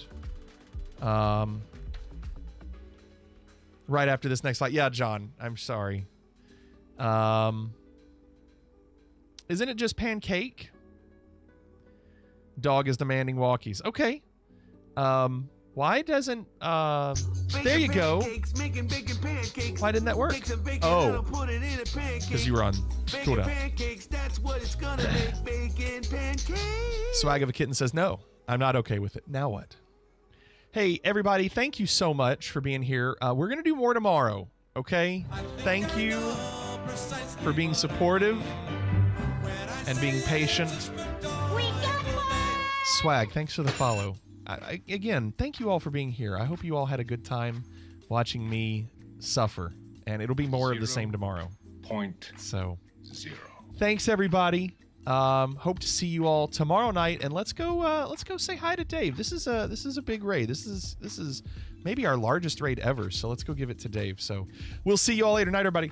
Right after this next fight. Yeah, John, I'm sorry. Isn't it just pancake? Dog is demanding walkies. Okay. Why doesn't there you go. Why didn't that work? Oh, because you were on cooldown. Swag of a Kitten says no, I'm not okay with it. Now what? Hey everybody, thank you so much for being here. We're gonna do more tomorrow. Okay, thank you for being supportive and being patient. Swag, thanks for the follow. Again, thank you all for being here. I hope you all had a good time watching me suffer, and it'll be more of the same tomorrow. So, thanks everybody. Hope to see you all tomorrow night, and let's go say hi to Dave. This is a big raid. This is maybe our largest raid ever. So let's go give it to Dave. So we'll see you all later. Night, everybody.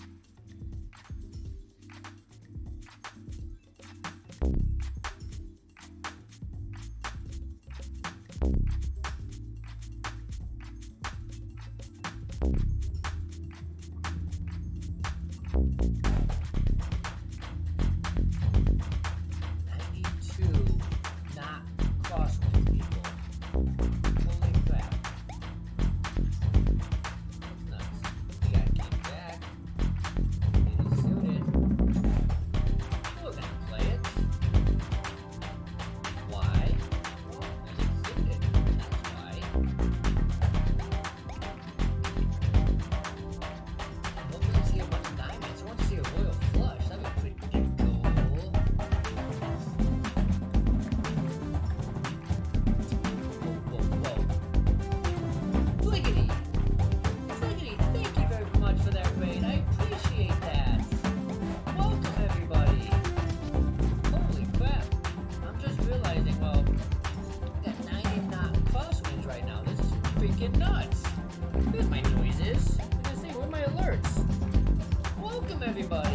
freaking nuts. There's my noises. I was gonna say, where are my alerts? Welcome, everybody.